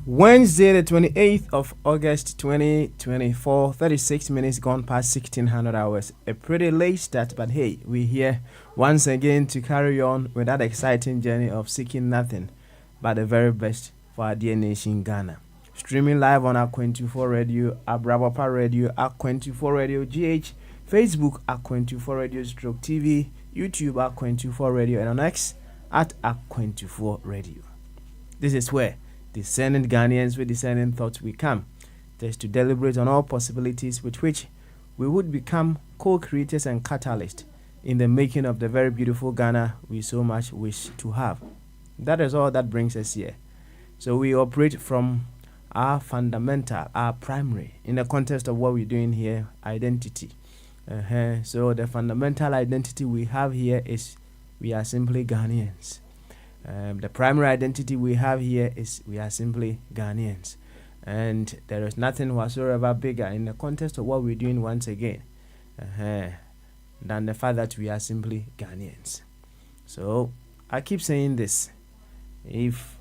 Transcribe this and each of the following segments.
Wednesday, the 28th of August 2024, 36 minutes gone past 1600 hours. A pretty late start, but hey, we're here once again to carry on with that exciting journey of seeking nothing but the very best for our dear nation, Ghana. Streaming live on Aqua24 Radio, Abrabapa Radio, Aqua24 Radio GH, Facebook, Aqua24 Radio Stroke TV, YouTube, Aqua24 Radio, and on X, at Aqua24 Radio. This is where discerning Ghanaians with discerning thoughts we come, just to deliberate on all possibilities with which we would become co-creators and catalysts in the making of the very beautiful Ghana we so much wish to have. That is all that brings us here. So we operate from our fundamental, our primary, in the context of what we're doing here, identity. So the fundamental identity we have here is we are simply Ghanaians. The primary identity we have here is we are simply Ghanaians. And there is nothing whatsoever bigger in the context of what we're doing once again than the fact that we are simply Ghanaians. So I keep saying this. If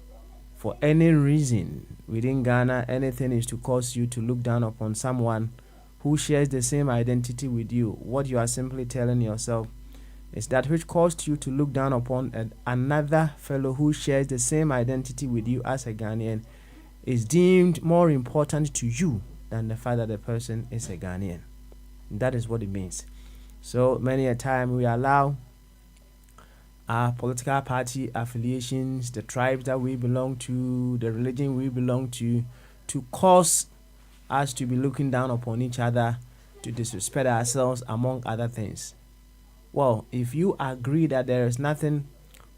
for any reason within Ghana anything is to cause you to look down upon someone who shares the same identity with you, what you are simply telling yourself is that which caused you to look down upon another fellow who shares the same identity with you as a Ghanaian is deemed more important to you than the fact that the person is a Ghanaian. That is what it means. So many a time we allow our political party affiliations, the tribes that we belong to, the religion we belong to cause us to be looking down upon each other, to disrespect ourselves, among other things. Well, if you agree that there is nothing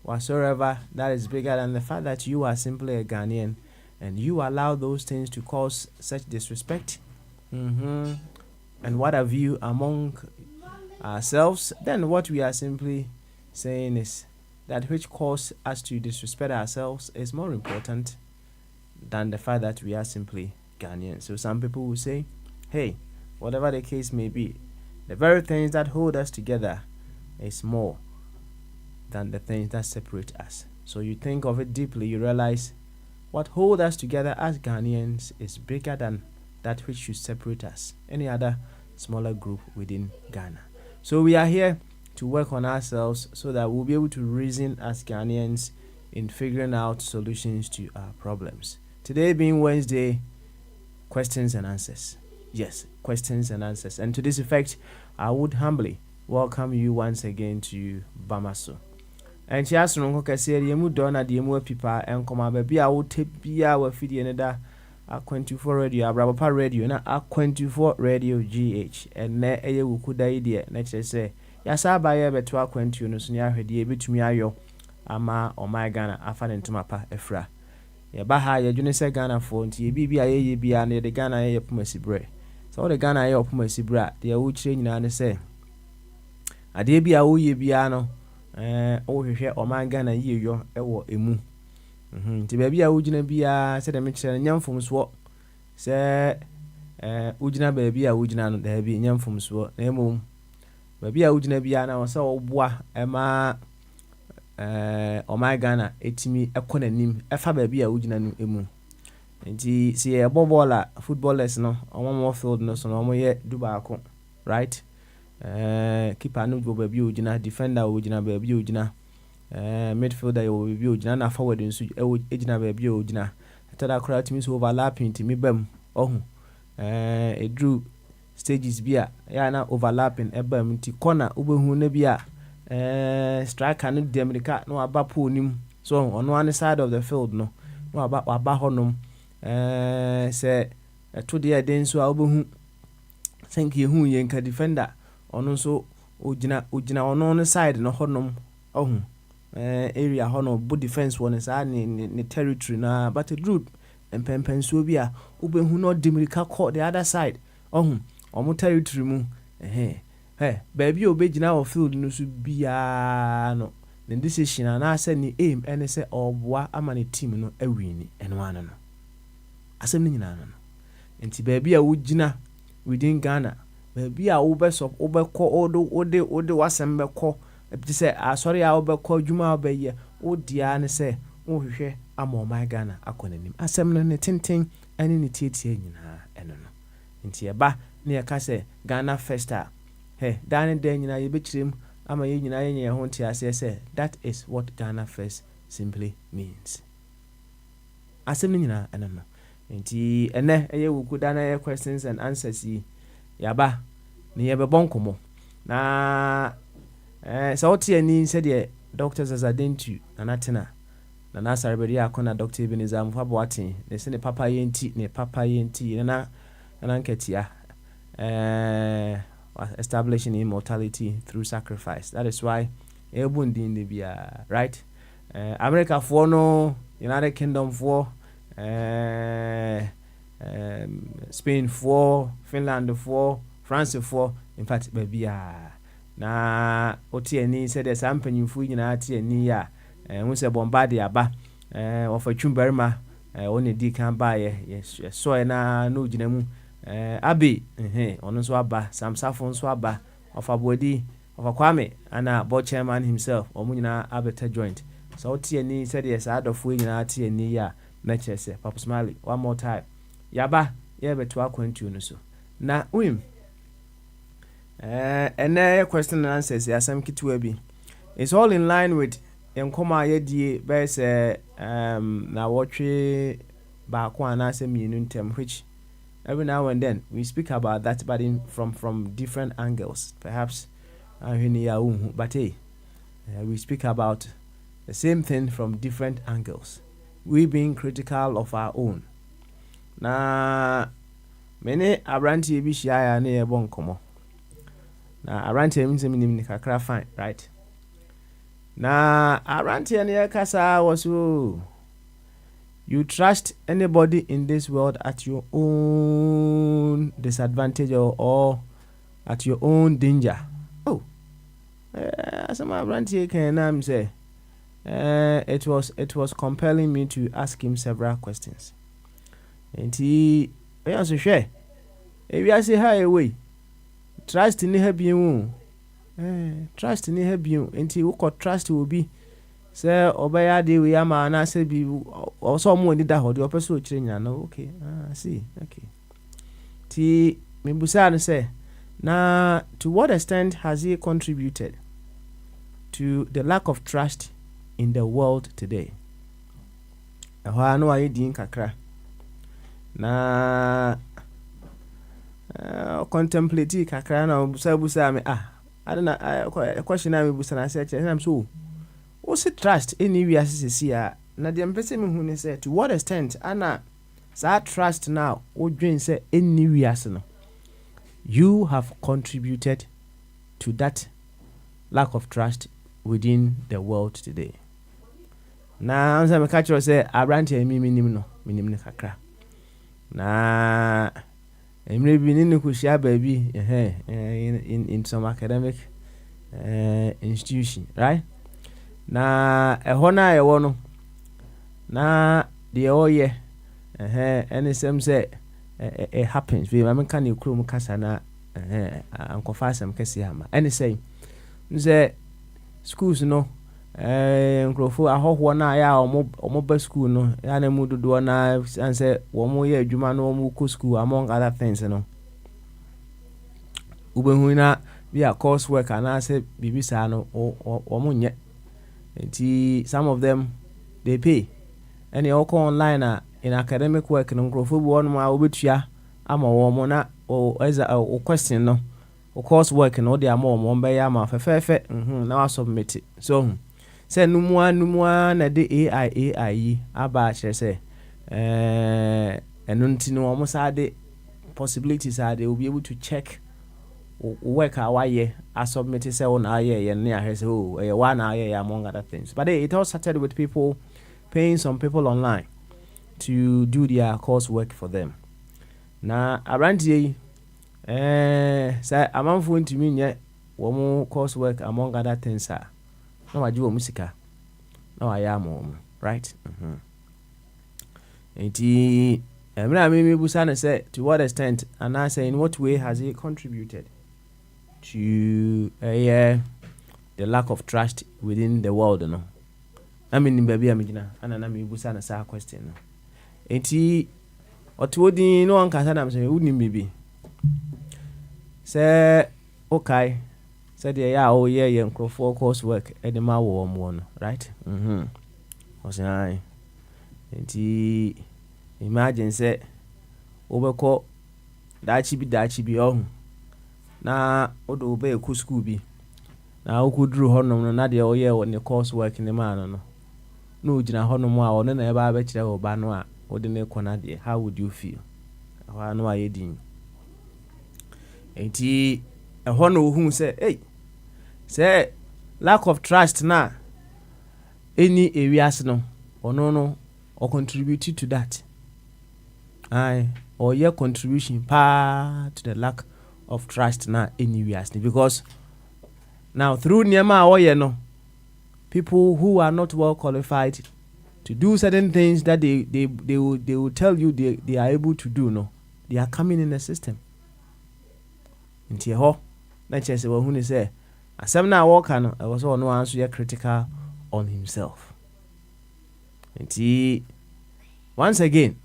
whatsoever that is bigger than the fact that you are simply a Ghanaian, and you allow those things to cause such disrespect, and what have you among ourselves, then what we are simply saying is that which cause us to disrespect ourselves is more important than the fact that we are simply Ghanaian. So some people will say, hey, whatever the case may be, the very things that hold us together is more than the things that separate us. So you think of it deeply, you realize what holds us together as Ghanaians is bigger than that which should separate us, any other smaller group within Ghana. So we are here to work on ourselves so that we'll be able to reason as Ghanaians in figuring out solutions to our problems. Today being Wednesday, questions and answers. Yes, questions and answers. And to this effect, I would humbly welcome you once again to Bamaso. And she asked no kase yemu dona de yemu pipa enkoma ba bia wo tebia wa fidie ne da Aqua24 Radio Abrabapa Radio na Aqua24 Radio GH and na eye wukuda ide na kire se ya saba ye beto Aqua20 no so ne ahwede betumi ayo ama omai Ghana afa ne ntoma pa efra ye ba ha ye dwene se Ghana fo nti ye bibia ye bia na de Ghana ye pomasi bre so de Ghana ye opomasi bra de wo kire nyina ne se ade bia wo ye bia no o hwehwe oman Ghana ye yo ewo emu nti ba bia wo gina bia se de me kire nyamfom so se wo gina ba bia wo gina no da bia nyamfom so na emom ba bia wo gina bia na wo se wo boa ema oman Ghana etimi ekonanim efa ba bia wo gina no emu nti se e bobola footballers no omo field no so no omo ye dubaako right keeper no go baby ojina, defender ojina baby ojina, midfielder yo baby ojina, na forward nso ejina baby ojina. Tada kora timi so overlapping timi bam ohun e drew stages bia ya na overlapping ebam ti corner obehu na bia striker no demrika no aba po nim so on one side of the field no aba honom se to the den so obehu think ye hu ye nka defender ono so ojina ono no side no honom ohun area hono bo defense won sa ne territory na but group empempensuo bi a obehu no dimirika call the other side ohun omo territory mu baby obegina wo field no so bia no the decision na say ni aim ene say oboa ama ne team no awini eno ano no asem ni nyina no enti baby a wogina within Ghana baby a wo obekọ ode wasem bekọ ebi say asori a obekọ dwuma obeye odia ne say wo hwehwe ama my Ghana akonanim asem no ne tenten ene ne tietie nyina eno no enti eba ne yaka say Ghana Festa dan den nyina ye bekirem ama ye nyina ye ho ntia say that is what Ghana First simply means asem ni nyina eno no enti ene eye wuku dana ye questions and answers yi yaba ne ye bebonkomo na so otie ni said the doctors as adentu anatena na nasarbedi akona Dr. Ebenezer Mfaboaten ne se ne papa yenti na nketia establishing immortality through sacrifice. That is why ebundi ne bia right America for no United Kingdom for Spain for Finland for France for in fact bia na otieni said there's ampanyimfu nyina atieni ya hu se bombard aba of a chumberma oni di kan ba ye so na no gina mu abi ono so aba samsafo so aba of abodi of akwame ana board chairman himself omu nyina abeta joint so otieni said there's adofo nyina atieni ya na chese Papa Smiley one more time yaba ye beto akwantu no so na wim and question and answers ya sam kitwa bi it's all in line with enkoma yedie be say na wotwe ba kwa na say mienu ntem which every now and then we speak about that but from different angles perhaps but we speak about the same thing from different angles, we being critical of our own. Na many abranti bi shia na yebo nkomo na abranti minim ni kakra fine right na abranti na kasa was you trust anybody in this world at your own disadvantage or at your own danger. Some abranti can say it was compelling me to ask him several questions. And he also share. If you say hi away, trust in her being trust in her being, and he would trust will be say obey the we am and I say be or someone did that or the opposite train. No, okay, see, okay. T me busan say now to what extent has he contributed to the lack of trust in the world today? I know I din kakra. Na contemplate kakra na busa me I don't know question na me busa na say I'm so what's it trust any we assess here na dem pese me hu ne say to what extent ana that trust now o dwen say any we assess no you have contributed to that lack of trust within the world today. Na anza me catch say abranti mi minim ne kakra na emre bi ni ku shia baby in some academic institution right na eho na ewo no na de oye any some say it happens we am kan ekuro mu kasa na ankofa asem kesi ama any say nze schools no nkrofo ahoho na ya omo ba school no ya na mu dodo na say wo mo ye adwuma no mo ko school among other things no ubehu na via coursework and say bibisa no wo mo nye nti some of them they pay and you go online in academic work no nkrofo bi won ma obetua ama wo mo na as a question no coursework no dey ama wo be ya ma fefefe na wa submit so say numua na de AI aba kire say enunti no almost had possibilities are they will be able to check work a why I submitted say on aye and near his one aye among other things. But it all started with people paying some people online to do their coursework for them. Now around here, say amanfo ntimi nye wo coursework among other things na waje wo musika na waya am right. Enti emra me busa na say to what extent and I say in what way has he contributed to the lack of trust within the world, no? I mean baby amigina ana na me busa na say question no. Enti otwodi no anka na me say woni bibi say okay say the ya o ye nkrofo coursework e ma wo mo no right. Osai enti imagine say obeko dachi bi ohun na odo be ku school bi na okuduru honom no na de oye ne coursework ne ma no no gina honom a ono na e ba kire oba no a odi ne kona de, how would you feel? Wa no aye din enti e hono ohun say hey say lack of trust na any areas no ono or contribute to that. Or your contribution to the lack of trust na anywhere, because now through Nyama or no people who are not well qualified to do certain things that they will tell you they are able to do, no, they are coming in the system. Nti ho na chese wo hunu say asem na work no I was no answer critical on himself. Nti once again,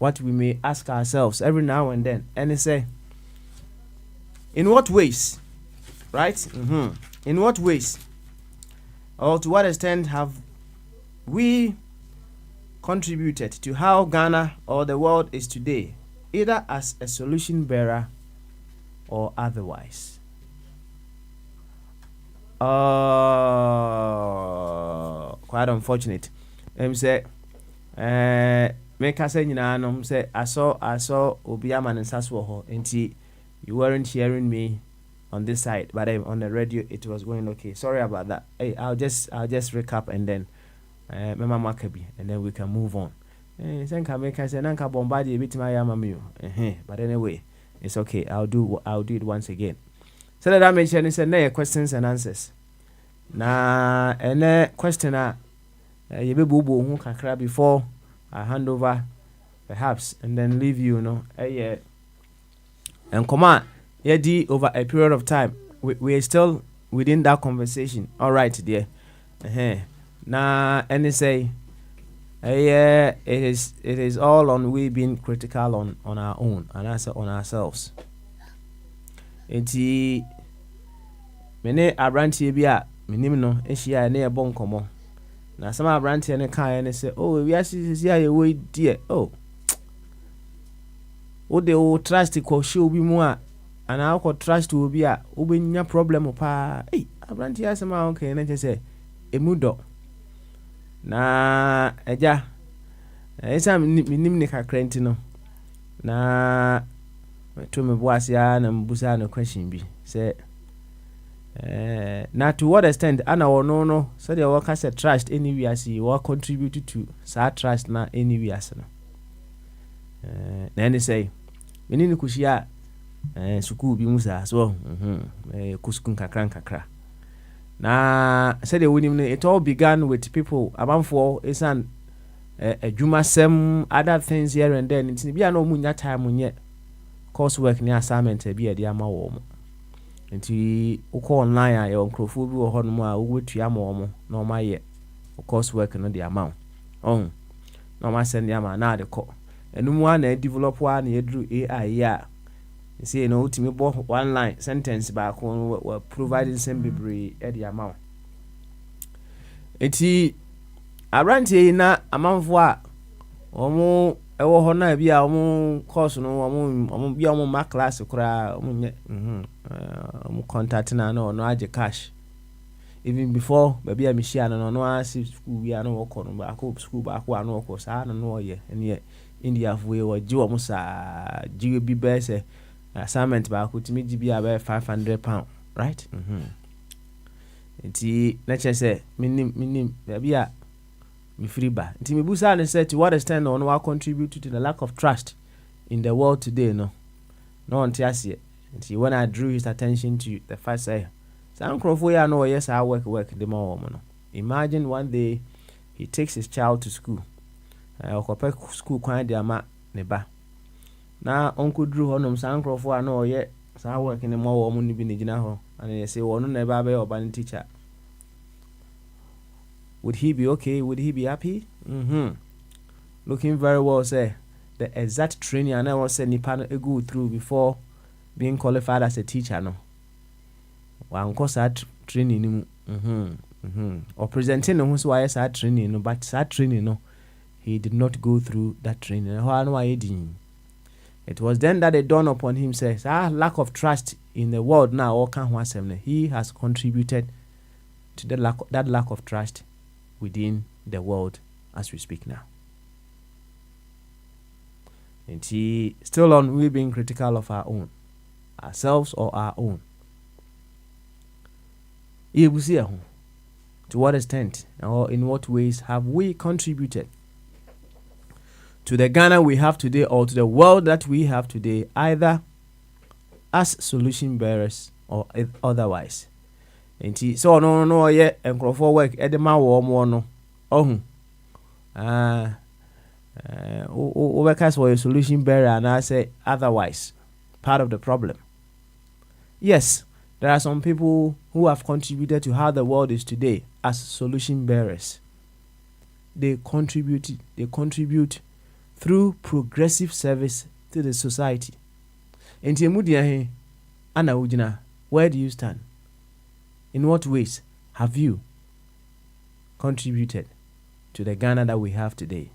what we may ask ourselves every now and then, and say, in what ways, right? In what ways, or to what extent have we contributed to how Ghana or the world is today, either as a solution bearer or otherwise? Quite unfortunate. Say, make us say say I saw Obiama and Saswo enti you weren't hearing me on this side, but on the radio it was going okay. Sorry about that. Hey, I'll just recap and then Mama Makabi and then we can move on. Senka make us say nanka bombadi bit my yamami. But anyway, it's okay. I'll do it once again. So that I mention is a questions and answers. Na ene questioner yebe bubu hu kakra before I hand over perhaps and then leave you know and command yedi over a period of time we are still within that conversation. All right dear. Na any say it is all on we being critical on our own and also on ourselves. Enti mene abrantie bi a menim no ehia na yebo nkomo na sama abrantie ne kan ne say oh we asisi aye we die oh o de o trust ko show bi mu a ana ko trust obi a obenya problem pa abrantie asema okay na je say emudo na eja esa minim ne kakrenti no na to me boase ya na mbusa no question bi say na to what extent ana wono no so the work as a trust anywhere see what contribute to sa trust na anywhere so na any say menini kushia suku bi musa so kuskun kakra na said the winning it all began with people abamfo isan adwumasem other things here and then it be no munya time munye coursework ni assignment e bi e dia ma wo mo nti uko online a your nkrofo bi wo ho no ma wo tua ma wo mo na o ma ye coursework no dia ma on na ma send ya ma na de ko enum a na develop a na edru AI ya say no ultimi bo one line sentence ba ko providing some bibre e dia ma enti abrante na amanfo a omo ewo ho na bia omo course no omo bia omo ma class kura omo nye omo contact na no age cash even before baby am share no asi school bia no wo ko no ba ko school ba ko anu ko sa no ye ene India we wo ji omo sa ji bi be se assignment baako tumi gye bi abɛyɛ £500, right? Nti na kyerɛ sɛ menim baabi a mefiri ba. Nti mebusa ne sɛ to what extent ɔno wa contribute to the lack of trust in the world today no ɔnte aseɛ. Nti when I drew his attention to the fact say saa nkurɔfoɔ yi a na ɔyɛ saa work de ma wɔn no, imagine one day he takes his child to school, ɔkɔpɛ school kwan de ama ne ba, na ɔnkɔduru hɔnom saa nkurɔfoɔ a na ɔyɛ saa work ne ma wɔn no bi ne gyina hɔ ana yɛ sɛ wɔn no na ɛba abɛyɛ ɔba ne teacher. Would he be okay? Would he be happy? Looking very well, say the exact training and I was say nipa go through before being qualified as a teacher no. One course that training or presenting no so why that training no, but that training no, he did not go through that training. It was then that it dawned upon him, says, lack of trust in the world now, or can he has contributed to the that lack of trust within the world as we speak now. And he still on we being critical of ourselves or our own. To what extent or in what ways have we contributed to the Ghana we have today or to the world that we have today, either as solution bearers or otherwise? And so no yet and for work edema warm no workers for a solution bearer and I say otherwise part of the problem. Yes, there are some people who have contributed to how the world is today as solution bearers. They contribute through progressive service to the society. And Anna Ujina, where do you stand? In what ways have you contributed to the Ghana that we have today,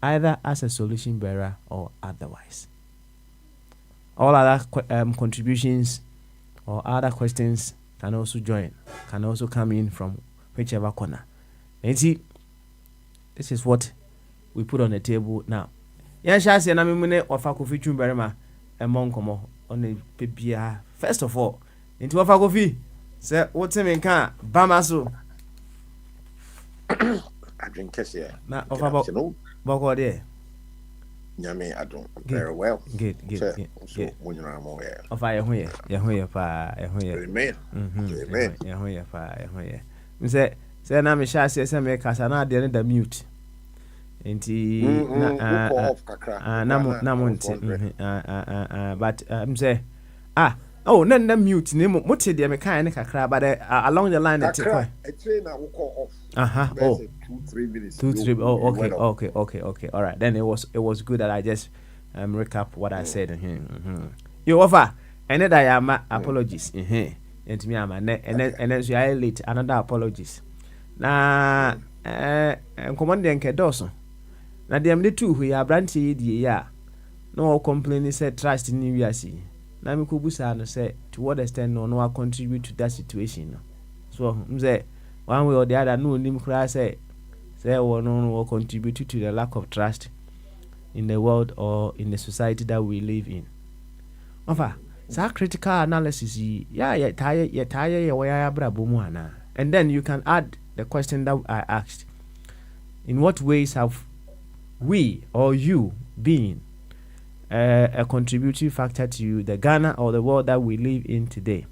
either as a solution bearer or otherwise? All other contributions or other questions can also come in from whichever corner. And see, this is what we put on the table now. First of all, into Wafa Kofi. Say what's in can Bamaso. I drink Kessia. Not of about Boko there. Yummy, I don't very well. Good. When you're aware of I hear, Amen. Say, now me shall say some Casana, the mute. Inti but say then the mute name muted the mechanic kakra but along the line that a train I will call off. 2-3 minutes. 2-3 okay. All right, then it was good that I just recap what I said. You offer and then I am apologies and me and then so I late another apologies na commanding Kedoso na dem the two who are brandy the ya no complaining said trust in you see. Na me kubusa no say to what extent no contribute to that situation. So say one way or the other no nim kra say no contribute to the lack of trust in the world or in the society that we live in. Ofa, sa critical analysis and then you can add the question that I asked. In what ways have we or you been a contributing factor to the Ghana or the world that we live in today,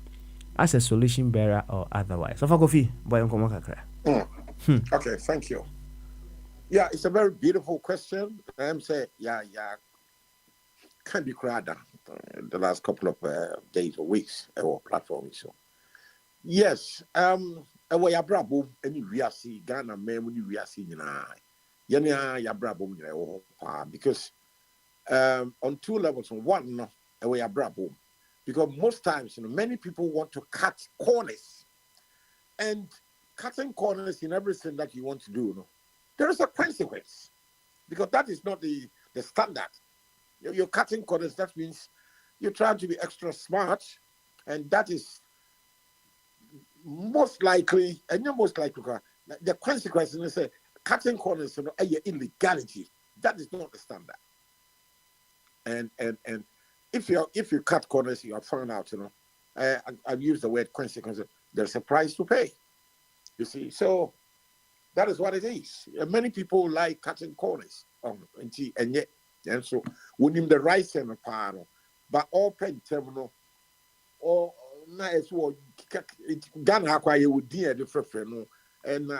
as a solution bearer or otherwise? So, Okay, thank you. Yeah, it's a very beautiful question. I'm saying, can be cried the last couple of days or weeks or platforms. So, yes, we are brabo any we are see Ghana men when we are seeing because. On two levels. One, we are brabo, because most times, many people want to cut corners, and cutting corners in everything that you want to do, there is a consequence, because that is not the standard. You're cutting corners. That means you're trying to be extra smart, and that is most likely, the consequence is cutting corners, illegality. That is not the standard. And if you cut corners, you have found out, I've used the word consequence. There's a price to pay. You see, so that is what it is. Many people like cutting corners. And yet, and so when in the right and the part, but all pen terminal or nice what Ghana acquire would dear the friend and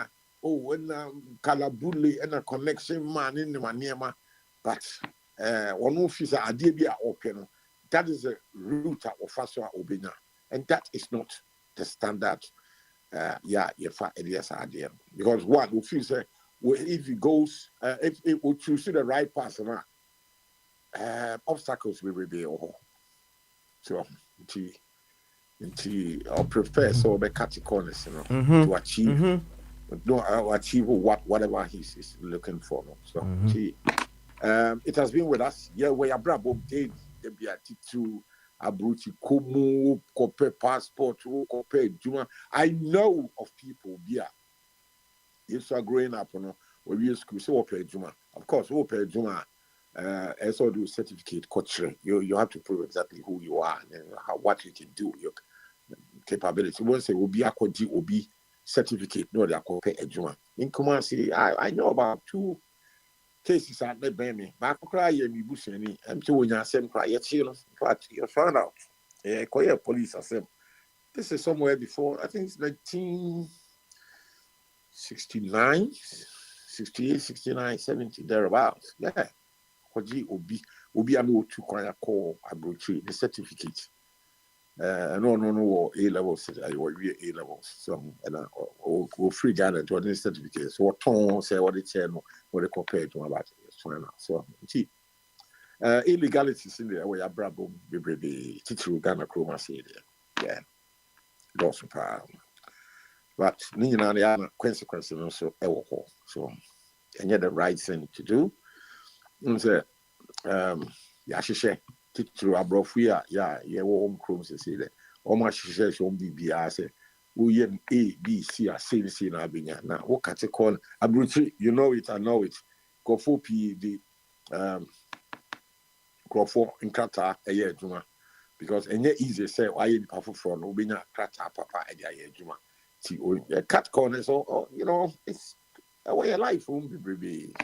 when Kalabuli and a connection man in the manema, but one officer idea be open. That is a route of Faswa Obina, and that is not the standard. Idea because one if you say if it goes if it would choose the right person, obstacles will be so or prefer so be cut corners, to achieve achieve whatever he's looking for. So it has been with us. Yeah, we are bravo they be to Abruti Kumu, Kope passport, Kope Juma. I know of people here. If you are growing up, we use school, so Ope Juma. Of course, Ope Juma, also do certificate coaching. You have to prove exactly who you are and what you can do, your capability. Once it will be a Koji Obi certificate, no, they are Kope Juma. In Kumasi, I know about 2 cases at the Bemi. Back cry and Bushani, and to when you same cry, yet you found out. Koya police are saying this is somewhere before, I think it's 1969, 68, 69, 70, thereabouts. Yeah. Koji Obi Anu to Koya call Abrochi, the certificate. No, A levels, I will be A levels. So, and or free Ghana to any certificates. What tone say what it's what they compare to about it. So, see, illegalities in there where Brabo be teacher Ghana Chroma say there. Yeah, lots of power. But Nina, the consequences also, so, and yet the right thing to do. And say, Yashishe. Teacher abroad yeah, home crumbs say that. All my says on BBI say, we A, B, C, or C, now being now. What can you call Abruti? You know it, I know it. Go for PED, go for in Qatar a year, Juma. Because and yet easy say, why you powerful from Ubina, Qatar, Papa, a year, Juma. See, cut corners, or it's a way of life, won't be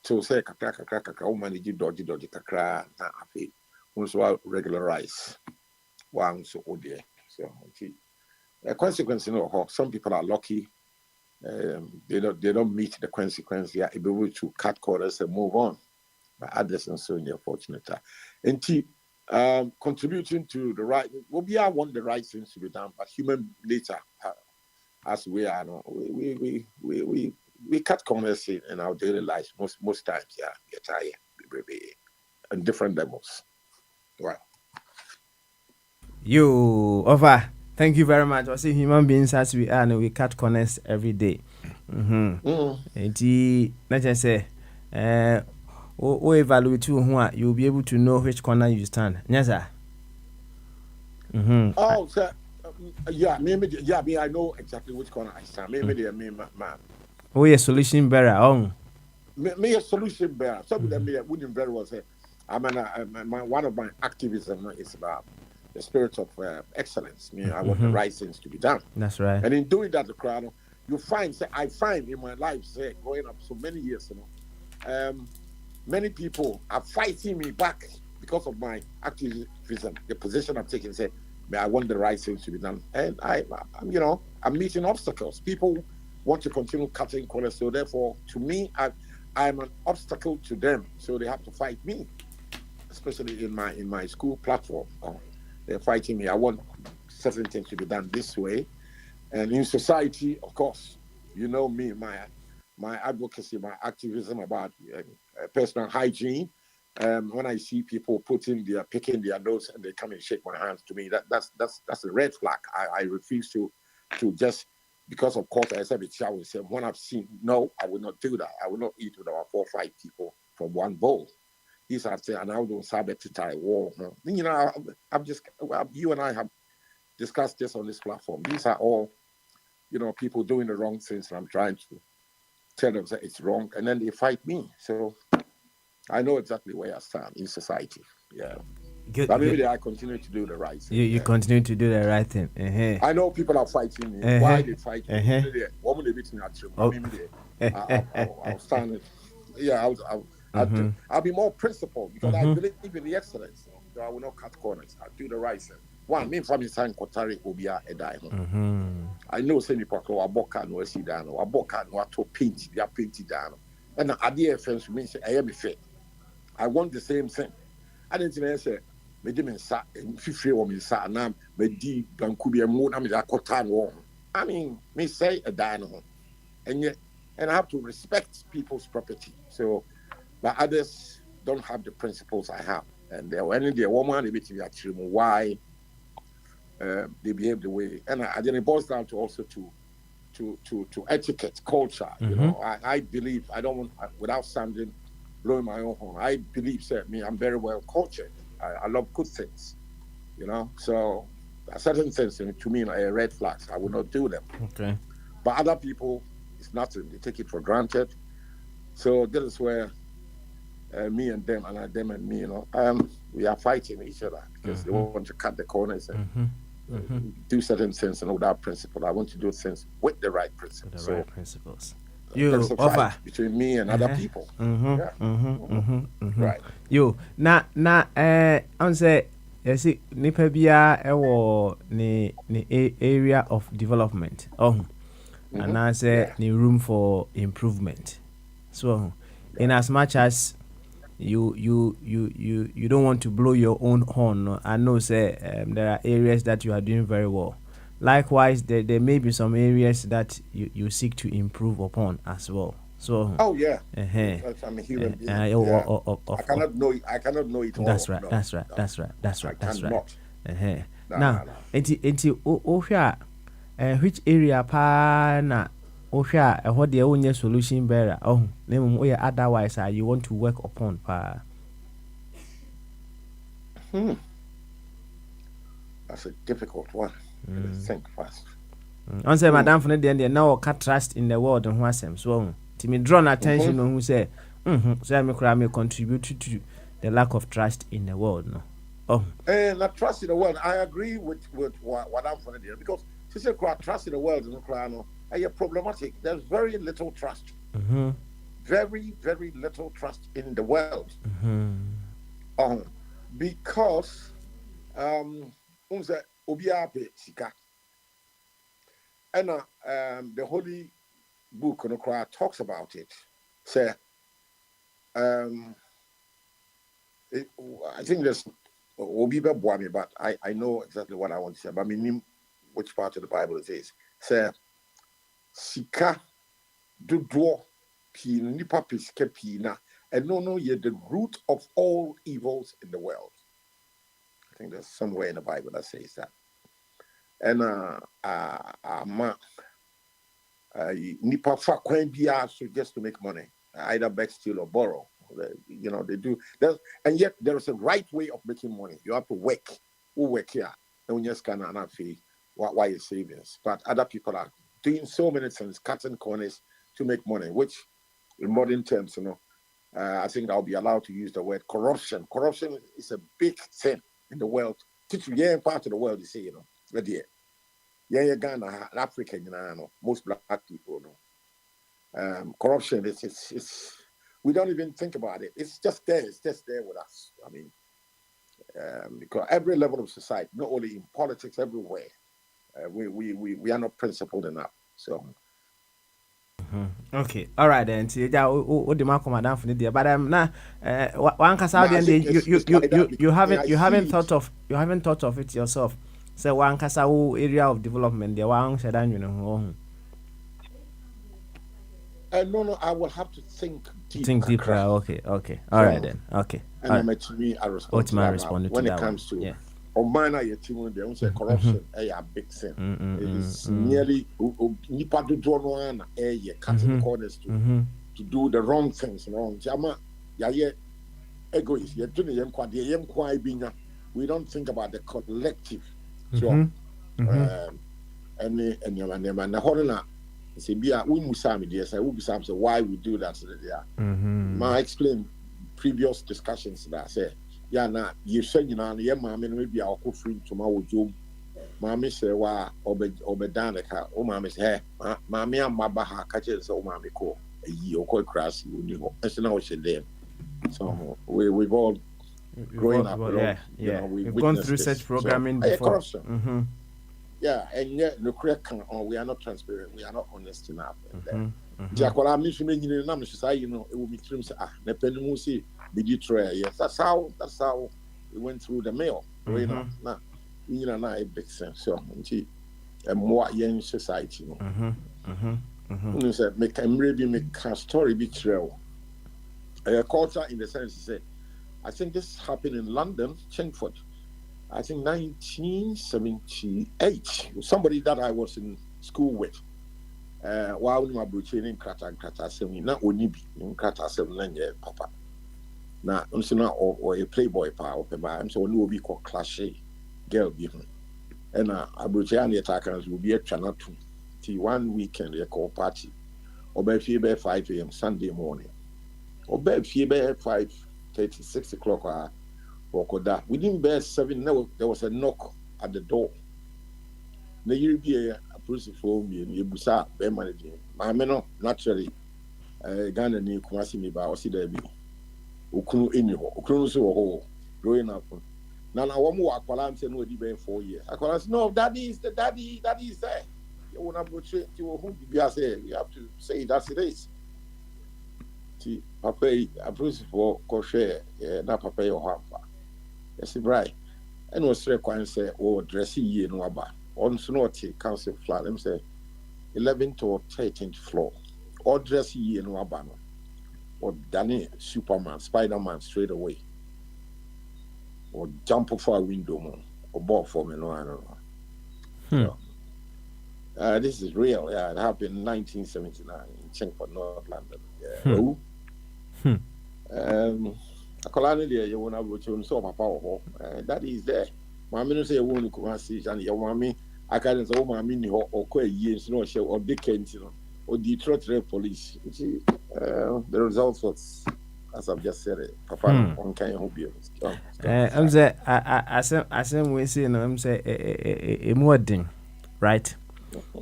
so say kakra manage dodgy kakra na afi so regularize one so odie so the consequence some people are lucky, they don't meet the consequence, they are able to cut corners and move on, but others and so unfortunate and contributing to the right we want the right things to be done, but human nature as we are we cut corners in our daily lives most times, get tired, on different levels. Wow. You over. Thank you very much. I see human beings as we are, and we cut corners every day. And let's just say, evaluate who you'll be able to know which corner you stand. Yes, sir. Oh, sir. Maybe I know exactly which corner I stand. Maybe man. Oh, yeah, solution bearer. Oh, me a solution bearer. Some of them wouldn't very well say. One of my activism is about the spirit of excellence. I want the right things to be done. That's right. And in doing that, the crowd, I find in my life, growing up so many years, many people are fighting me back because of my activism. The position I'm taking, say, I want the right things to be done, and I'm meeting obstacles. People want to continue cutting corners, so therefore, to me, I'm an obstacle to them. So they have to fight me, especially in my school platform. They're fighting me. I want certain things to be done this way, and in society, of course, me, my advocacy, my activism about personal hygiene. When I see people picking their nose and they come and shake my hands to me, that's a red flag. I refuse to just because of course I said I will say when I've seen no, I will not do that. I will not eat with about 4 or 5 people from one bowl. These are saying and I don't sabbath to tie wall. I'm just you and I have discussed this on this platform. These are all people doing the wrong things, and I'm trying to tell them that it's wrong, and then they fight me. So I know exactly where I stand in society. Yeah. Good, But maybe good. I continue to do the right thing. You continue to do the right thing. Uh-huh. I know people are fighting me. Uh-huh. Why they fight me? Uh-huh. Woman, they beat me at you. Oh. I'll stand it. Yeah, Mm-hmm. I'll be more principled because I Mm-hmm. believe in the excellence. So I will not cut corners. I'll do the right thing. One, me from sign Kotari Obia a die. I know Sandy Pako, a boca no see down, or a boca no to paint, they are painted down. And the idea friends means I am a fit. I want the same thing. I didn't say, Medim sa and Fifi or me sa nam, Medi, Bankubia moon, I mean, I got time warm. I mean, me say a dino. And yet, and I have to respect people's property. So, but others don't have the principles I have. And they're when they're woman, they be actually why they behave the way. And then it boils down to also to etiquette, culture. You know, I believe I don't want without sounding blowing my own horn. I believe, me, I'm very well cultured. I love good things. You know, so certain things to me are red flags. I will not do them. Okay. But other people, it's nothing. They take it for granted. So this is where me and them and them and me, we are fighting each other because they want to cut the corners and do certain things and without principle. I want to do things with the right principles. The right principles. There's a fight between me and other people. Right. You I'm say you see nipa bia ewo ni area of development. And I say the room for improvement. So in as much as you don't want to blow your own horn, no? I know say there are areas that you are doing very well. Likewise, there may be some areas that you seek to improve upon as well. So I'm a human being. I cannot know it all. That's right. No, that's right. no. That's right. That's right. That's right. No, now, which area pa na what the only solution bearer? Otherwise, you want to work upon pa. That's a difficult one. Think fast. I say, Madam, for the end, now cut trust in the world and what's him. So, to me, draw attention on who say, so I contribute to the lack of trust in the world. No. And not trust in the world. I agree with what I'm for there because she said, trust in the world is problematic. There's very little trust. Very, very little trust in the world. Because and the Holy Book talks about it. Say, I think there's Obiba Bwami, but I know exactly what I want to say. But I mean, which part of the Bible it is. Say, Sika Dudo Pi Nipa Piske Pina, and no, you're the root of all evils in the world. I think there's somewhere in the Bible that says that. And nipa fa kwan bia so just to make money, either beg, steal, or borrow. They do. And yet there is a right way of making money. You have to work. Who work here? Don't just kind of not fee why your savings. But other people are doing so many things, cutting corners to make money, which in modern terms, I think I'll be allowed to use the word corruption. Corruption is a big thing in the world. Part of the world, you say, Ghana, Africa, most black people know. Corruption is we don't even think about it. It's just there. It's just there with us. I mean, because every level of society, not only in politics, everywhere, we are not principled enough. So. Okay, all right then. See, what the man come down for the day, but now, one case out there, you haven't thought of it yourself. So one case area of development, the one said, no, I will have to think deeper. Think deeper. Okay. All right then. Okay. And I'm actually I respond to that when it comes to. On minor team, they don't say corruption. A big thing. It is nearly nipa do no na cutting corners to do the wrong things. Jama egoist. We don't think about the collective. So, and the horror. Say, we Musami, dear, say, why we do that. I explained previous discussions that I said. ya na yɛhwɛ nyinaa no yɛ maame no bi a ɔkɔ firi ntoma wɔ dwom maame hyɛ wa ɔbɛdan ne ka o maame sɛ maame amma ba ha ka kyerɛ sɛ o maame kɔ ayi ɔkɔ krasi oni hɔ ɛsɛ na ɔhyɛ dɛm so we've all growing up we've gone through such programming before. Yeah, and yet no correct we are not transparent, we are not honest enough. Jacola mission in the society, you know, it will be trim the penmusi be Detroit. Yes, that's how we went through the mail. You know, now you know, it makes sense. So a more young society, you know. Said make a story be true. A culture in the sense said, I think this happened in London, Chingford. I think 1978. Somebody that I was in school with. While my brother in Krata 7, not only in Krata 7 papa. Now, I'm or a playboy power, I'm so no be called clashy girl given. And a brother attackers will be a channel 2. 1 weekend, they call party. Or by 5 a.m. Sunday morning. Or by 5:30, 6 o'clock. Within bare 7, there was a knock at the door. The year be a police for me and Yebusa, bear managing. My men naturally, Ghana ni Kumasi me ba osi there be. Ukunu inyo, Ukunu so growing up. Now I want more Aqualan say no be 4 years. Aqualan say no, daddy is there. You wanna butch it, you who be say you have to say that's it is. See, Papa, a police for Koshe, na Papa your half. Yes, right. And was required say, oh, dressy ye no aba. On Sonoti Council flat, let me say 11th or 13th floor. Or dressy ye no abano. Or Danny Superman, Spider-Man straight away. Or jump off a window, or ball for me, no, I don't know. So, this is real. Yeah, it happened in 1979 in Chingford, North London. Yeah. Akolani there, you wanna go to so papa that is there. Mammy no say you want to come see and your mommy. I can't say oh mammy ni or quite years no show or Dickens, you know, or Detroit police. The results was as I've just said it. Papa on kind of hope you. I'm say I say we say no. I'm say a more thing, right?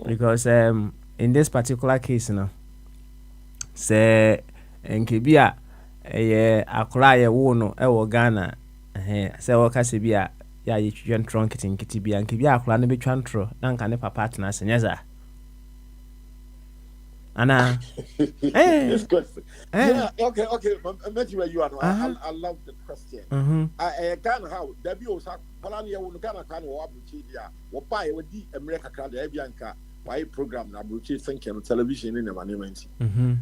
Because in this particular case, you know, say in Kibia. Akora ye wo no e wo Ghana se wo ka se bia ya ye twetwe ntro nkiti bia nke bia akora no betwa ntro na nka ne papa tena senyeza ana this question yeah okay I met you where you are I love the question I Ghana how there be osa plan ye wo no Ghana kan wo abuchi dia wo pa ye wodi America kan da bia nka why program na abuchi thinking television in the management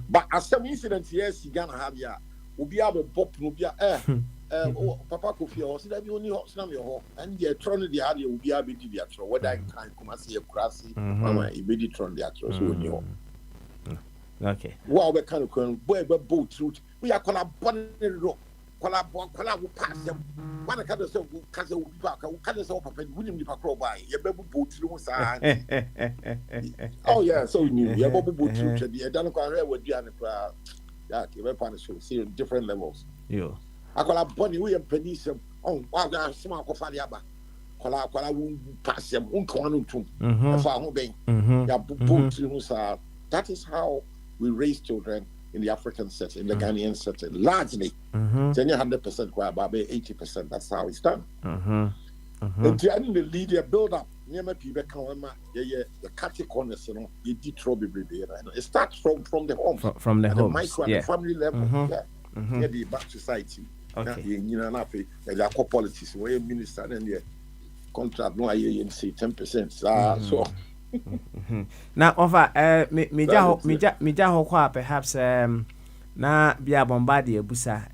but as some incident yes Ghana have ya obi abe pop no bia papa Kofi o si da bi oni ho snam yo ho and the tron the ade obi abe di dia tro whether in kan kuma se krasi mama e be di tron dia tro so oni ho okay wow we kan ko boy be boat truth we are kola bon ro kola wo pass them man ka do so ka se obi ba ka do so papa ni wunim ni pakro ba ye be boat truth sa oh yeah so ni ye boat truth the dan ko anre wadua ne pra yeah, weapon show see different levels. Yo. Akola boni we penisem on wa sma ko fa liaba. Kola wu pass them unko anu tum. Fa ho ben. Ya bubu sa. That is how we raise children in the African setting, in the Ghanaian setting, largely. 100% kwa babe 80%. That's how it's done. And the leader build up. Never people come the catchy corners, you know, you did trouble baby. It starts from the home. From the home. The micro and the family level. Yeah, the back society. Okay. You know, nothing. There are politics where minister and the contract no I say 10%. So now over meja ho perhaps na bia bombardier busa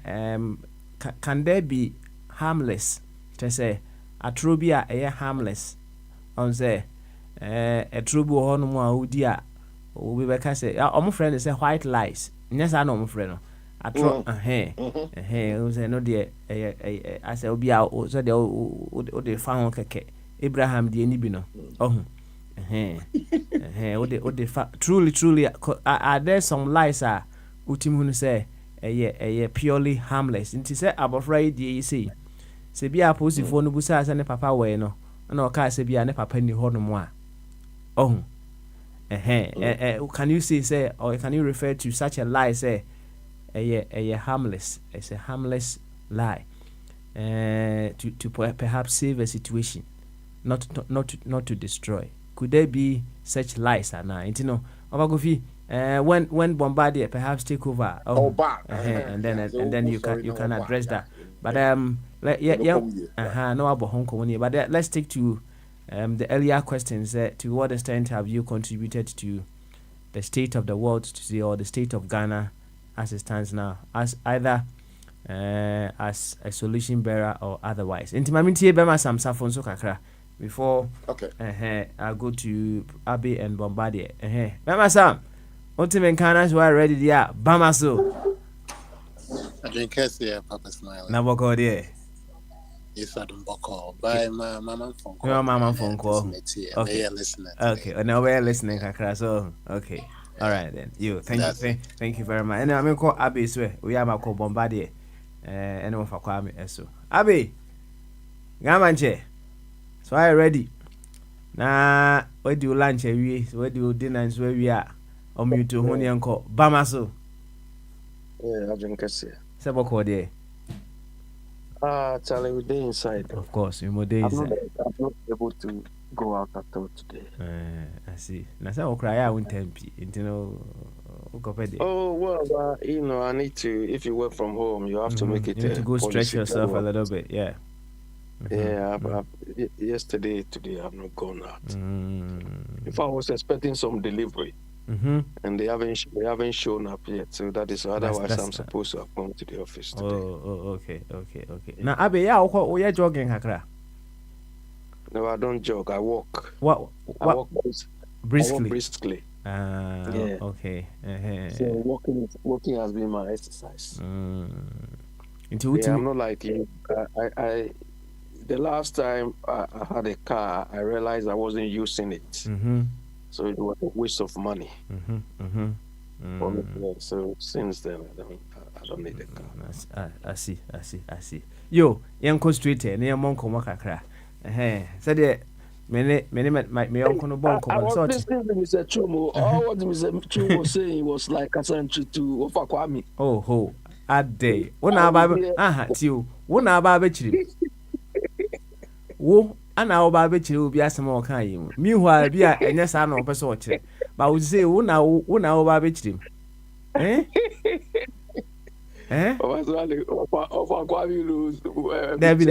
can there be harmless to say atrobia harmless on say a trouble ho no mu a odi a obi be ka say omo friend say white lies nyesa na omo friend no atro o say no de I say obi a so de o de fa ho keke Abraham de ni bi no ohun o de fa truly are there some lies utim hu say purely harmless nti say abofra yi de yi say sɛ bi a posifoɔ no busaa sɛ ne papa wɔ no na ɔkaa sɛ bi a ne papa ni hɔ no mu a ɔho can you say or can you refer to such a lie say a harmless, it's a harmless lie to perhaps save a situation, not to destroy? Could there be such lies? You know, when Bombardier perhaps take over, and then you can address that. But no about Hong Kong. But let's stick to the earlier questions. To what extent have you contributed to the state of the world today, or the state of Ghana as it stands now, as either as a solution bearer or otherwise? Into my minty bema sam safon so kakra before I go to Abbey and Bombardier. Bema sam, ultimate Ghana's were ready there. Bama so. I drink here, Papa Smile. Na boko there. Yes, I don't boko. By my mama phone call. Your mama phone call. Okay, listening. Okay, now we're listening, kakra. So okay. Yeah. All right then. You thank you very much. And I'm call Abbey so we are call Bombardier. Anyone for Kwame eso. Abbey. Gamanche. So I ready. Na where do you lunch we? Where do you dinner where we are? You to honey uncle. Bamaso. Yeah, I drink here. Sebo call there. Charlie, we're there inside. Of course, we're there inside. I'm not able to go out at all today. I see. Now, so cry out in tempi. Oh well, you know, I need to. If you work from home, you have to make it. You need to go stretch yourself a little bit. Yeah. Yeah. Yesterday, today, I've not gone out. If I was expecting some delivery, and they haven't shown up yet, so that is otherwise I'm supposed to have gone to the office today. Okay. Now, Abe, yeah, jogging, Hakra. No, I don't jog. I walk. What? I walk briskly. I walk briskly. Yeah. Okay. So walking has been my exercise. I'm not like you. I the last time I had a car, I realized I wasn't using it. So it was a waste of money. So since then, I don't need a car. I see. Yo, young co straight here, near Monko Makakra. Said my uncle no bonko. I was listening to Mr. Chumo. All what Mr. Chumo was saying was like Kasanchi to Ofakwami. Oh, a day. One hour, you. 1 hour betri. Wo ana wo ba be kire obi asem o kan yi mu meanwhile bia enya sa na opese o kire ba wo say wo na wo ba be kire Ofa kwami lose David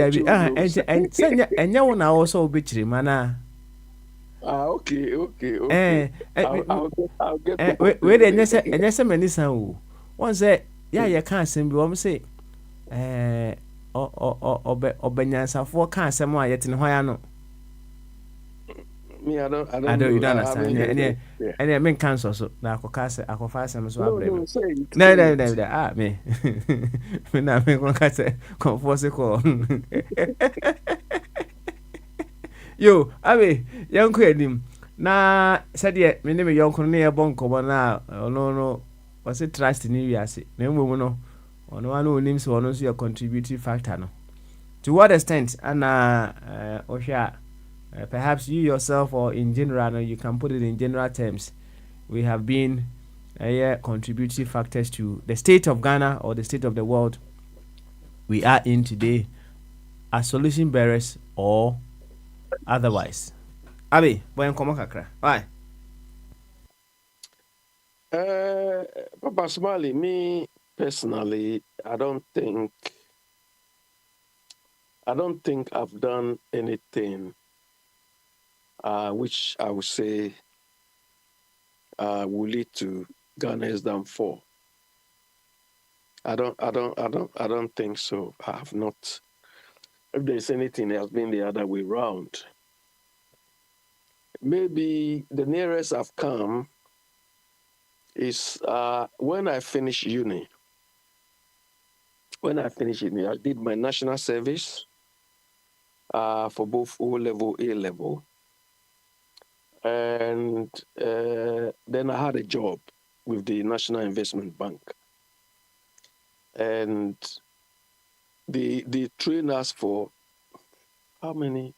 enya wo na wo so be kire mana okay I'll get we dey enya se mani san wo won say ya ye kan asem bi wo say obenyansafo kan asem a yete ne hoya no me I don't you don't understand any men cancel so na akofa asem so abre no me me na me kon ka se conforce ko yo Abe yanko enim na sade me ne me yanko ne ye bonko na no was it trust ni wiase na emu no ono anu onim so ono so your contributing factor no. To what extent and Osha perhaps you yourself or in general, no, you can put it in general terms, we have been contributing factors to the state of Ghana or the state of the world we are in today as solution bearers or otherwise. Abi, boy nkomo kakra. Why? Papa Smiley, me personally, I don't think I've done anything which I would say will lead to Ghana's downfall. I don't think so. I have not. If there's anything, it has been the other way around. Maybe the nearest I've come is when I finished uni. When I finished uni, I did my national service for both O-level, A-level. And then I had a job with the National Investment Bank. And they trained us for how many?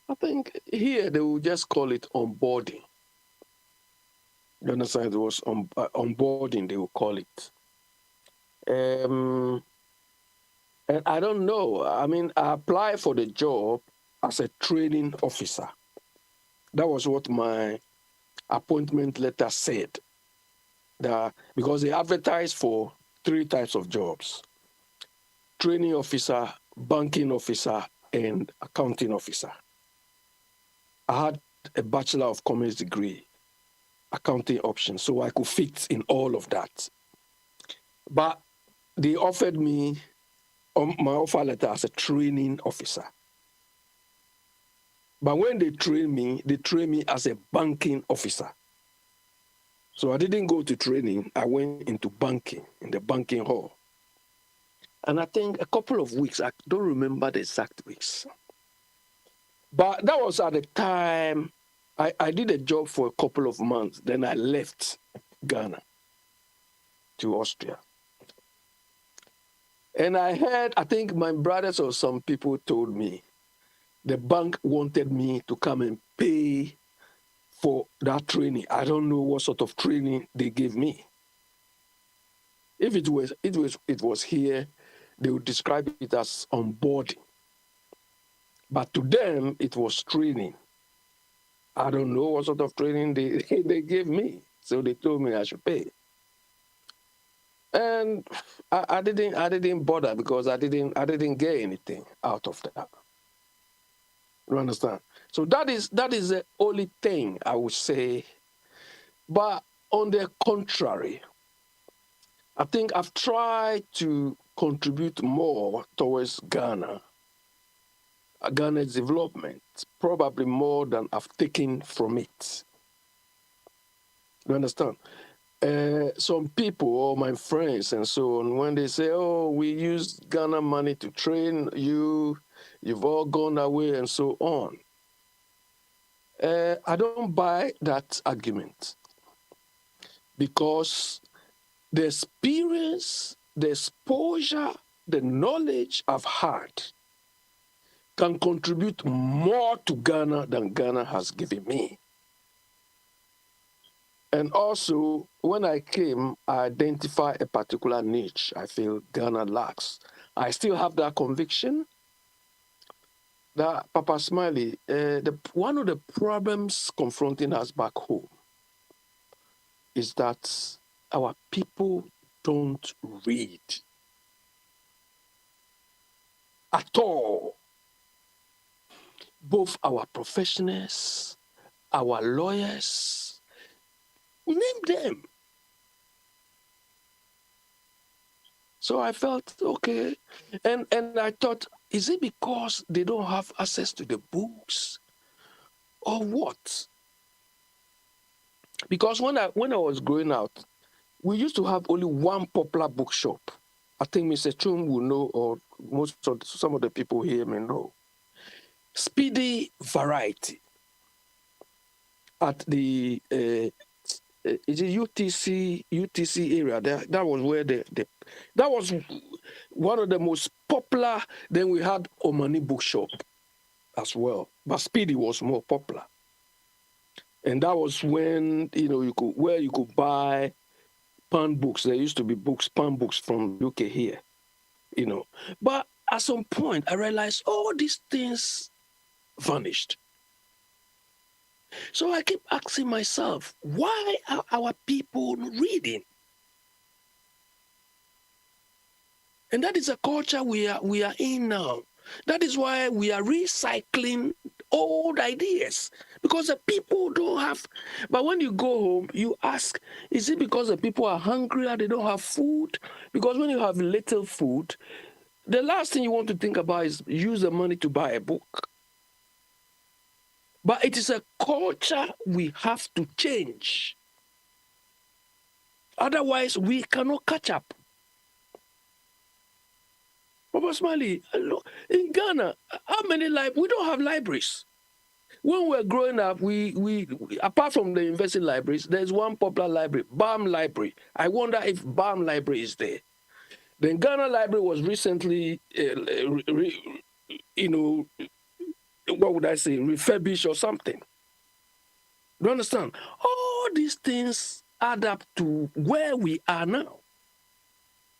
I think here they will just call it onboarding. You understand? It was onboarding, they will call it. And I don't know. I mean, I applied for the job as a training officer. That was what my appointment letter said. Because they advertised for 3 types of jobs: training officer, banking officer, and accounting officer. I had a Bachelor of Commerce degree, accounting option, so I could fit in all of that. But they offered me my offer letter as a training officer. But when they trained me as a banking officer. So I didn't go to training. I went into banking, in the banking hall. And I think a couple of weeks, I don't remember the exact weeks. But that was at the time I did a job for a couple of months. Then I left Ghana to Austria. And I heard, I think my brothers or some people told me, the bank wanted me to come and pay for that training. I don't know what sort of training they gave me. If it was here, they would describe it as onboarding. But to them, it was training. I don't know what sort of training they gave me. So they told me I should pay. And I didn't bother because I didn't get anything out of that. You understand? So that is the only thing I would say. But on the contrary, I think I've tried to contribute more towards Ghana's development, probably more than I've taken from it. You understand? Some people, or my friends and so on, when they say, oh, we use Ghana money to train you, you've all gone away and so on. I don't buy that argument because the experience, the exposure, the knowledge I've had can contribute more to Ghana than Ghana has given me. And also, when I came, I identified a particular niche I feel Ghana lacks. I still have that conviction that, Papa Smiley, one of the problems confronting us back home is that our people don't read at all. Both our professionals, our lawyers, name them. So I felt, okay. And I thought, is it because they don't have access to the books or what? Because when I was growing out, we used to have only one popular bookshop. I think Mr. Chum will know, or some of the people here may know. Speedy Variety at the is it UTC area. That was where that was one of the most popular. Then we had Omani Bookshop as well, but Speedy was more popular. And that was when you could buy pan books. There used to be pan books from UK here, But at some point, I realized all these things vanished. So I keep asking myself, why are our people reading? And that is a culture we are in now. That is why we are recycling old ideas, because the people don't have. But when you go home, you ask, is it because the people are hungry or they don't have food? Because when you have little food, the last thing you want to think about is use the money to buy a book. But it is a culture we have to change. Otherwise, we cannot catch up. Papa Smiley, in Ghana, how many we don't have libraries. When we were growing up, we apart from the university libraries, there's one popular library, BAM Library. I wonder if BAM Library is there. The Ghana Library was recently what would I say, refurbish or something. Do you understand? All these things add up to where we are now.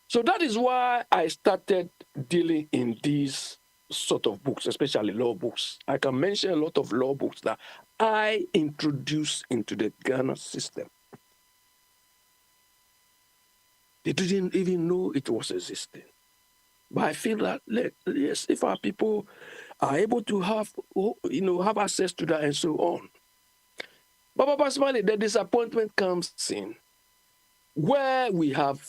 So that is why I started dealing in these sort of books, especially law books. I can mention a lot of law books that I introduced into the Ghana system. They didn't even know it was existing. But I feel that, yes, if our people are able to have access to that and so on. But personally, the disappointment comes in where we have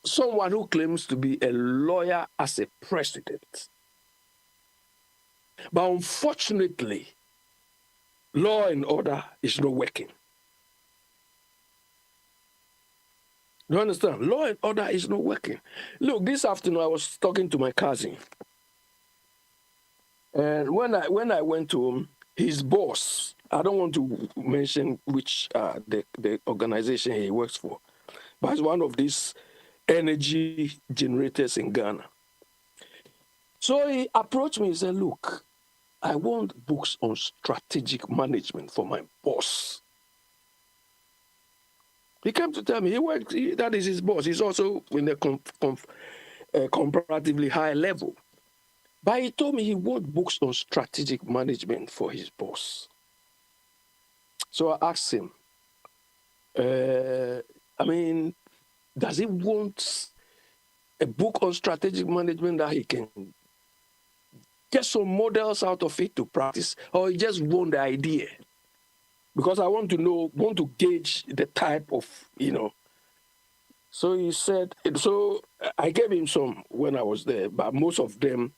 someone who claims to be a lawyer as a president. But unfortunately, law and order is not working. You understand? Law and order is not working. Look, this afternoon I was talking to my cousin. And when I went to him, his boss, I don't want to mention which the organization he works for, but it's one of these energy generators in Ghana. So he approached me and said, look, I want books on strategic management for my boss. He came to tell me that is his boss. He's also in a comparatively high level. But he told me he wants books on strategic management for his boss. So I asked him, does he want a book on strategic management that he can get some models out of it to practice, or he just want the idea? Because I want to gauge the type of, So he said, so I gave him some when I was there, but most of them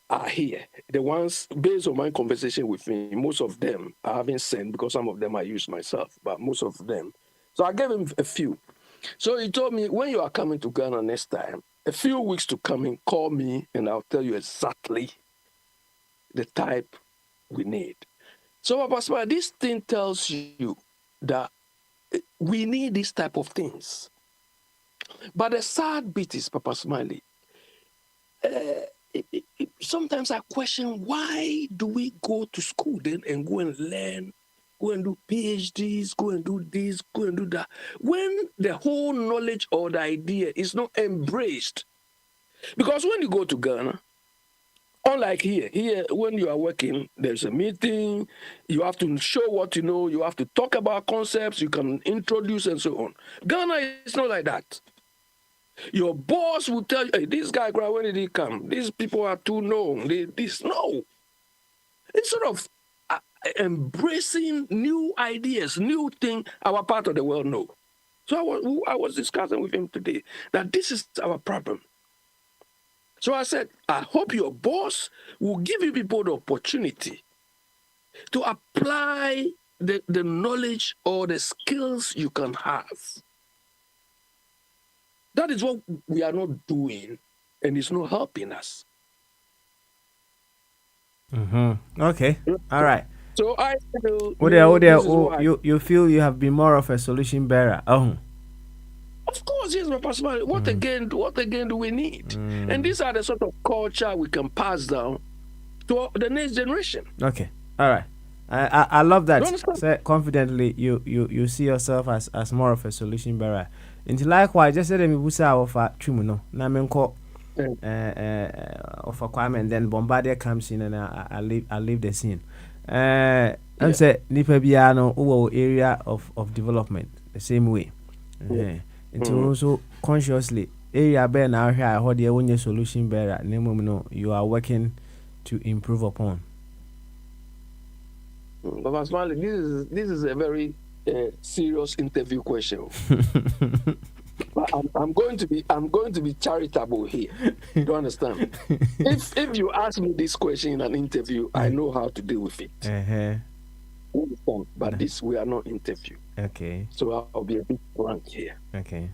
are here. The ones, based on my conversation with him, most of them I haven't sent because some of them I use myself, but most of them. So I gave him a few. So he told me, when you are coming to Ghana next time, a few weeks to come in, call me and I'll tell you exactly the type we need. So, Papa Smiley, this thing tells you that we need this type of things. But the sad bit is, Papa Smiley, sometimes I question, why do we go to school then and go and learn, go and do PhDs, go and do this, go and do that, when the whole knowledge or the idea is not embraced? Because when you go to Ghana, unlike here, when you are working, there's a meeting, you have to show what you know, you have to talk about concepts, you can introduce and so on. Ghana is not like that. Your boss will tell you, hey, this guy, when did he come? These people are too known. No. Instead of embracing new ideas, new things our part of the world know. So I was discussing with him today that this is our problem. So I said, I hope your boss will give you people the opportunity to apply the knowledge or the skills you can have. That is what we are not doing, and it's not helping us. Mm-hmm. Okay. All right. So I feel you feel you have been more of a solution bearer. Oh. Of course, yes, my pastor. What again do we need? And these are the sort of culture we can pass down to the next generation. Okay. All right. I love that. Say, confidently, you see yourself as more of a solution bearer. And likewise, just said me busa of a chumuno. Na menko of a Kwame, and then Bombardier comes in and I leave the scene. And say nipa biano uwo area of development the same way. Until also consciously area bear now here I heard your solution bearer. No, you are working to improve upon. But Smiley, this is a very serious interview question. But I'm going to be charitable here. Do you understand? If you ask me this question in an interview, I know how to deal with it. Understand? But this we are not interview. Okay. So I'll be a bit frank here. Okay.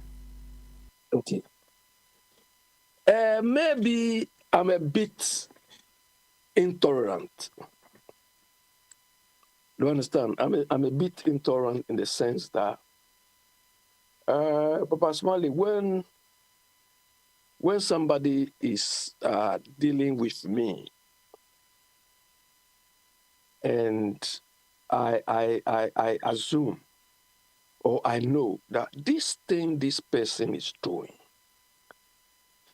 Maybe I'm a bit intolerant. Do you understand? I'm a bit intolerant in the sense that, Papa Smiley, when when somebody is dealing with me, and I assume or I know that this thing this person is doing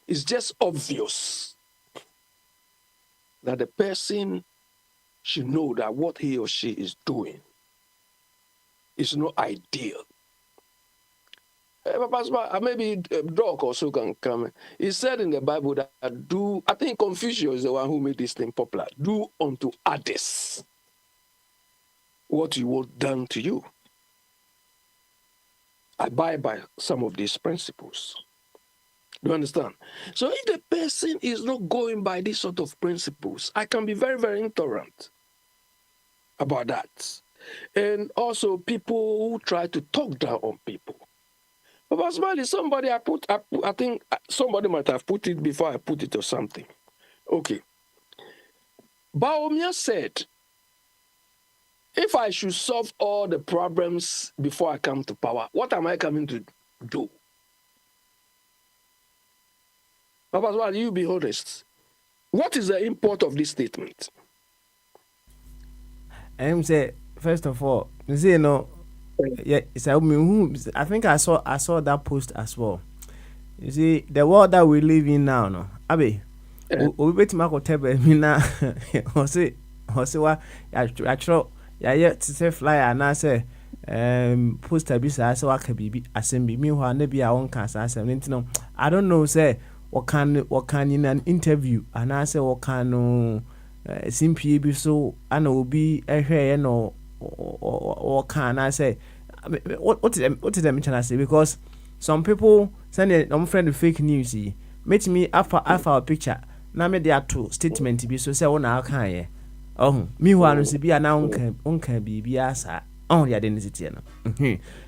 is just obvious, that the person should know that what he or she is doing is not ideal. Maybe Doc also can come. He said in the Bible that I think Confucius is the one who made this thing popular. Do unto others what you want done to you. I abide by some of these principles. Do you understand? So if the person is not going by these sort of principles, I can be very, very intolerant about that. And also people who try to talk down on people. But somebody I think somebody might have put it before I put it or something. Okay. Bawumia said, if I should solve all the problems before I come to power, what am I coming to do? Papa, you be honest. What is the import of this statement? I'm say first of all, you see, yeah, I think I saw that post as well. You see, the world that we live in now, no, Abi, we bet Marco Tebe, Mina, Hose, yeah, to say flyer, and I say, post a bisa, I saw a baby, assembly, me who are never our own cast, I said, I don't know, say, what can in an interview, and I say, what can simply be so, I know be a hair, no. Or can I say what did them trying to say? Because some people send a friend fake news. Make me after a picture. Now me there two statement to be so say one I can. Oh, me one to be an uncle be asa. Oh, the identity.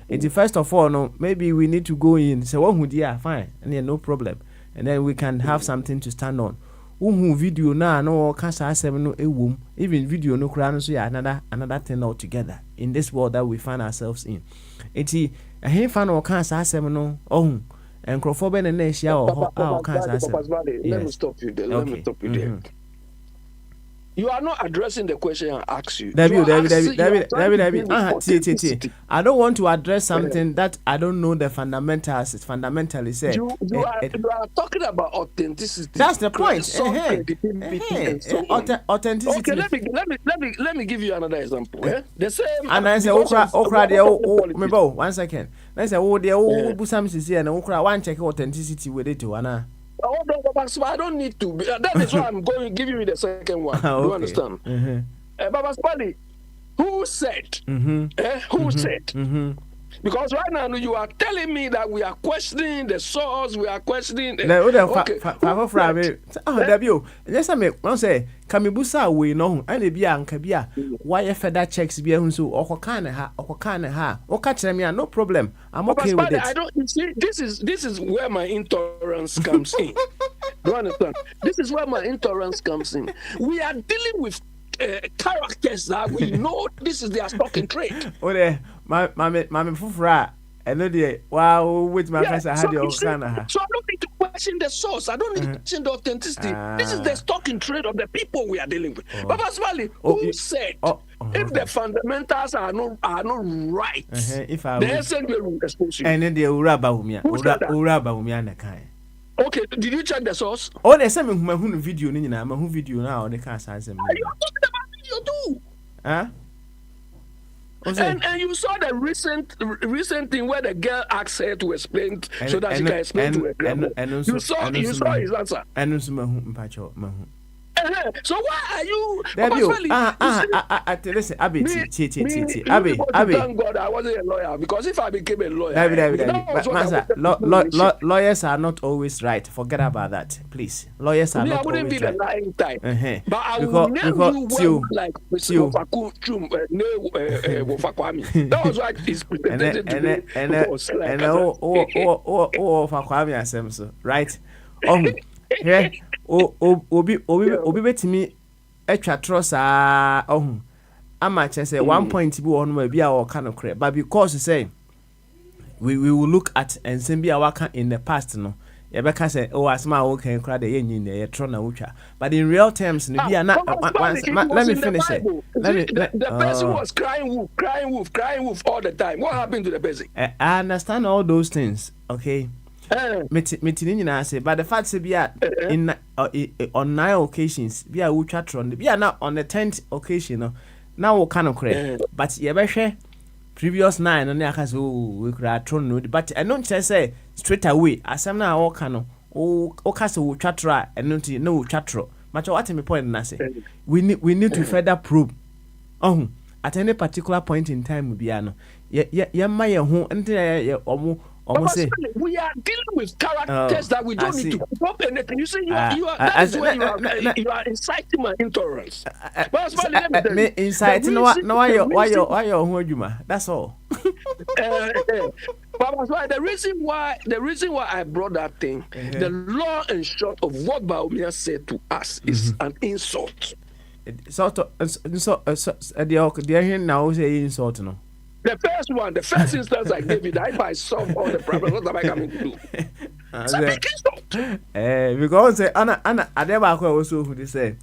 It's first of all, no, maybe we need to go in. So one who dear fine, and then no problem, and then we can have something to stand on. Video na no kasa asem no ewom, even video no kura no so ya another thing altogether in this world that we find ourselves in. Enti ehn fa no kasa asem no enkrofo be na na ehia o kasa asem. Let me stop you there. Let me stop you there. You are not addressing the question I asked you. David. I don't want to address something that I don't know the fundamentals. It's fundamentally said. You are talking about authenticity. That's the point. Authenticity. Okay, let me give you another example. The same. And I say, okra there. Me bo 1 second. I say, there. Busam sisi and okra. One check authenticity with it too, Anna. I don't need to be. That is why I'm going giving you the second one. Do you understand? Baba Spali, who said? Who said? Because right now you are telling me that we are questioning the source, we are questioning. Yes, I may say, Kamibusa, we know, and be Ankabia, why further checks be so, or can ha, or catch them, no problem. I'm okay with it. I don't see, this is where my intolerance comes in. Do you understand? This is where my intolerance comes in. We are dealing with characters that we know this is their stock in trade. My fufra, and no wow, with my friends, I had your kind. So I don't need to question the source. I don't need to question the authenticity. This is the stock in trade of the people we are dealing with. Baba Swali, who said if the fundamentals are not right, if I the essence will expose you. And then the Uraba kind. Okay, did you check the source? Oh, there's some video, who video now, the car size. Are you talking about video too? Huh? And you saw the recent thing where the girl asked her to explain so that she can explain to her grandma. You saw his answer. So why are you? Listen, Abby. Thank God I wasn't a lawyer, because if I became a lawyer, lawyers are not always right. Forget about that, please. Lawyers are not always right. I wouldn't be the lying type, but I will never you like that was why it's presented to me. Right? Yeah. Obi betimi etwa trosa ama say 1 point bi on ma bia o kan kre, but because say we will look at and say bia waka in the past no yɛbɛka sɛ oh asma okay kra de yɛnyi ne yɛtro na wotwa but in real terms no bia na let me finish it the person was crying wolf all the time. What happened to the person? I understand all those things, okay. Meeting in say, but the fact is, be in on 9 occasions, be a wutchatron, be not on the 10th occasion. Now we kind of correct, but you ever previous 9 on the account we could tron, but I don't say straight away. As I'm now all kind of cast wutchatra and no chatro. Much what me point and I say we need to further probe. Oh, at any particular point in time, we be ano. Yeah, my home and almost say we are dealing with characters that we don't need to prop anything. You say you are that is when you are inciting my intolerance. Me inciting no why you home. That's all. But the reason why I brought that thing, the long and short of what Bawumia said to us is an insult. Sort of the now say insult no. The first instance I gave you, that if I solve all the problems, what am I coming to do? It's a big insult. Because Anna Adeba also who they say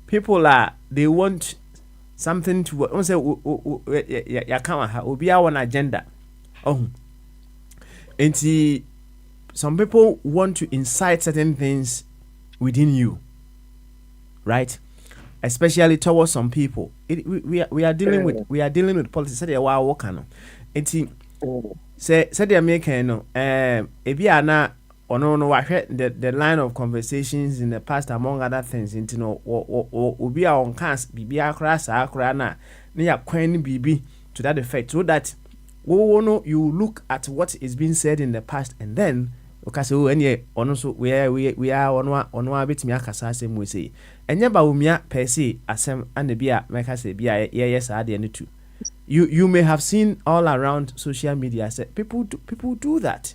people they want something to say ya come will be our agenda. Oh, and see, some people want to incite certain things within you, right? Especially towards some people. We are dealing with politics. Say they are working on. Enti say they are making no. Ebi ana ono no wahwe the line of conversations in the past among other things. Enti no obi a on cans bibi akra sa akra na ya kwan bibi to that effect, so that you look at what is being said in the past and then because any ono so we are ono abetimi akasa asem we say enye Bawumia per se asem and bia make say bia yes ade ne tu. You may have seen all around social media say people do that.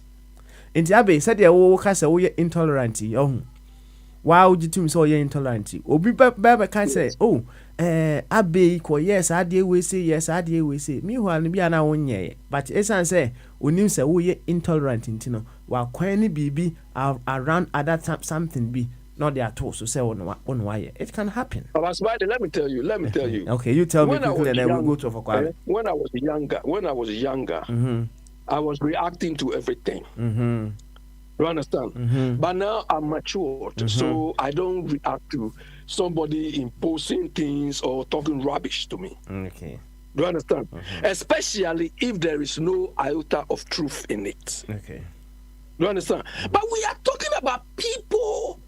Inti abe said they wo kasa wo intolerant oh why would you tell me so you're intolerant obi be can say oh abe ko yes ade we say yes ade we say me who an bia na wonye but esan say onim say wo ye intolerant intino wa kwan ni bibi around other something be not there at all. So say on why it can happen. But let me tell you. Okay, you tell me quickly and then we'll go to Ofakwame. When I was younger, I was reacting to everything. You understand? But now I'm matured, so I don't react to somebody imposing things or talking rubbish to me. Okay. Do you understand? Especially if there is no iota of truth in it. Okay. Do you understand? But we are talking about people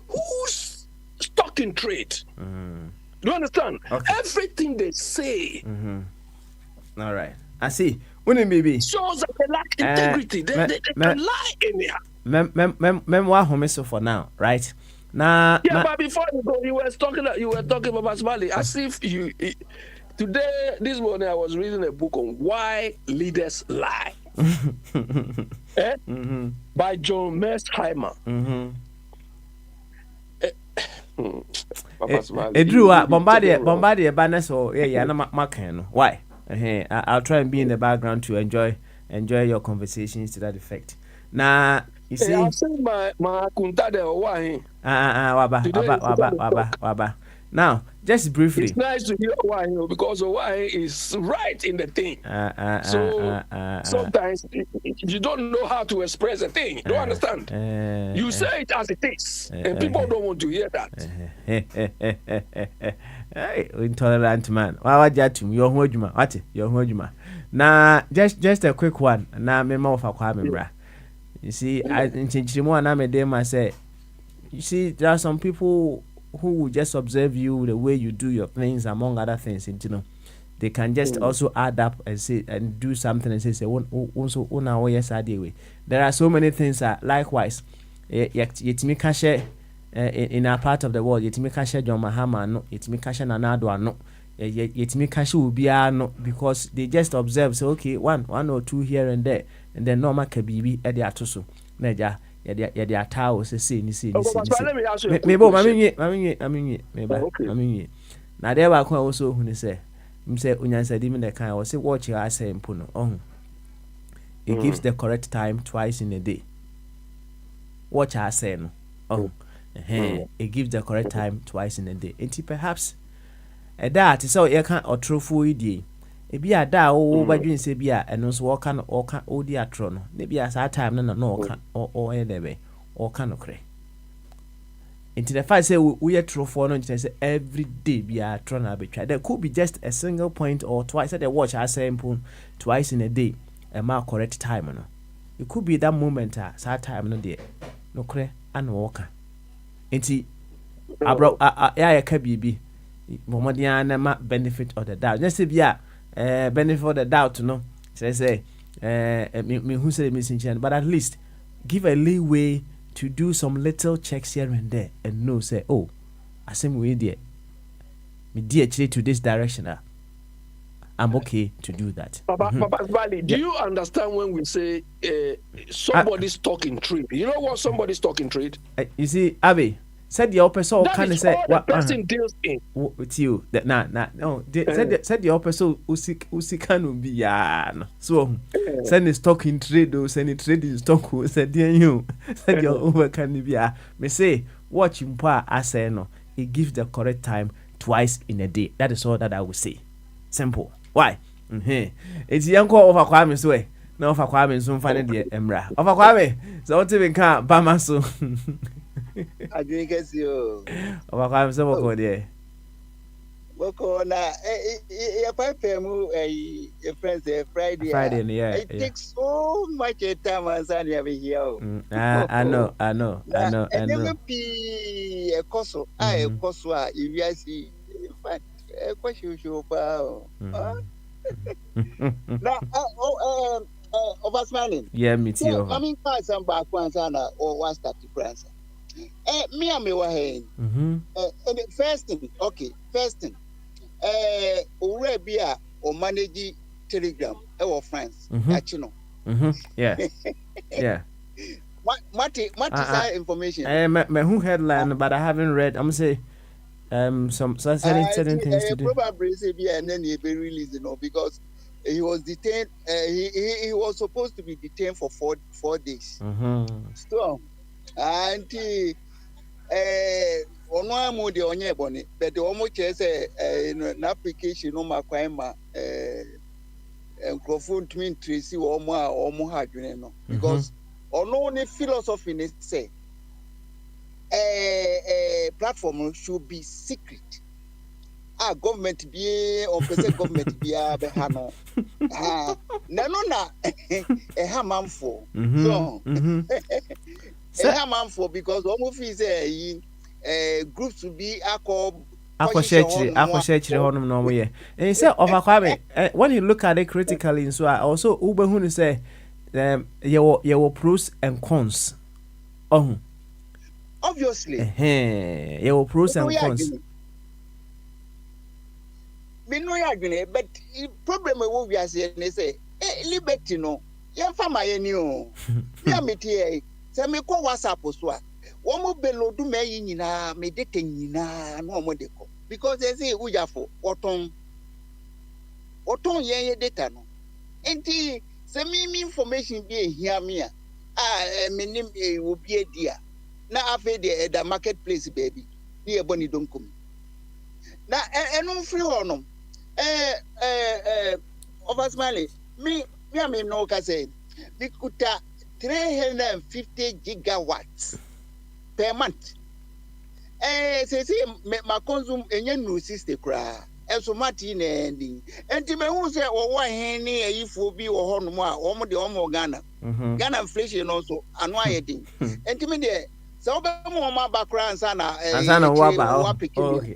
who's stock in trade. Do you understand? Okay. Everything they say. All right. I see. Wouldn't maybe shows that they lack integrity. They can lie anyhow. Memoir home so for now, right? Now, but before you go, you were talking about Basmali as if today, this morning, I was reading a book on why leaders lie. By John Mearsheimer. Drew Bombardier banner so yeah na makan. Why? I'll try and be in the background to enjoy your conversations to that effect. Now you see, I've seen my kunta there. Why? Waba. Now, just briefly. It's nice to hear why, because why is right in the thing. So sometimes you don't know how to express a thing. You don't understand. You say it as it is, and people don't want to hear that. Hey, intolerant man. What your hojuma? What your hojuma? Now, just a quick one. Now, me more for Kwame bra. You see, I in Chinchimo and I say, you see, there are some people who will just observe you the way you do your things, among other things, and you know, they can just also add up and say and do something and say yes I do. There are so many things that likewise yetimi ka share in our part of the world, yetimi ka share John Mahama no, yetimi ka share Nana Addo no, yetimi ka share Ubia no, because they just observe, say okay, one or two here and there, and then normal kabibi edi atoso naja yedi atawo say ni let me ask you mami na there ba kwa also hu ni say unyansa di me the kan o say watch your say mpo no it gives the correct time twice in a day. watch I say no. Oh, it gives the correct time twice in a day. And perhaps a that is so you can't or true for you. It be a da over dream say be a and also can or can o dear tron. Maybe as our time no can or any way or can no cray. Into the fact say we are true for no say every day be a tron arbitrary. There could be just a single point or twice at the watch I say twice in a day a more correct time no. It could be that moment sad time no day no cray and walker. Inti abro ya ka bibi momodian na ma benefit of the doubt. Just be a benefit of the doubt no. Say me who say missing chance, but at least give a leeway to do some little checks here and there and know say oh asem we there me dear actually to this direction I'm okay to do that. Papa Bali, do you understand when we say somebody's talking trade? You know what somebody's talking trade? You see, Abby said the opposite kind of say what person deals in with you. That no. Said the opposite usi can be no. So send the stock in trade or send it trade in stock. Said you said your over can be me say watch him I say no. It gives the correct time twice in a day. That is all that I will say. Simple. Why? It's young call over Kwame's way. No for Kwame soon find the Emra. Over Kwame, so what even can't Bamaso. I drink as you. Over Kwame, so go there. Wokona, a friend, Friday, yeah. It takes so much time as I have here. I know. And never be a coso, I coswa, if you see, in fact. Question show now over smiling. Yeah, me too. I mean, pass some back once or one start to France. Me and me were saying, first thing, Arabia or manage Telegram or France, actually, yeah. What is that information? My who headline, but I haven't read. I'm say. Some certain things to do. Probably and then he'll be released, because he was detained. He was supposed to be detained for 4 days. So, and one more the onye boni, but the almost an application on my crime. Microphone to me Tracy or more hard, because only philosophy is say. A platform should be secret. Government be or present government be a behano. A hamam for so a hamam for because almost is a groups to be a call. No way. And he said, when you look at it critically, so I also Uber who say, your pros and cons. Oh. Obviously, you will pros and cons. We know you agree, but the problem with we are saying is liberty no. You farmer you. You meet here. Say me call WhatsApp so. One more below do me na me dating na no more deco because they say we are for oton ye data no. Enti say me information be here me me name will be a dear. Na afi the marketplace baby ni eboni don come na eno free honom over smiley me no ka say we could 350 gigawatts per month say my consume enye no sister kra eso mati na ending enti me hu say wo hen ni ayifo bi wo honom a wo mo de wo mo Ghana Ghana inflation also anu ayedin enti me de so my background sana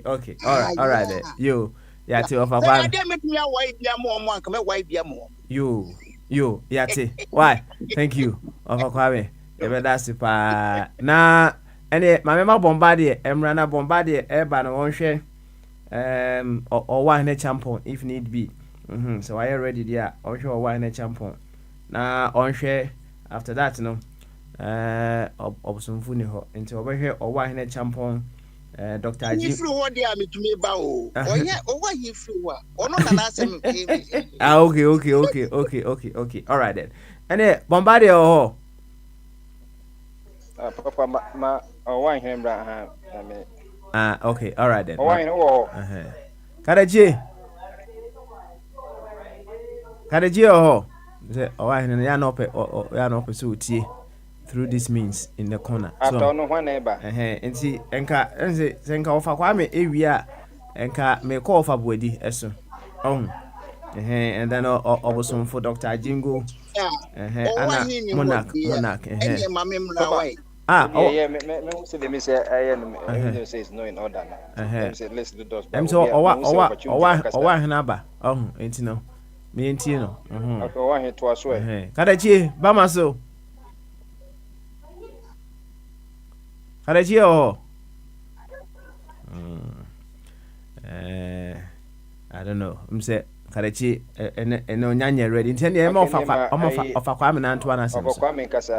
okay all right there. You yati of a man you yati why thank you of a kwame ebe that's pa na ene mama bombardier emrana bombardier eba no wonhwe or one champion if need be so I already there onhwe or one champion na onhwe after that obsumfu ni ho nti obehwe owa hene champion Dr. Ajim ifru ho dia metumi ba o oye owa ifru wa ono na na asem okay all right then and Bombardier ho Papa ma one him bra ha me. Okay, all right then. One wo. Karaji oh. Say why ya no pe so tie through this means in the corner. After no one neighbor. Enti enka ofa kwa me ewia enka me call for body eso. And then obosom for Dr. Jingo. Anna Monarch. Yeah, me say me say everything says no in order now. Say let's do those. So owa hanaba. Enti no. Me enti no. Okay, one hit to so. Kadachi bamaso. Kadachi I don't know. Say Karachi and Onyanya ready. Intend the ofa Kwame na Antoine Asim. Ofa Kwame kasa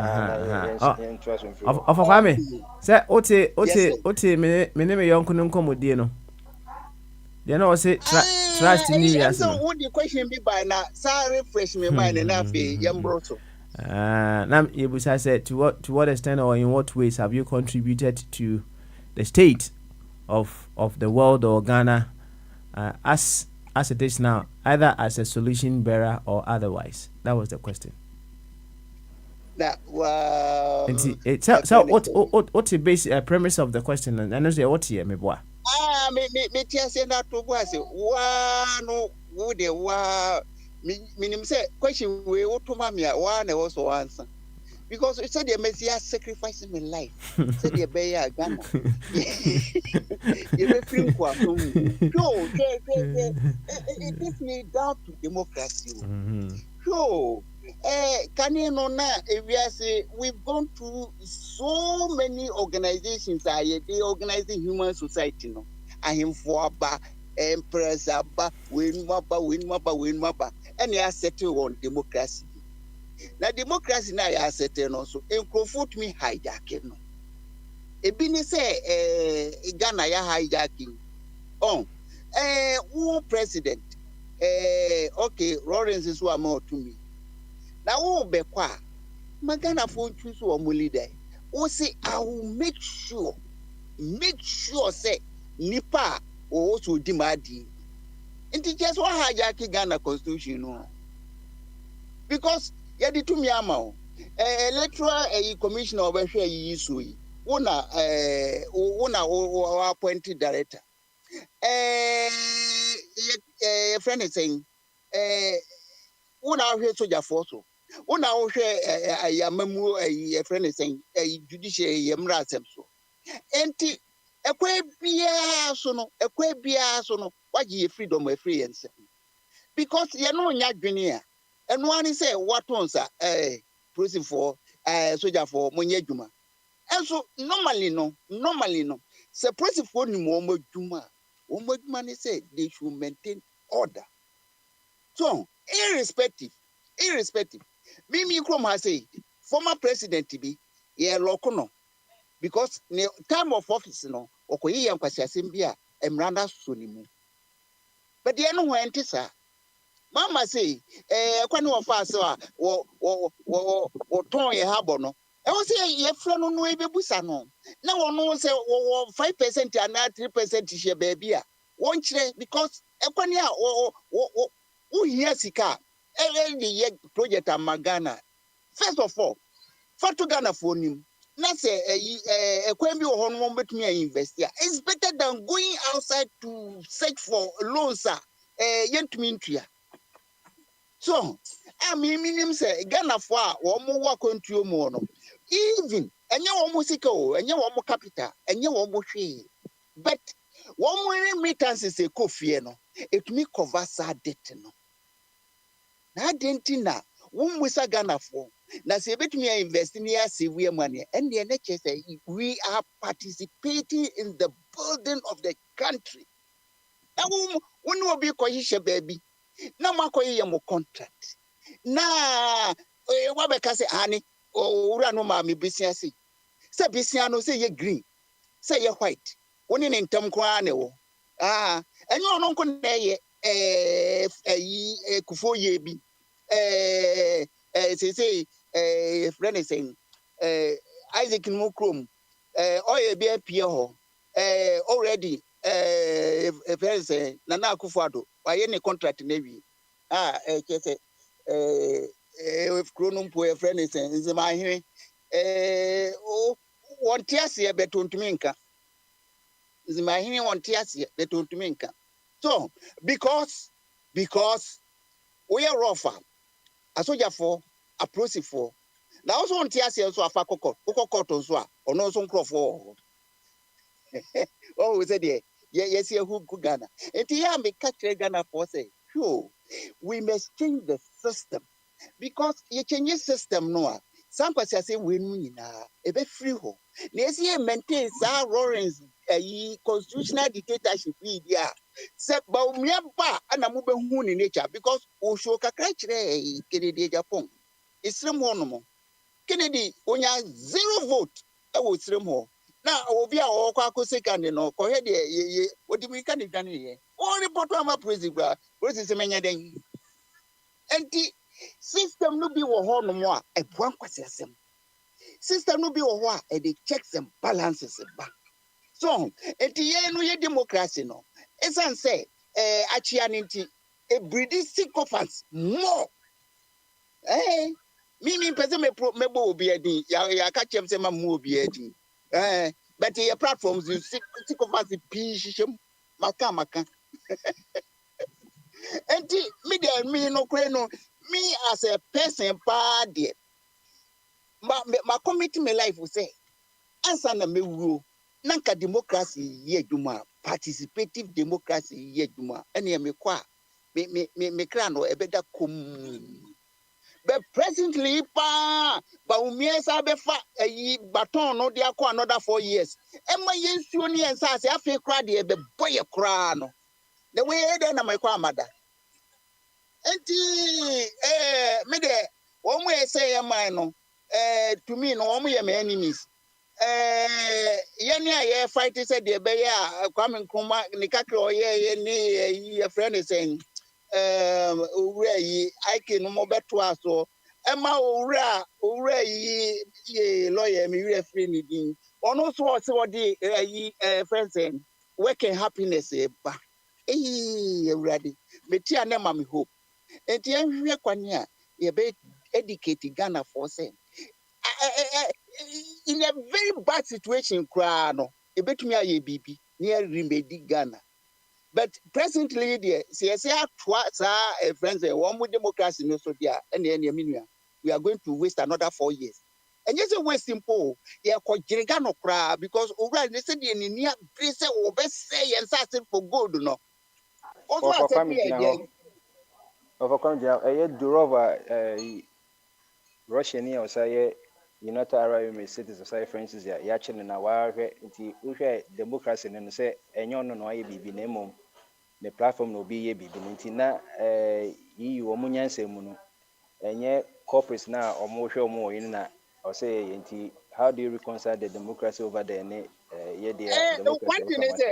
interest in ofa Kwame. Say ote me name yonko nkomo die no. They know say trust in you as. So what the question be by now? Sorry, refresh me mind and afi yambroso. Nam Yebusa said to what extent or in what ways have you contributed to the state of the world or Ghana as it is now, either as a solution bearer or otherwise? That was the question. That wow. So what the basic premise of the question? And I know say what here, me boy. Me tia say that to boy say wa no wo de wa minim say question we wo to ma me wa na also answer. Because it said the Messiah sacrificing my life. Said the Beya Ghana. You free kwa so. No, it takes me down to democracy. So, can you know now? We've gone through so many organizations. They organizing human society. No, I am for Empress Abba, win maba, and they are settled on democracy. Na democracy na ya asete no so encrofoot me hijacking no ebi ni say Ghana ya hijacking who president okay Lawrence is who am to me na who be kwa magana for choose one leader who say I will make sure say nipa o so di madi nti just one hijacking Ghana constitution no because yadi to me ama electoral commissioner obehwe yi so yi wona appointed director friend is saying wona hwe soldier force wona hwe ayamamu friend is saying judiciary yemra asem so enti ekwe bia so no wagi freedom of free and because ye no nya dwene a and one is say what ones prison for soldier for money juma. And so normally no. So prison for ni mo juma. Juma ni say they should maintain order. So irrespective. Mimi Krom has say former president be ye lokono because the time of office no okoyi yam kwasi asembia emranda sonimu. But the no went sir. Mama say, kwani wa fast wo ton ye habo no. E wo say ye fra no no ebebusa no. Na wo no say 5% and 3% share baby a. Won kire because kwani a wo hia sika. Ye project Magana. First of all, fatu Ghana for nim. Na say kwan bi wo ho no betumi invest. It's better than going outside to search for loans yentumi ntua. So, I mean, say Ghana for one more country more. Even and you almost and you almost capital and you almost free. But one more remittances a coffee, no, it may cover sad debt. No, I didn't know one was a Ghana for. Now, say, bet me investing here, severe money, and the NHS say we are participating in the burden of the country. Now, one will be cohesion, baby. Na makoye ye mo contract na wabeka se ani owura no ma me bisia se bisia no se ye green se ye white woni ne ntam kwa ne wo enye ono nko na ye kufo ye bi say friend is saying Isaac Mukrum, oye be appear already, a very say, Nana Kufado, by any contract navy. Just if Cronum poor friend is my hearing, oh, 1 year beton to minka. Is my hearing 1 year beton to minka. So, because we are rougher, a soldier for, a proceed for. Now also on TSC so afa kokot so a ono so nkrofo oh we said yes here who Ghana enti ya me catch Ghana for say we must change the system because you change the system no some person say we nyina e be free ho na esi maintain sa Lawrence constitutional dictatorship we dia se ba umia ba ana mu be hu ni nature because o show kakra kire Kennedy Japan isrem ho no mo Kennedy onya 0 vote e wo sirem ho na obi a wo kwa ko second no ko he de ye odi mi kan dwan ye o report am president president menya den enti system no bi wo ho no mo a e boan kwase asem system no bi wo ho a e de checks and balances ba so enti ye no ye democracy no esan say achia nti e breeding sycophants more me person me bo obi adin ya ka chem say ma mu obi adin but your platforms you see over the pishem maka and me no no me as a person bad my committee my life will say answer na me wu nanka democracy ye duma participative democracy ye duma ene me kwa me kra no ebeda kom. But presently, but umiesa befa baton no dia ko another 4 years. Emma yensu ni ensa se afi kra de be boy kra no. The way dey na my kwa mada. Enti me de wo mo say e man no to me no wo mo ye my enemies. Ye ni aye fight say de be ya Kwame Nkrumah ni kakra oye ni friend is saying owura yi ike no mo beto aso ema owura yi ye lawyer mi we free ni din ono so o se odi yi friends work and happiness ba ewurade meti anema me hope enti enhwe kwani a ye be educate Ghana for say in a very bad situation kra no ebetumi aye bibi na remedy Ghana. But presently, friends, one more democracy no so there, and we are going to waste another 4 years. And yes, a waste simple. Yeah, no cry because over they said in near place or best say and started for good, no. Also, I said, overcome Russia near say United Arab Emirates citizens say Francis ya chine na wa hwe nti uhwe democracy no say enyo no aye bibi na emom the platform no be ye bibi nti na yi wo munyanse mu no enye corporates na omo hwe omo yin na o say nti how do you reconcile the democracy over there ne ye the democracy one thing is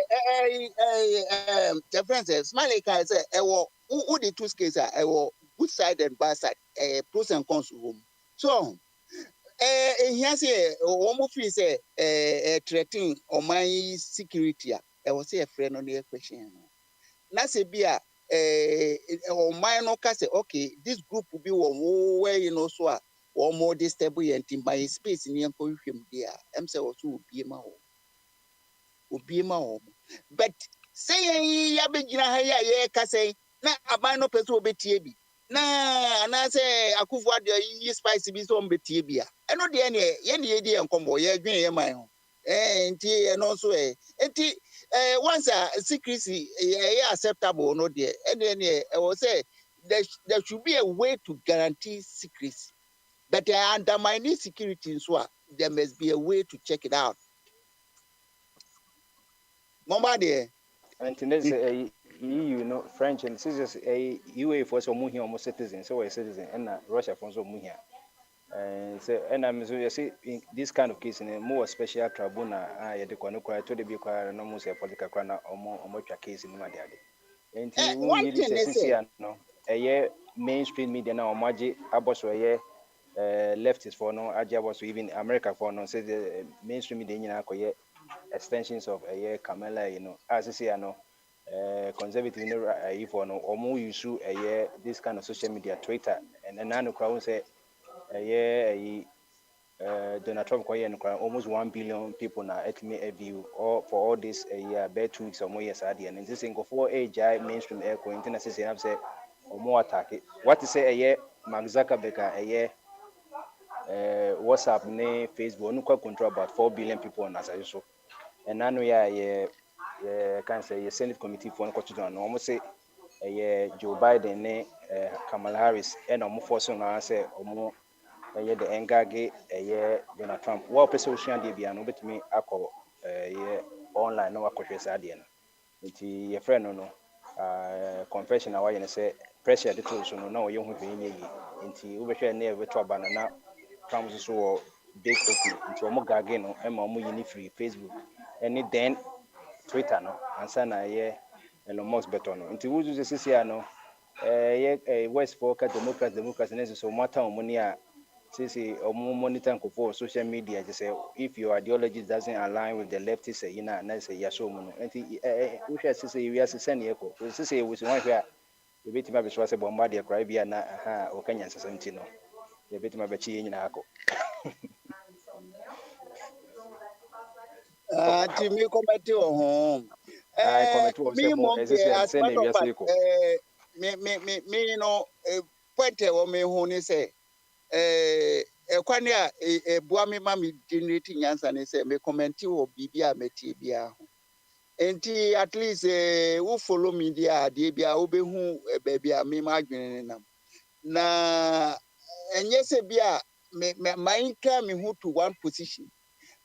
the friends Smiley can say who the two cases are good side and bad side pros and cons home so here say one free say threatening on my security I was say a friend on the question na say bia on my no ka say okay this group will be one where you know so or more stable and in my space in yanko hwem dia am say also obi ma o but say ya be gina ha ya ye ka say na aban no person obetie bi na say Akufo Addo yi spice bi so obetie bi a eno de ne ye ne ye di enkombo ye dwen ye man ho enti eno so enti once secrecy acceptable no there and then I will say there should be a way to guarantee secrecy but undermining security so there must be a way to check it out mama there and today EU no French and citizens UA for some here almost citizens so a citizen and Russia for some here and so and I'm so you see in this kind of case in more special tribunal you dey quite to be quite no more political crana or more case in my daddy and one thing no mainstream media na omaji aboso leftist for no aja was even America for no say the mainstream media nyina akoye extensions of Kamala, as I say, I know, conservative, for no, or more use this kind of social media, Twitter, and then I crowd say, Donald Trump, almost 1 billion people now at me a view, or for all this a year, about 2 weeks or more years, and this thing go for mainstream air coincidence, and say, or more attack it. What to say a year, Mark Zuckerberg, a year. WhatsApp, Facebook, no control about 4 billion people on as I so. And now we are can say a Senate committee for constitution. Almost say Joe Biden ne Kamala Harris and almost force on say almost the engage Donald Trump. What person social media no bet me ako online no akɔhwɛ saa deɛ no. Nti your friend no confession na wayɛ ne say pressure de to so no na ɔyɛ ho hwɛ nyɛ yi. Nti wobɛhwɛ ne ɛbɛto aba na Trump so big open nti ɔmo gage no ɛma ɔmo yi ne free Facebook ɛne then Twitter no ansa na Elon Musk beto no nti wuzu se sisia no West for Democrats ne so mata ɔmo ni a sisi ɔmo monitor nkofo social media just say if your ideology doesn't align with the leftists na say yaso mu no nti wohwɛ sisi wi asese ne ekɔ sisi wusu wan hwɛ a ebetima be so ase bomba de kra bia na o kanya nsesam ti no ebetima be chi nyina akɔ to me comment on home. Me mom as part of me no point o me hu ni say kwani a bua me ma me generate nyansa ni say me comment o bibia meti bia ho enti at least who follow media de bia obehu bia me ma adwene nam na enye se bia me nka me hu to one position.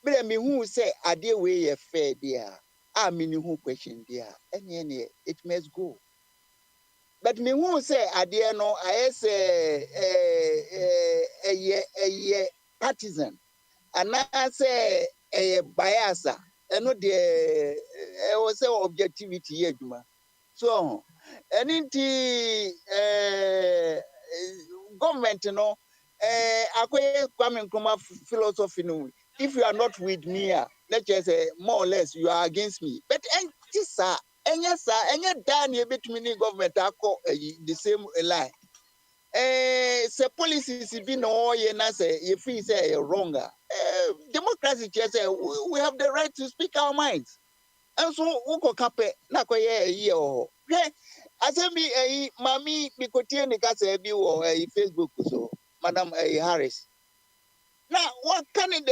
But me who say ade we ye fair dia a me ni who question dia any it must go. But me who say ade no I say partisan and I say bias and no the was say objectivity aduma so any government no akoye Kwame Nkrumah philosophy no. If you are not with me, let's just say more or less you are against me. But this any done a bit mini government the same line. Say policies be no say if we say wronger. Democracy just say we have the right to speak our minds. And so uko kape na ko ye o. I say me mami mi ko tie ni ka say bi wo Facebook so Madam Harris. Now, what can it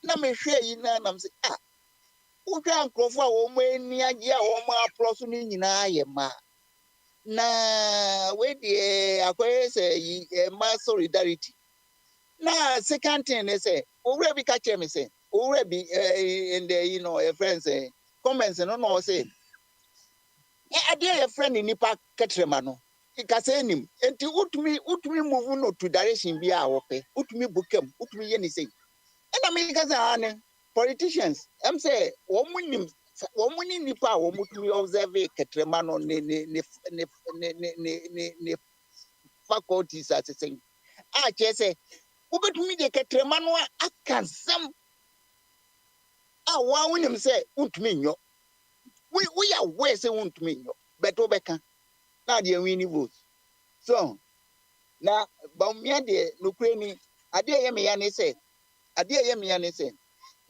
na me share you na say who can crofo a wo mani age a wo ma plus ni nyina ye ma na we de akoye say ma solidarity na second thing they say we be catch me say we be in the a friend say comments no say a friend ni pa ketrema no ikasenim enti utumi move no to direction bia wope utumi bukam utumi ye ni say ena me kasa ane politicians am say womuni nipa womutumi observe ketrema no ne faculties as say a che say ubetumi de ketrema no akansam a wa wonim say utumi nyo we are we say utumi nyo beto beka na de win vote so na bawmia de nokure ni ade ye me ya ne say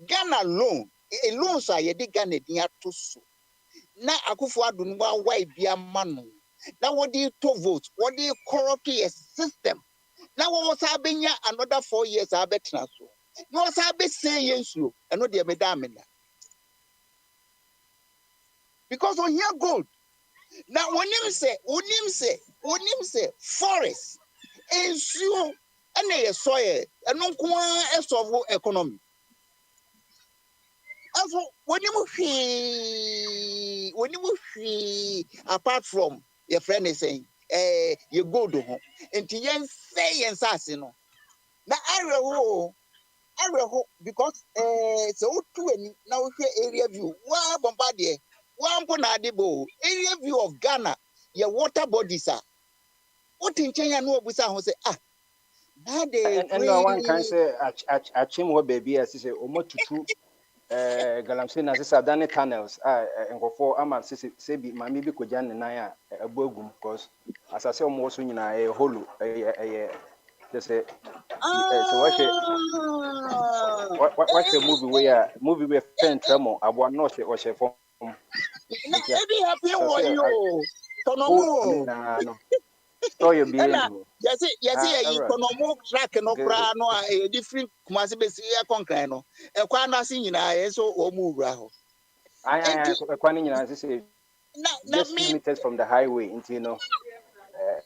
Ghana loan loans are ye de Ghana din ato so na akufo ado no wa bia ma no na what do to vote what do corrupt your system na wo sa benya another 4 years abetena so na wo sa be say yensuo eno de me da amena because on here gold. Now, onim say forest ensure ene soil eno nko solve economy. Also, onim hwe apart from your friend is saying you go do home. Enti yen say yen sase no. Na areho because so to any now area view wa bombardie one ponadebo area view of Ghana your water bodies are what in China no obusa ho say And no one can say achim wo baby as say omo tutu galamsey na say dane tunnels nkofo ama say bi mami bi kogya ne nan a abuagum because as I say omo so nyina holu just say so watch a movie we fan tremor abo no say o she form Ebi happy wo yo. Konomo. no story be Yes, economic track no kra no a different kumase besi ya konkran no. E kwa na si nyina ye so o mu wura ho. I kwani nyina say just me meters from the highway into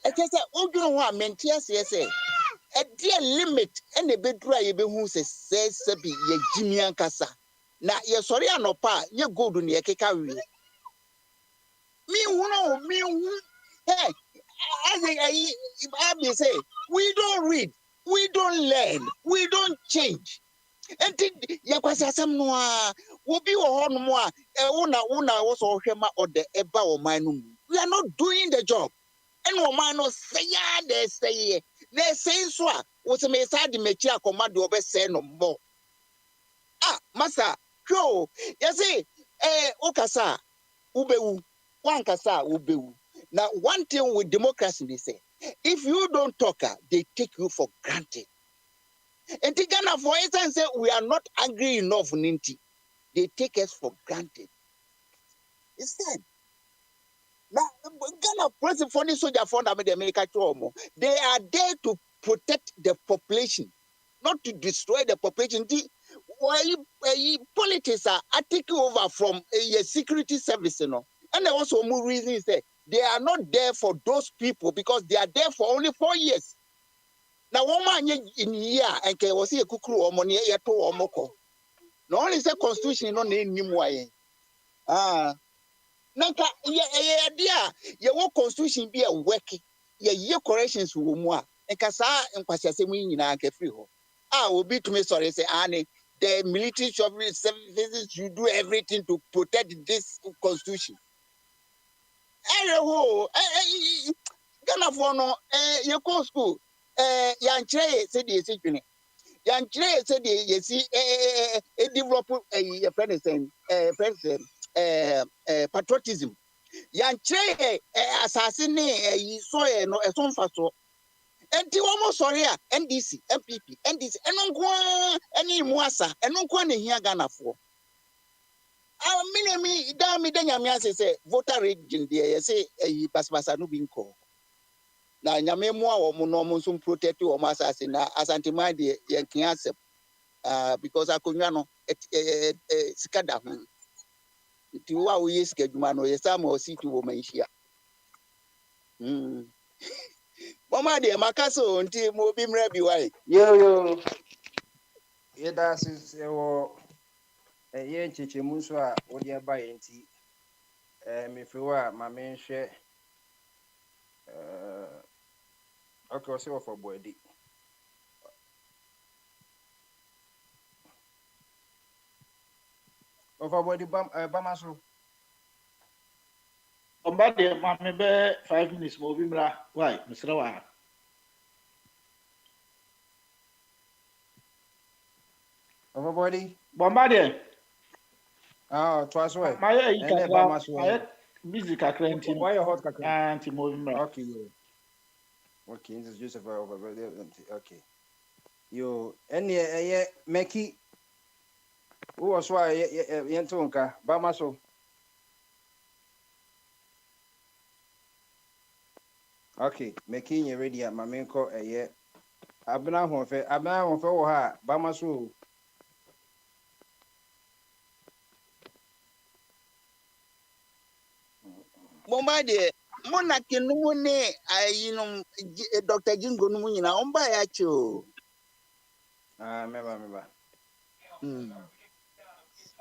I just say odwunu ho a mente ase say e dey limit and e bedura ye be hu se bi ye jimi ankasa. Na ye sori anopa ye gold ne ye keka wi. Me hu hey I say we don't read, we don't learn, we don't change. And yakwasi asem no a obi wo ho no mo a una wo so hwema ode eba o man no. We are not doing the job. And wo man no say ya de say na say so a wo se me sa de mechi akoma de obe say no mo. Masa kyo yesi okasa ubewu one kasa ubewu. Now, one thing with democracy, they say, if you don't talk, they take you for granted. And Ghana, for instance, say we are not angry enough, Ninti. They take us for granted. Instead, now Ghana president for the soldier fund America, they are there to protect the population, not to destroy the population. Politics are taking over from a security service, you know. And also more reason is that they are not there for those people because they are there for only 4 years. Now, one man in year and can was a kukru or money to omoko. No only say constitution no name way. Nanka dear, your constitution be a working. Your corrections will more. And Kasa and Kwasiase in a free home. Will be to me sorry say Annie. The military services you do everything to protect this constitution. Ghana for no you go school yanchre said the secret yanchre said you see develop a patriotism yanchre assassin so no e so mfa so enti almost sorry NDC MPP NDC enonko eni muasa enonko na hia Ghana for me nyame ase voter region there say passpasa no binko na nyame mu a wo no mo so protect wo asase na asantima de yankin asem because akonwa no sikada ho ti wo a wo yes kaduma no yesa ma o situ wo manhia mama de makaso nti mo bi mra bi wai yo yeda sis wo ye nchechemu nso a wo de ba ye nti me fiwa ma me hwe okay o se wo for body bamaso Ombade mame be 5 minutes mo bi mra why misra wa body bombade twice way my and bamaso my music akranti why hot kakra anti mo bi mra okay this is Joseph over okay yo any Meki who was why yentonka bamaso okay Meki you ready my main call abna ho fe wo ha bamaso bombade monake no ne Dr. Jingo no nyina omba ya cho meba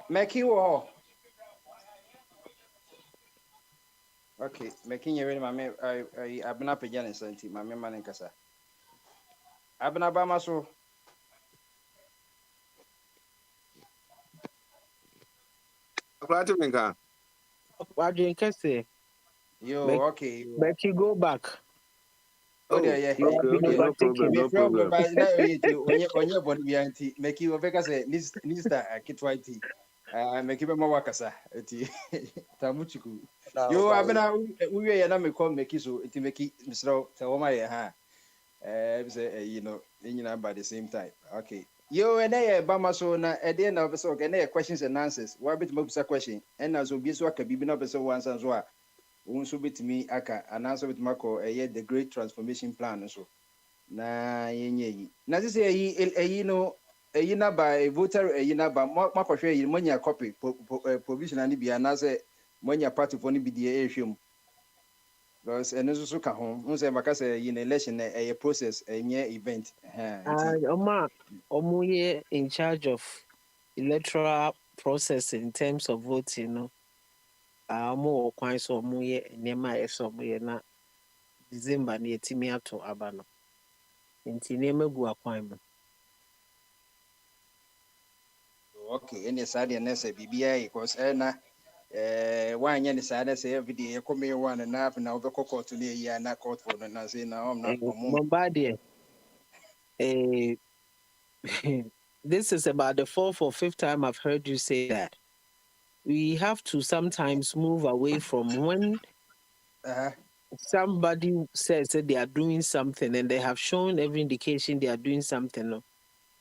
Meki wo okay Meki you ready my abna pejana santi my man nkasa abna bamaso Akwati minka. What do you say? yo okay But you go back. Oh, yeah. No problem, no problem. Onye body bianti make you obeka say nista kitwaiti. Make you ma wakasa. Eti tamuchiku. Yo abena we ya na me call make so eti make Mr. Tawoma ya ha. Say you know, by the same time. Okay. Yo and bama so na at the end of so okay, questions and answers. What bit mo question? And as obi so aka bibi na person answer so a unso betimi aka and answer with mako the great transformation plan so. Na yenye yi na sisi eyi no eyi na ba voter eyi na ba makohwe yi monya copy provisional ni bia na say monya party for ni bi die ehwem because eno so ka ho un say maka say yi na election a process enye event omuye in charge of electoral process in terms of voting no omo kwan so omuye nema eso omuye na December na etimi ato aba no nti nema gu akwan mu. Okay, any side and say BBI because na one yen side say every day come here 1.5 now over court to the year na court for na say now I'm not Bombardie. This is about the fourth or fifth time I've heard you say that. We have to sometimes move away from when somebody says that they are doing something and they have shown every indication they are doing something. No?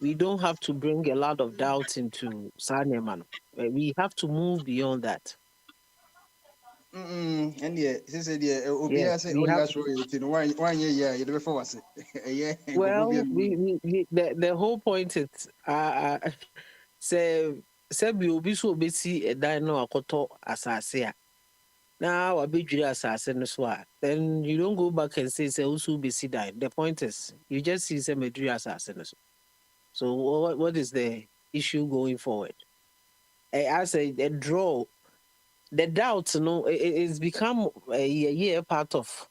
We don't have to bring a lot of doubt into Saneman. We have to move beyond that. And yeah, he said, yeah, Obia say, oh, that's right. 1 year, you never force it. Well, the whole point is, say, we will be so busy a dino akoto asase. Now, a big assassin as well. Then you don't go back and say, also busy dying. The point is, you just see some assassins. So, what is the issue going forward? I say, the draw. The doubt, it's become a part of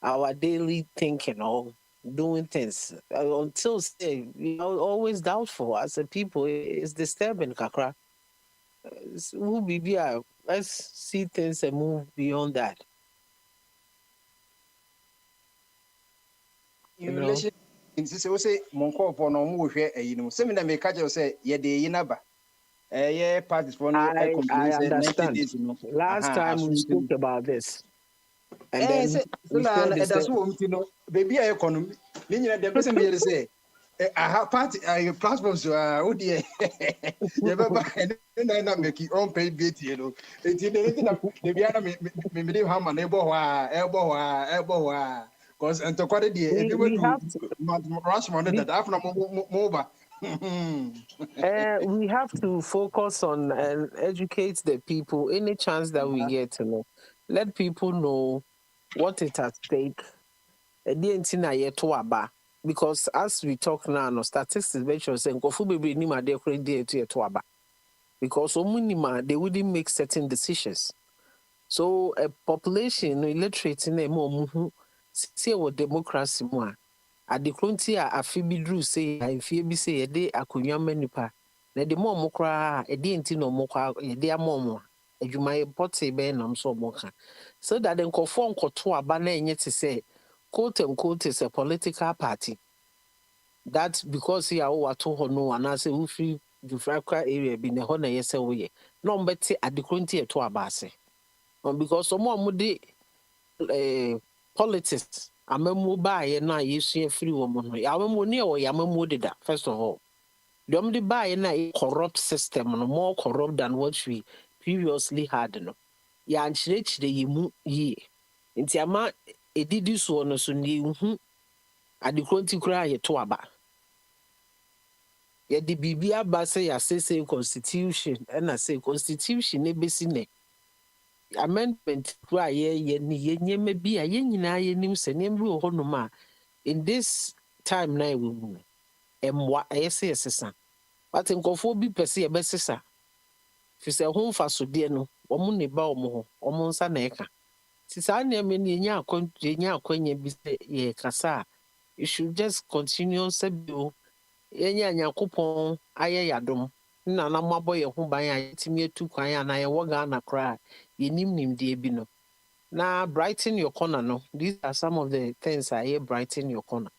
our daily thinking or doing things. Until say, we are always doubtful as a people. It's disturbing, Kakra. Let's see things and move beyond that. Relation, say, Monko for no more here, seminar may catch you say, yeah, the Yinaba. Yeah, parties for no I understand. Last time we spoke about this. And then that's what you know, baby, I economy. Meaning the person here say, I have party platforms oh dear. Never not make your own paid bit, you know. It's in the Viana me how my elbow, because and to quite the rush money that after mobile. We have to focus on and educate the people any chance that we get to know. Let people know what it at stake. Because as we talk now, no statistics mention saying because they wouldn't make certain decisions. So a population illiterate in a more say what democracy more. At the frontier, a phoebe drew say, I fear be say a day a kunyamanipa. Na the more mokra, a day intino moka, a dear momo, a you may potty ben, I'm so moka. So that then conform to a banner yet to say, quote unquote, is a political party. That because he are to no and I say, who free the fracra area being a honor, yes, away. No, but at the frontier to a basse. Because someone would politics. I'm a mobile na you free woman. I'm a money or Yamamudida, first of all. The only buy a corrupt system and more corrupt than what we previously had. No, and rich the ye. In Tiama, a did this one so new at the country cry to aba. Yet the Bibia Bassay, I say constitution, and I say constitution, a basin. Amendment cry ye may be a yen news and embryo honoma. In this time now we move. And what I say, son. But in Kofobi per se a bessessa. If you say home for so dear no, or money bow more, or monsa neca. Since I never mean ya be ye cassa. You should just continue sabio. Yenya coupon, aye yadom. Nana my boy who by a timid 2 cry and I walk on a cry. Ye nim dear bino. Now brighten your corner, no. These are some of the things I hear brighten your corner.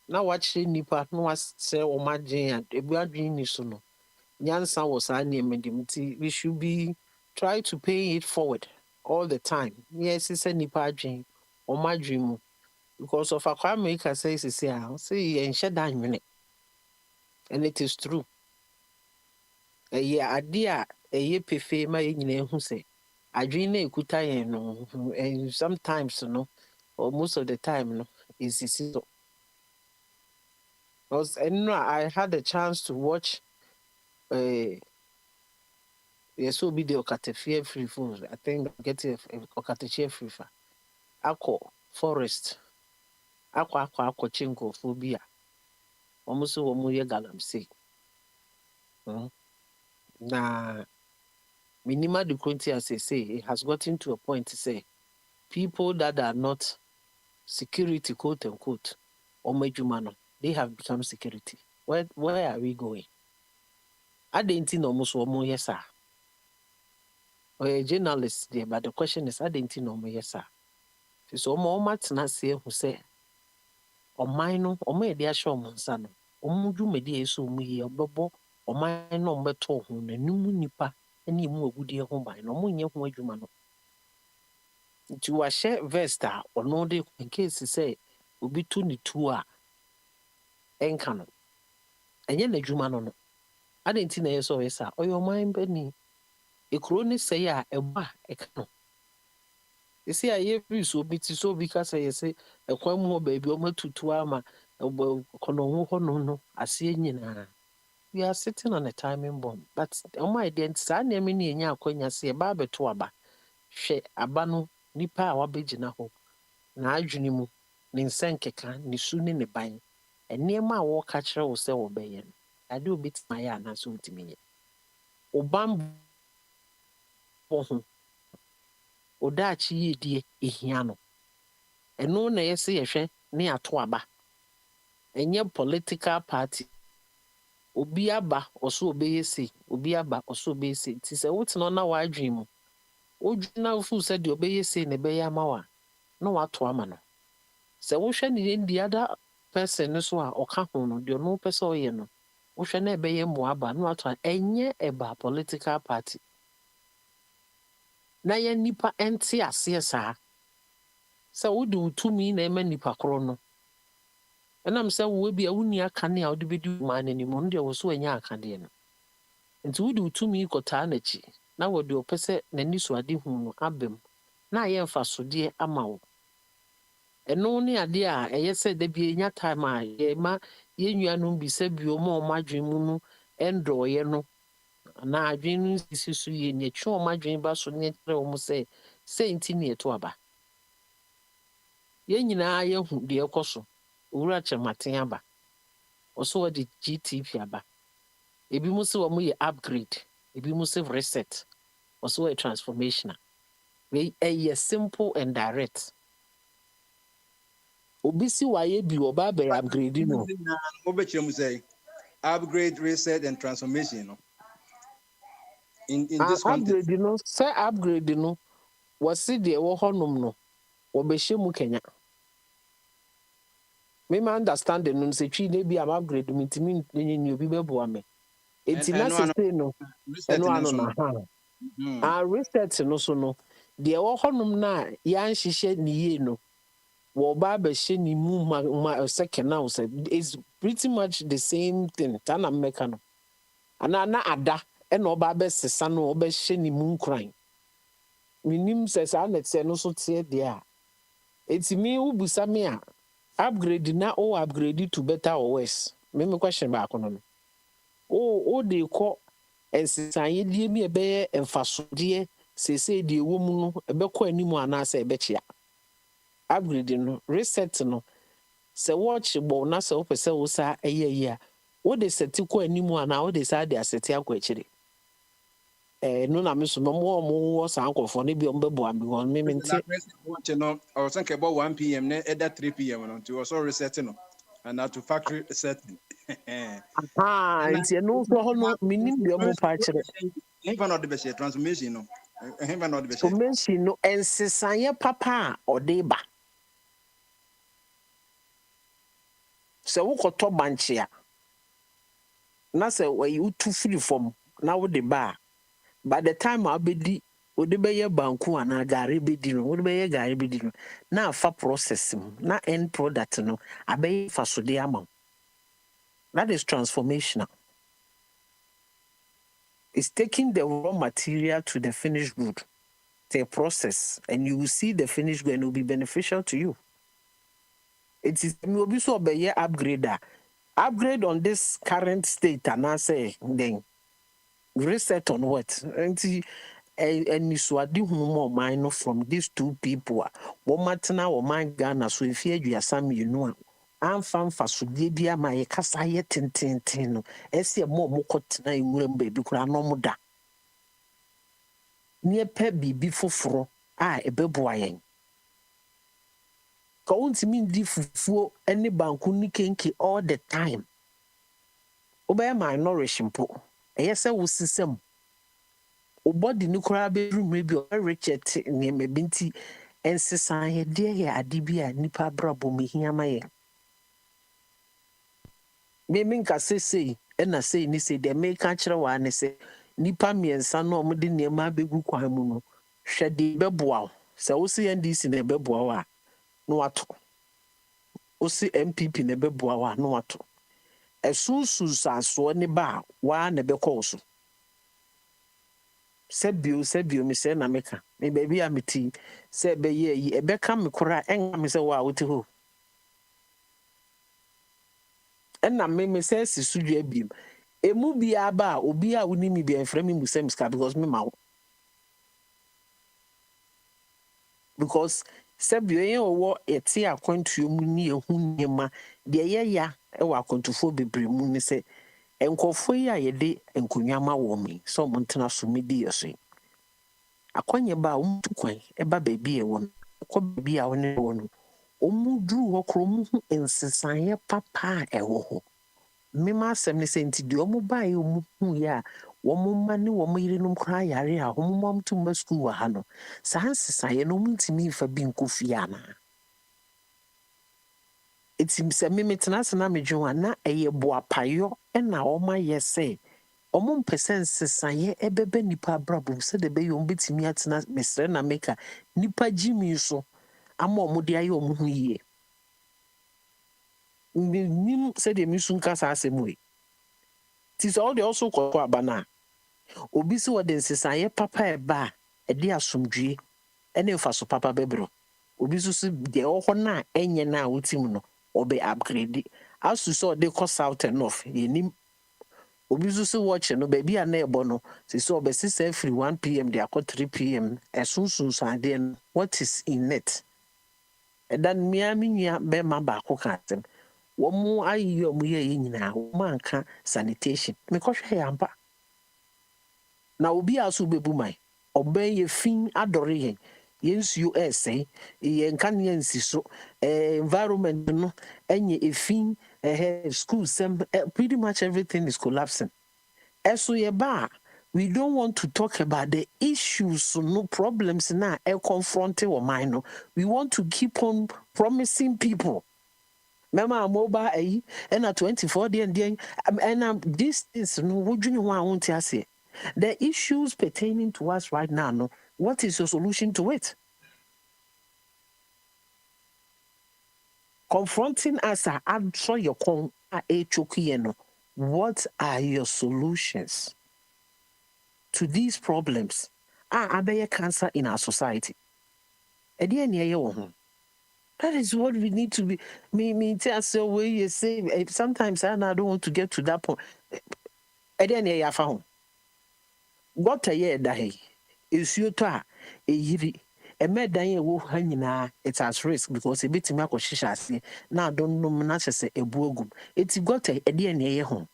Now watch nipa no was say o madwen and ebu adwen ni so no. Nyansa was nti we should be try to pay it forward all the time. Yes, it's a nipa adwen o madwen mu because of akwa make say enhye da nwene. And it is true. Yeah, idea pefe ma nyina ehu say adwen na ekuta yen no and sometimes no or most of the time no is so. Because I had a chance to watch yes, will be the Okatefie free food. I think get a Okatefie free fa. Ako forest. Ako chinko phobia. Almost womuye galamsey. Na minima the country as they say, it has gotten to a point to say people that are not security quote unquote or majumano, they have become security. Where are we going? I didn't know almost one yes, sir. Or a journalist there, but the question is, I didn't know yes, sir. So more much not say who say, or mine, or may dear show son, or muju media so me or bobo, or mine no better whom a new nipa, any more good dear home by no more young majumano. To a share vesta or no day in case he say, will be 22 encanon. And yet the jumano. I didn't know so yes, sir, or your mind Benny. A crony say a ba a canon. You see, I hear so because I say a quam baby almost to ama no. I see we are sitting on a timing bomb, but on my dent, son, I mean, in your coin, I see a barber to aba. She abano nipa our bejina ho. Na junimu, ninsenkeka, ni soon in the bine. And near my war catcher will say obeyen. I do bit my yarn as soon to me. Obam bohun. Odachi ye dear, ihiano. And no na yesi yeshe ni atwaba. And your political party. Obiaba or so obey say, Obiaba or so obey say. Tis a what's not now I dream. Ojuna fu said the obey say nebeya mawa. No atwamano. So ocean in the other person so or kahono, the no person or no. Ocean ebeye moaba, no atwa enye eba political party. Na ye nipa enti ase sa. So we do to me na nipa krono. And I'm saying we be a uni akane a odi bedu man anymore. Ndia wo so enya akane no. Nti we do to me kota na chi. Na wo de opese na ni so ade hu no abem. Na ye mfa so de ama wo. Eno ne ade a eye se da bi enya time a ye ma ye nuanu bi se bi o ma o madwen mu no endo ye no. Na adwen no sisi so ye ne twa o madwen ba so ne kire o mu se nti ne eto aba. Ye nyina ye hu de ekoso. Owura chematen aba. Also the GTP aba. Ebi mu se wo mu ye upgrade, ebi mu se reset. Also a transformational. We a simple and direct. Obi si wa ye bi oba be upgrade no. Obechemu say upgrade, reset and transformation. In this context. Upgrade no, say upgrade no. Was see the wo honum no. Obehye mu Kenya. Me understand the no say twi na bi am upgrade me timi nyi obi bebo ame. Enti na say no. Eno ano na ha. Reset no so no. The wo honum na ya nhihye ni ye no. Wo ba be hye ni mu ma second now say is pretty much the same thing. Tana meka no. Ana na ada e na oba be sesa no oba hye ni mu nkran. Minim say sa na tse no so tie de a. Enti mi ubusa me a upgrade na o upgrade to better or worse. Me question back no. O de ko ensisan ye die mi ebe emfasode sese de wo mu no ebe ko animu ana se ebe chia. Upgrade no reset no se watch bo na se opese wo sa eye a wo de set ko animu ana wo de sa de asete akwa chire. No na me so mo wo san kofo ne bi o mbebo am won me nti watch no or think about 1 p.m. ne either 3 p.m. no to also reset no and now to factory setting. Nti no so ho no minim de mo pa chire. Even not the best transformation no. Transformation no ensesanye papa or deba. So wokoto banchia. Na se we you too free from na wo de ba. By the time abedi odi beye banku ana gari bedi no odi beye gari bedi no na fa process na end product no abeye fa so de ama. That is transformational. It's taking the raw material to the finished good. It's a process, and you will see the finished good and it will be beneficial to you. It is will be so be upgrader. Upgrade on this current state and I say then reset on what? And you swadi humo mine from these two people. Womatana or my Ghana so if you are some you know. I'm fan for Sudibia, my Casaya Tintin, as a more mokot na in baby cranomoda. Near Pebby before fro, I a beboying. Count me diffu any bankuni kinky all the time. Obey my nourishing po. Yes, I will see some. Obody nukra bedroom maybe or Richard near me binti and society dear adibia nipa brabo me here my. Me minka say and I say ni say they make catcher one say nipa miensa no mo de niema begu kwan mu no hwɛ de bɛboa sɛ wo se NDC na bɛboa wa no wato wo se MPP na bɛboa wa no wato ɛsusu saso ne ba wa na bɛkɔ so sɛbio me sɛ na meka me baabi a meti sɛ bɛyɛ yi ɛbɛka me kora ɛnga me sɛ wa wote ho ɛna me sɛ sisudua biem emu bia ba obi a woni mi bia frɛ me musem ska because me ma wo because sɛbio yɛn ɔwɔ ɛte akwantuo mu ni ehu nyema de yɛya ɛwɔ akwantufo bebree mu ne sɛ nkɔfo yi a yɛde nkonwama wɔ me sɛ ɔmo ntena so medi yɛ so akwanya ba ɔmo tu kwan ɛba baabi ɛwɔ no kɔ baabi a ɔne wɔ no ɔmo duru hɔ koro ɔmo hu nsesaeɛ papa a ɛwɔ hɔ mema asɛm ne sɛ nti deɛ ɔmo baeɛ ɔmo hu yɛ a wɔn mma ne wɔn yerenom koraa yare a wɔn mma to mma sukuu wɔ ha no saa nsesaeɛ no wɔn ntumi nfa bi nkɔ fie anaa eti sɛ mmemme tena ase na medwe na ɛyɛ boapayɔ ɛna wɔn ayɛ sɛ wɔn mpɛ sɛ nsesaeɛ ɛbɛbɛ nipa abrabɔ sɛ de bɛyɛ wɔn bɛtumi atena mesrɛ na meka nipa gyimi so ama wɔn de ayɛ wɔn ho yie nim sɛ deɛ mi sun kasa asɛm wei ti sɛ ɔde ɔso kɔkɔ aba na obi si wɔde nsesaeɛ papa ɛba a ɛde asomdwie ɛne mfa so papa bɛbrɛ obi so so deɛ ɔwɔ hɔ no a ɛnyɛ no a wotim no ɔbɛ upgrade aso sɛ ɔde kɔ south and north yɛnim obi so so watch no baabi a na ɛbɔ no sɛ sɛ ɔbɛsi sɛ firi 1 p.m. de akɔ 3 p.m. ɛsonsunso adeɛ no what is in it ɛda no mmea me nua bɛma baako ka asɛm wɔn ayi wɔn yɛ yɛ nyinaa wɔn anka sanitation mekɔhwɛ yɛ ampa na obi a so bɛbu man ɔbɛn yɛ fin adɔre yɛn yɛn nsuo ɛɛsɛn yɛn kanea nsi so environment no ɛnyɛ efin school sɛm pretty much everything is collapsing ɛso yɛ ba we don't want to talk about the issues no problems na confront wɔ man no we want to keep on promising people. Mema mobile ayi na 24 day and these things no wodwene ho a wonte ase the issues pertaining to us right now no what is your solution to it confronting us a answer your con a choki no what are your solutions to these problems abeye cancer in our society e dey na ye wo ho. That is what we need to be. Me tell us where you say sometimes I don't want to get to that point. And then you found what a year day is your ta a yiri a medai wo hangina it's at risk because a bit mako shisha now don't know say a bogum. It's got a DNA home.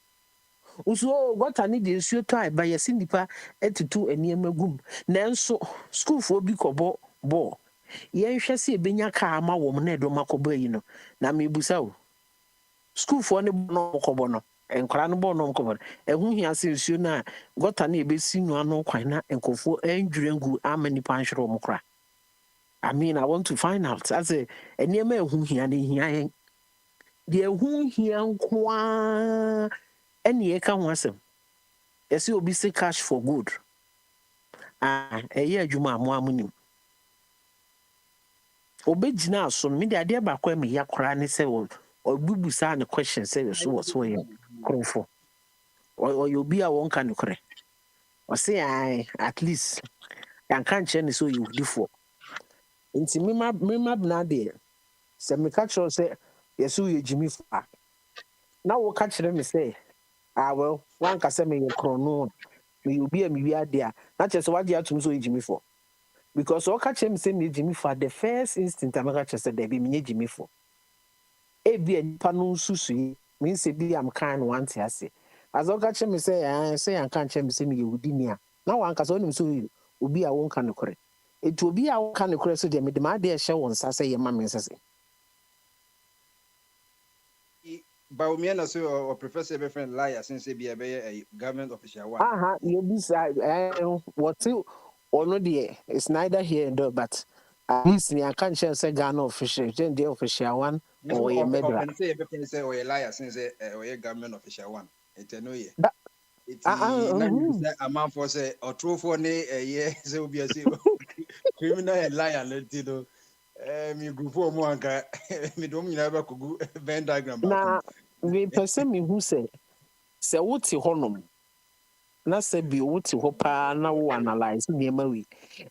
Also, what I need is your tie by a sindipa at 2 and near magum. Nanso school for big or bo. Yen hwɛ sɛ ebenya kaa ma wɔ m na ɛdɔm akɔbɔ yi no na mebusa wo school for ne no kɔbɔ no nkora no bɔ no nkɔmɔ ɛho hia sɛ nsuo no a gɔta no ɛbɛsi nua no kwan na nkɔfoɔ ɛndwere ngu ama nipa nhwere wɔn kora. I mean, I want to find out. As a nneɛma ɛho hia no hia yɛn deɛ ɛho hia nkoa ɛne yɛka ho asɛm yɛsɛ obi sɛ cash for good ɛyɛ adwuma a mo amonim obɛgyina aso no mede adeɛ baako a meyɛ koraa ne sɛ ɔbubu saa ne question sɛ yɛ so wɔ so yɛ korɔfo ɔyɛ obi a wɔnka ne korɛ ɔse at least yɛnka nkyerɛ ne sɛ ɔyɛ wodifoɔ nti mema bena deɛ sɛ meka kyerɛ sɛ yɛsɛ ɔyɛ gyimifo a na woka kyerɛ me sɛ well wanka sɛ meyɛ korɔno meyɛ obi a mewi ade a na kyerɛ sɛ wagye atom sɛ ɔyɛ gyimifo because woka kyerɛ me sɛ meyɛ gyimifo a the first instinct a meka kyerɛ sɛ daabi menyɛ gyimifo ebi a nipa no nsusui means bi am kan wante ase as woka kyerɛ me sɛ yɛnka nkyerɛ me sɛ meyɛ wodini a na wanka sɛ wonim sɛ obi a wonka ne korɛ etu obi a wonka ne korɛ so deɛ mede ma ade ɛhyɛ wo nsa sɛ yɛma me nsa sɛ Baumia so or Professor Befriend liar since be a government official one. You be what or no dear. It's neither here nor but at least I can't say Ghana official, then the official one or a medal. Say or a liar since a government official one. It's a no year. It's a man for say or true for a year, so be a criminal and liar, let you know. Me group for Moanka, me don't never could go Venn diagram. Now, we person me who say what's your honum? Na say be what's your pa na wo analyze near Mary.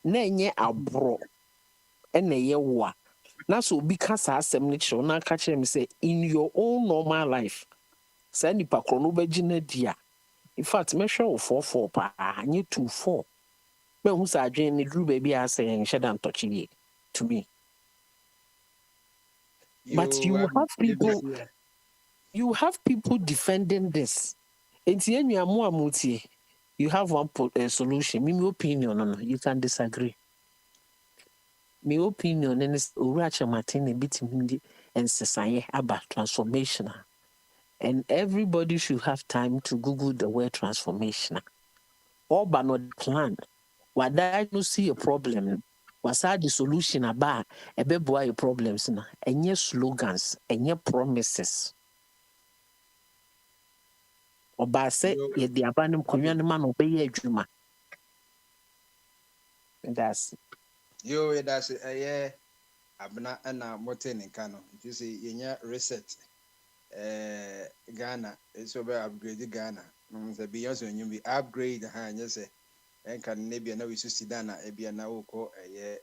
Nay, a bro and a year wa. Na so because I assemble na catch him say in your own normal life. Send pa chrono virgin dear. In fact, measure 4 pa, and you 2-4. But who's a dream the drew baby I saying shed and touching it to me. But you have people defending this. You have one solution. My opinion, no, you can disagree. My opinion is Uracha Martin bit and society about transformation. And everybody should have time to Google the word transformation. Or but not plan. What I don't see a problem. Was the solution about a baby problems na any slogans, any promises. Oba say ye the abandoned community man obey a juma. That's that's a abna and a mountain in Kano. You see, in reset Ghana, it's over upgrade Ghana. The Beyonce when you be upgrade hand, you say. And can maybe now we see Dana, Ebia now call a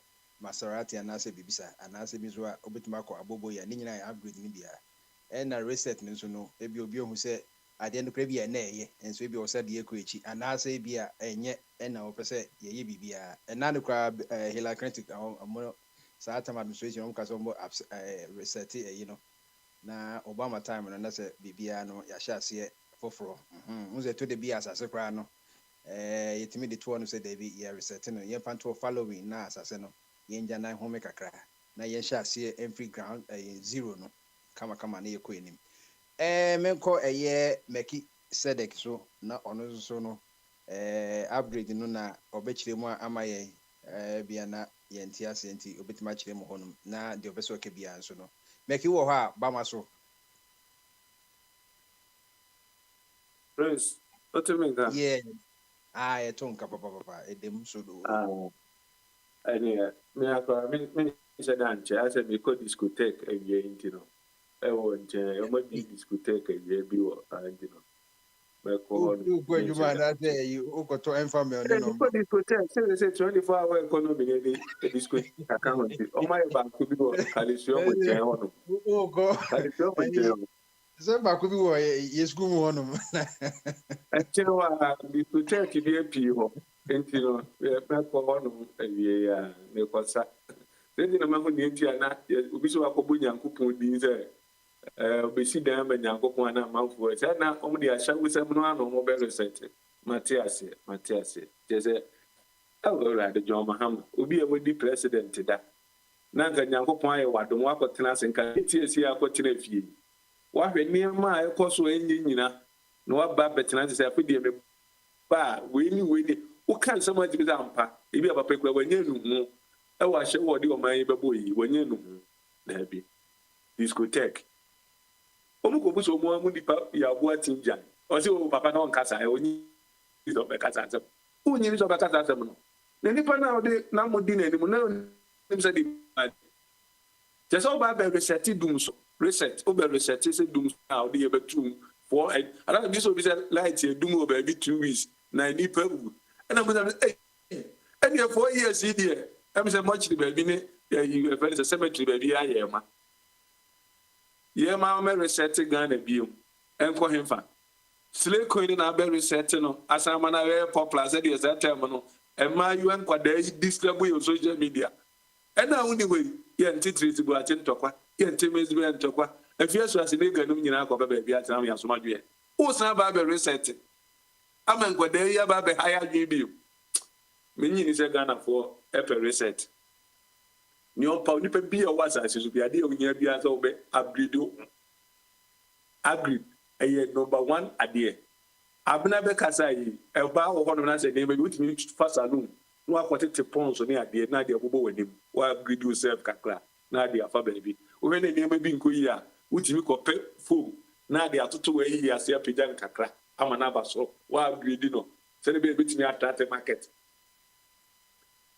Maserati and Nasa Bibisa, and Nasa Bizwa, Obitumako, Abobo, and Nina upgrade Libya. And a reset Nensuno, Ebio who said, I didn't crave a nay, and so be said the equity, and I say Bia, and yet, and now per se, ye Bibia, and now the crab, Hila Critic, a more Satam administration, Casombo, reset, you know. Now Obama time, and that's a Bibiano, Yasha, see it for who's a to the Bias as a crano. Yet me the two one said they be resetting ye fan to following na asaseno ye njana home kakra na ye sha see every ground zero no kama na ye ko enim menko ye meki sedek so na ono so no upgrade no na obechire mu ama ye bia na ye ntiase nti obetima chire mu honum na de obeso ke bia so no meki wo ha ba ma so Prince otuminga yeah I don't papa edem so do anyway me said I said we could discotheque a year into no I want discotheque a year be what I you know you man you go to inform me on discotheque say 24-hour economy a discotheque account on my bank could be what calcium Zemba could be yes, go on. Actually, we protect the people. And you know, we are back for one a year. Nekosa. Then the man who needs you not, we saw a Kobunya Kupun Dinzer. We see them and Yankopana mouth words. And now only a shall with some one or mobile center. Matthias, just a the John Maham will be a woody president to that. Nanka Yankopana, what the walk of class and can see a quotation. Wahwe nneɛma a ɛkɔ so enyi nyina no waba betena say afidie me ba we ni wo kan some ati bi ampa ebi aba pekura wanye nu hu e wa hye wo de o man bebo yi wanye nu hu na bi discotheque omu ko buso mu amu nipa ya bo atinja o se o papa na on kasa e onyi so be kasa asem onyi so be kasa asem no na nipa na o de na mo di na ni mu na nim se di just all ba be reset dum so reset o be reset se dum na o de ye betum for I don't know be say light here dum o be 2 weeks na nipa bu and I'm say and you 4 years here I'm say much the baby ne you very cemetery baby ayema yema me reset Ghana biom enko hemfa slay coin na be reset no asama na we popular say the time no ema you enkwada distribute on social media and now anyway ye ntitiri bu ache ntokwa ye ntemezi be ntokwa afia so ase ne ganum nyina akọ baba bia tena ya so madwe o san ba be reset ama nkwada ya ba be higher video menyi ni se Ghana for epe reset ni on pa ni pe bia wasa se so bia de onya bia so be upgrade number 1 ade abna be kasa yi e ba wo hono na se ne be wutimi fa salon no akwotete pons ni ade na ade bobo wanim wa upgrade yourself kakra na ade afa baby o he ne ne bi nkoyi a wutimi ko pe phone na ade atoto wa yi ase apejan kakra ama na ba so wa upgrade no se ne be bitimi attract market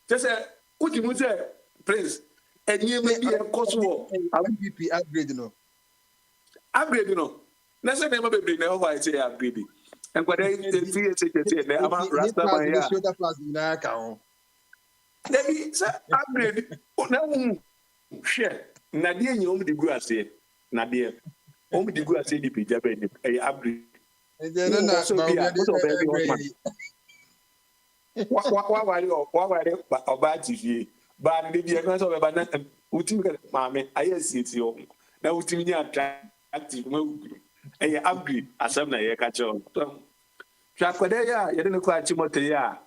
just wutimi se prince enye me bi e koso MVP upgrade no na se ne ma be na o wa say upgrade and what I see na ama rasta man ya shoulder pass na ka ho Debi sa upgrade na share na die nyi om di gu ase na die om di gu ase di pija be ni e upgrade no na wa oba tifie ba ndi bi e kan so be ba na utimi ka maame ayesi ti o na utimi ni attractive ma e upgrade asem na ye ka cho twakwade ya ye de ko achi moto ya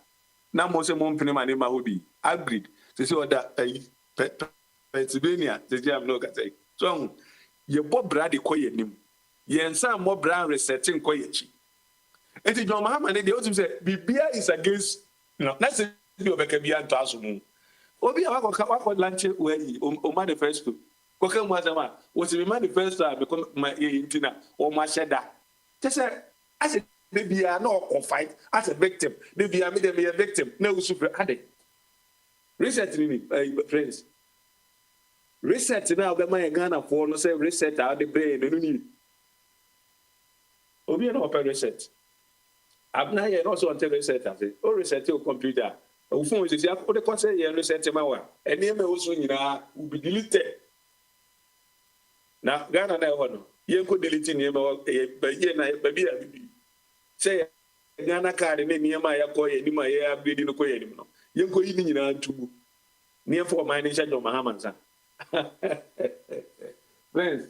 na mo se mo mpene mane ma hobi upgrade se oda Pennsylvania se jam no ka say so ye bo brade ko ye nim ye nsa mo brand resetting ko ye chi enti John Mahama ne de o tim say bibia is against no na se bi obeka bia nto aso mu obi a wako lanche we o manifesto ko kan mo asema wo se manifesto a be ko ma ye intina o ma sheda te say as maybe I no confide as a victim. Maybe I made them a victim. No super ade. Reset me, friends. Reset now. Get my Ghana for no say reset out the brain. No need. Obi no open reset. Abna here also on reset. I say, oh reset your computer. O phone is ya. O the concern here reset my one. And name also nyina will be deleted. Now Ghana na ho no. Ye ko delete name ye na baby say Ghana card ne niema ya ko ye ni ma ye upgrade no ko ye ni no ye ko yi ni nyina ntubu ne for my nation John Mahama nsa friends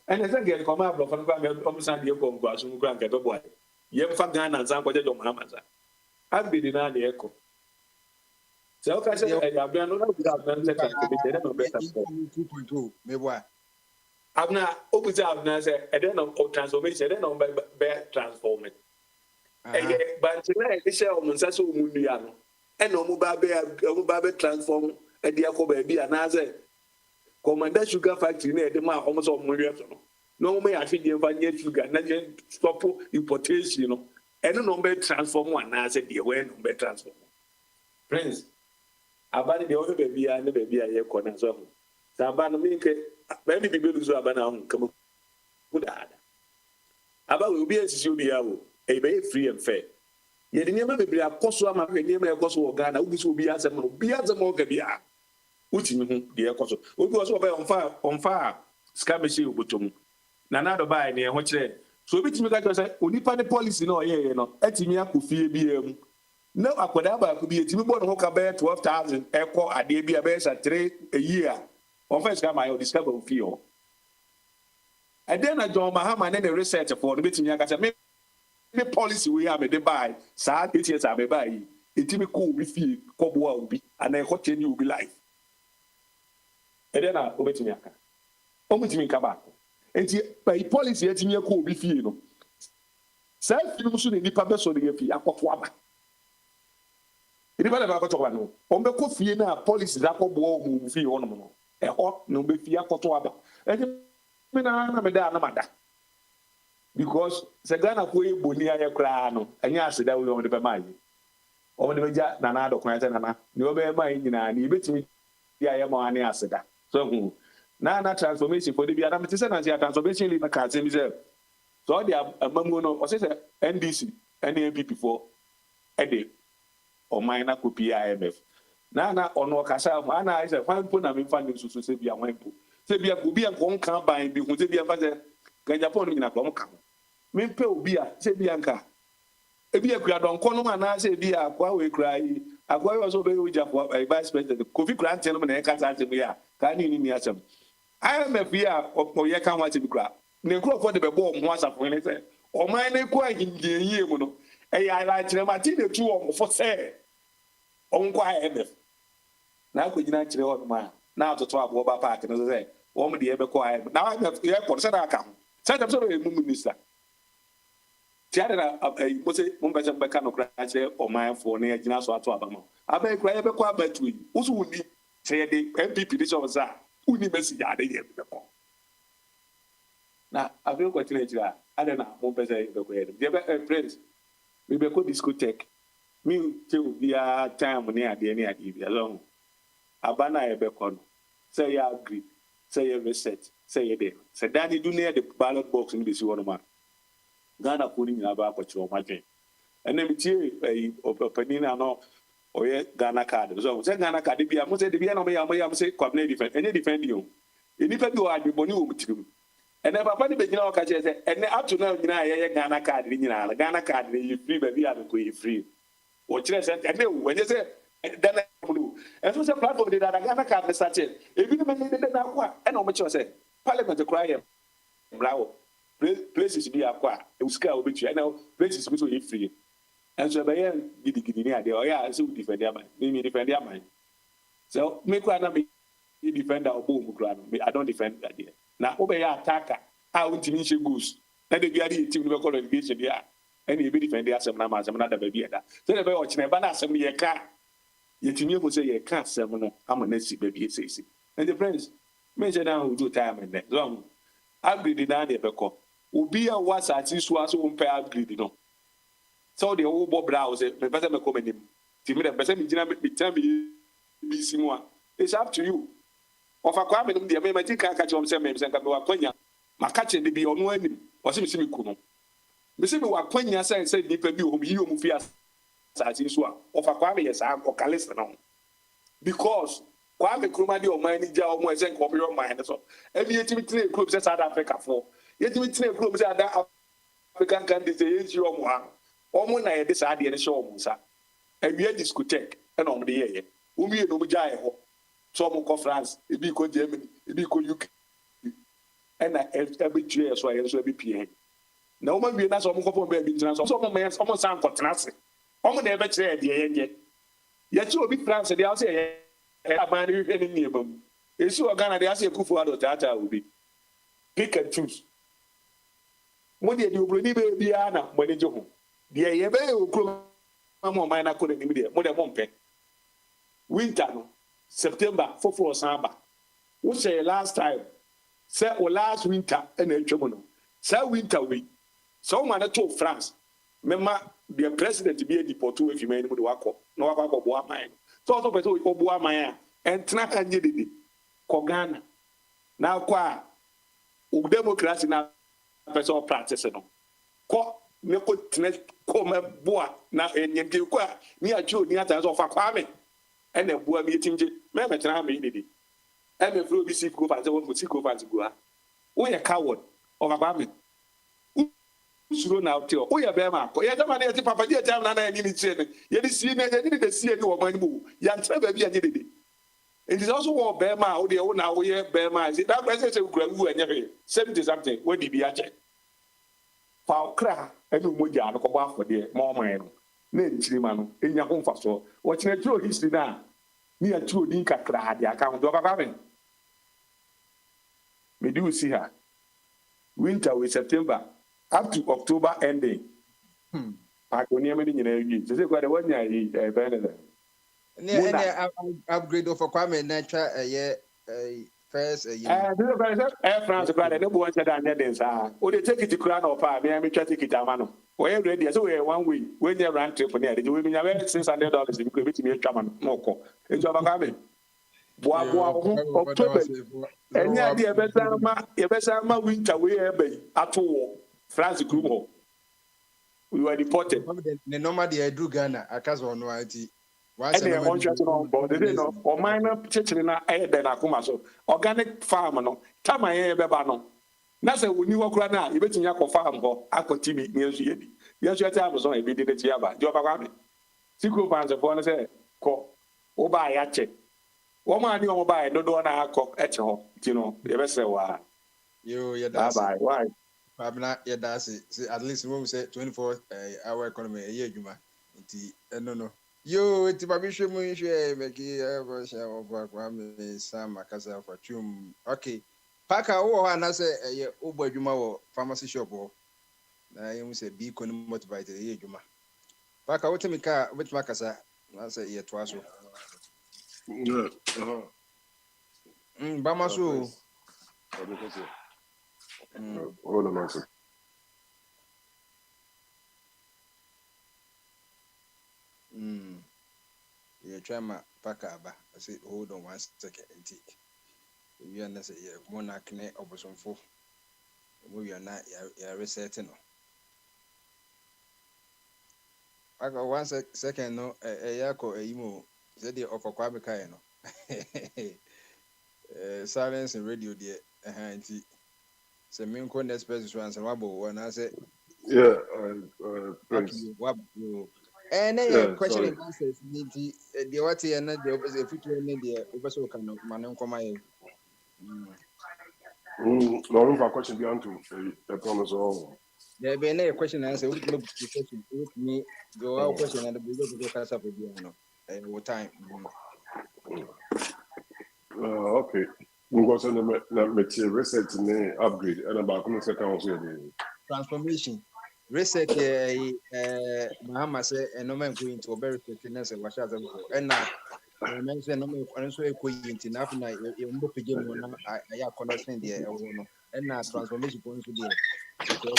and say get come up from kwa me omsan de ko ngwa so ngwa nke do boy ye mfa Ghana nsa ko je John Mahama nsa upgrade na de eko so o ka say ya bia no na na se ka be de no better 2.2 me boy abna obuza abna say e de no transformation e de no be transform it bantina e share omunsa so omunua no e na omu ba be transform e dia ko ba bi anaze commander sugar factory na e de ma omu so omunua so no omu ya fidie mfa nye sugar na je stop importation no e no be transform anaze de we no be transform friends abani de o be bia ne be bia ye ko na so sa ba no mi nke ba bi bibelu so abana ho kamo kudada aba we obi esisi obi ya wo be free and fair. Ye de niam bebre akoso ama hwe niam ekoso wo Ghana ubi so obi asem no obi asem o ga bia utimi hu de ekoso obi wo so oba onfa scam she obotom na na do bai ne ho kire so obi timi ka say onipa ne policy na oyeye no atimi akofie bia mu na akoda ba ko bi etimi bo no ho ka be 12,000 eko ade bia be sa 3 a year onfa scam ayo discover ofie ho ade na John Mahama ne research for no betimi aka say the policy we have the buy sad it is a buy it me ko we feel ko bo obi and I hot any obi life e dey na obetimi aka omutimi nka ba enti by policy etimi ko obi feel no Self-film soon in the paper so the fee aqua. Nipa na akɔtɔ aba no ɔmbɛkɔ fie na policies akɔboa ɔmo fie hɔ nom no ɛhɔ na ɔmbɛfie akɔtɔ aba ɛnyɛ me na me da anamada because sɛ Ghana ko yɛ boni ayɛ koraa no ɛnyɛ aseda wo ɔmo de bɛma yi ɔmo de bɛgya nana adɔkwan sɛ nana ne ɔbɛma yi nyinaa ne yɛbɛtumi de ayɛ ma ane aseda so hu na transformation for the bi anam te sɛ na transformation league na ka asɛm bi sɛ so ɔde amamuo no ɔsɛ sɛ NDC ɛne NPP for ɛde ɔman na kɔpie IMF na ɔno ɔkasa ho ana ayɛ sɛ hwan mpo na memfa ne nsusu sɛ bia hwan mpo sɛ bia obi a nkɔnka ban bi ho sɛ bia mfa sɛ Japan no nyina kɔm ka ho mempɛ obi a sɛ bia nka ebi akura dɔnkɔ no ana sɛ bia akwa we kura yi akwa yi ɔsɛ ɔbɛyɛ ogya for vice president Kofi Kurante no na ɛka saa asɛm yi a ka ne ni asɛm IMF yi a ɔyɛ ka ho asɛm kura ne nkurɔfoɔ de bɛbɔ ɔmo ho asafo ne sɛ ɔman ne kɔ ahimdieyie mu no ɛyɛ ayɛkyerɛmate ne tu ɔmo fo sɛ ɔnkɔ IMF na akɔgyina kyerɛ hɔ nom a na atoto aboɔ ba park no sɛ wɔn de yɛbɛkɔ IMF na IMF yɛkɔ sɛ na aka ho sɛ dɛm sɛ ɔyɛ mu minister tiade na mo sɛ mo mpɛ sɛ mbɛka no koraa kyerɛ ɔmanfoɔ na yɛgyina so ato aba ma abɛn koraa yɛbɛkɔ abɛto yi woso wonni sɛ yɛde MPP de hyɛ ɔsa a wonni bɛsi yɛ ade yɛ bɛkɔ na afei kɔkyerɛ akyirɛ a ade na mo mpɛ sɛ yɛbɛkɔ yɛ dem yɛbɛ prince mebɛkɔ discotheque mi te obiara time ne adeɛ bi along aba na yɛbɛkɔ no sɛ yɛ agree sɛ yɛ reset sɛ yɛ de sɛ dani du ne de ballot box no besi hɔ no ma Ghana ko ni nyina ba akɔkyerɛ ɔmo adwen ɛnna mi tie ɔpanin na no ɔyɛ Ghana card so sɛ Ghana card bi a mo sɛ de bi na ɔmo yɛ mo sɛ kwabena defend ɛnyɛ defend yi o enipa bi wɔ adwebɔni wɔ mo tirim ɛnna papa ne bɛgyina ɔka kyerɛ sɛ ɛnɛ ato na nyina yɛyɛ Ghana card ne nyinaa Ghana card ne yɛ free baabi a bɛkɔ yɛ free ɔkyerɛ sɛ ɛnɛ wo ɛnyɛ sɛ dana mu ɛnso sɛ platform de dada Ghana card ne sakyɛ ebi ne mɛ de na akɔ a ɛna ɔmo kyerɛ sɛ parliament kora yɛ mbrawo places bi akɔ a ewusika a obetua ɛna places bi so yɛ free ɛnso ɛbɛyɛ gidigidi ne adeɛ ɔyɛ a sɛ o defend ama mi defend ama so me kora na me defend a ɔbɔ omu kora no I don't defend adeɛ na wobɛyɛ attacker a wontumi nhyɛ goals na de bi ade yɛ team no bɛkɔ relegation bi a ɛna ebi defend asɛm na ama asɛm na da baabi ɛda sɛ ɛbɛyɛ ɔkyerɛ ɛba na asɛm no yɛka yɛtumi ehu sɛ yɛka asɛm no ama na si baabi esiesie and the friends menhyɛ dan ojú time ɛnɛ zɔn upgrade na de ɛbɛkɔ obi a wɔ asase so aso wɔn pɛ upgrade no sɛ ɔde ɛwɔ bɔ bra ɔsɛ mɛpɛ sɛ mɛkɔ mɛ nim ti mi dɛ mɛpɛ sɛ mi gyina mi tena mi bi si mu a it's up to you ɔfa kɔ amɛ nom deɛ mɛ ti kan kakyɛ wɔn sɛ mɛ nka mɛ wɔ akɔnya ma kakyɛ de bi ɔno anim ɔsɛ mi si mi ku no mi si mi wɔ akɔnya sɛ nipa bi wɔ mu yi wɔn fi asase so a ɔfa kɔ amɛ yɛ saa ɔkale sɛ no because Kwame Nkrumah de ɔman ni gya ɔmo ɛsɛ nka ɔbɛyɛ ɔman no so ɛbi yɛtumi tena kurom sɛ South Africa foɔ yɛtumi tena kurom sɛ ada African countries sɛ yɛnhyia ɔmo ha ɔmo na yɛde saa adeɛ no hyɛ ɔmo nsa awia discotheque ɛna ɔmo de yɛyɛ wɔn yɛ na ɔmo gya yɛ hɔ sɛ ɔmo kɔ France ebi kɔ Germany ebi kɔ UK ɛna ɛbɛtua yɛ so a yɛn nso ɛbɛpie hɛn na wɔn awie na sɛ ɔmo kɔ fɔ baabi ntina so ɔmo san kɔtena ase ɔmo na ɛbɛkyerɛ yɛ deɛ yɛnyɛ yɛkyerɛ obi France deɛ ɔsɛ yɛ aban ne hwehwɛ ne nneɛma mu esi wɔ Ghana de ase ekufo ado taataa obi pick and choose mo deɛ oburoni bɛyɛ biara na mo ani gye ho deɛ yɛbɛyɛ okurom ama ɔman no akɔ n'anim deɛ mo deɛ mo mpɛ winter no September foforɔ san ba wohyɛ last time sɛ o last winter ɛna atwa mu no saa winter wei sɛ ɔma no to France mɛma deɛ president bi adipɔto afi man no mu de wakɔ na wakɔ akɔboa aman so also pɛ sɛ ɔboa aman a ɛntena ka nye dede kɔ Ghana na akɔ a o democracy na pɛ sɛ ɔpractice no kɔ ne kɔ tena kɔ mɛ boa na ɛnyɛnke kɔ a ne atwerɛ ni ata sɛ ɔfa Kwame ɛna ɛboa mi yɛtim gye mɛmɛtena ha mɛ dede ɛmɛfrɛ obi si go fan sɛ wɔn si go fan go ha woyɛ coward ɔfa Kwame suro na ɔte hɔ woyɛ bɛrima akɔ yɛdama ne yɛte papa deɛ gyam nana yɛne ne kyerɛ no yɛde sie no yɛne ne da sie ne wɔ man no mu yɛntrɛ baabi anyɛ dede nti sɛ ɔso wɔ bɛrima a wodeɛ wo na woyɛ bɛrima a da kora sɛ wokura wu anyɛ hwee 70 something wadi bi akyɛ fa ɔkra ɛne mogyaa no kɔbɔ afɔdeɛ ma ɔman no na ɛnkyiri ma no ɛnya ho mfasoɔ wɔkyerɛ twerɛ history no a ne yɛtwerɛ din kakraa de aka ho nti ɔkaka me mede wo si ha winter with September up to October ending Pack on your mini, so they got a 1 year better. Upgrade for Kwame Nature first Air France got a no one said that Nedens are. Or they take it to Crown or Pie, Miami Traffic it Amano. We're ready, so we're 1 week. When you ran trip on there, you will be $600 if you could meet me a chairman. Moko. It's over coming. October. And yeah, the Besama winter we at all. France group. We were deported. The normally I do Ghana, I can't on IT. And they are interested on board. They know, or minor chicken air than Akuma. So organic farm, no, Tama Bebano. Nasa, when you walk right now, you bet in your farm or Aqua TV near you. Yes, your time was on a bit in the Tiaba. Jobba. Secret fans of one say, call. Oh, buy a check. Woman, you buy no door now, cock at home. You know, you ever say, why? You, bye. Why? I'm not yet. That's it. At least when we say 24-hour economy, a year, Juma. No. Yo, it's my bishop, make Sam Macasa for Chum. Okay. Paka, oh, and I say, oh, boy, Juma, pharmacy shop. I almost say, be motivated, a year, Juma. Paka, what me car with Macasa? I say, yeah, twice. Bamasu. Hold on, sir. Yeah, try my pack up. I said, hold on 1 second and take. We are not say, yeah, monarch net or some four. We are not, you're resetting. I got 1 second, no, a yako, a emo, said the offer Quabica, no. Silence and radio, dear, a hand. So, me and Condes President was a wabble when I said, yeah, and then question and answers need the what and the opposite future and the overso kind of man come my no for question beyond to the promise all. There be any question and answer with me go question and the go catch up with you no time. Okay. We go send the material research and upgrade and about coming second also transformation. Research Mahama say and no man going to a very fitness and washa them and now I mentioned no man so into enough na you mbo pege mo na I connection there and now transformation going to there so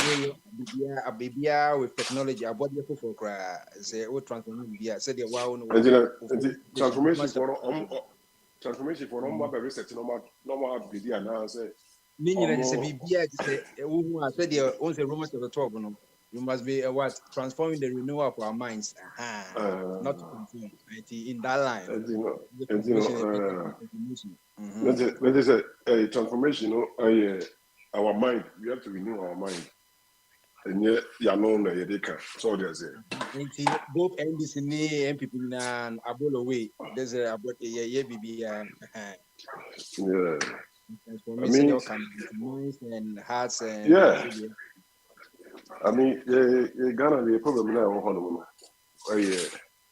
bibia with technology about the for cry say what transformation bia say the wow no transformation for normal research normal upgrade and now say meaning say bibia say who said the on the Romans of the 12 no. You must be what transforming the renewal of our minds. Not to confirm in that line. Let us say a transformation. Our mind. We have to renew our mind. And yet, you know, they can. So there's it. Both NDC and people and Abolo way. There's a about a baby. Yeah. Transformation of minds and hearts and yeah. I mean, Ghana, the problem now,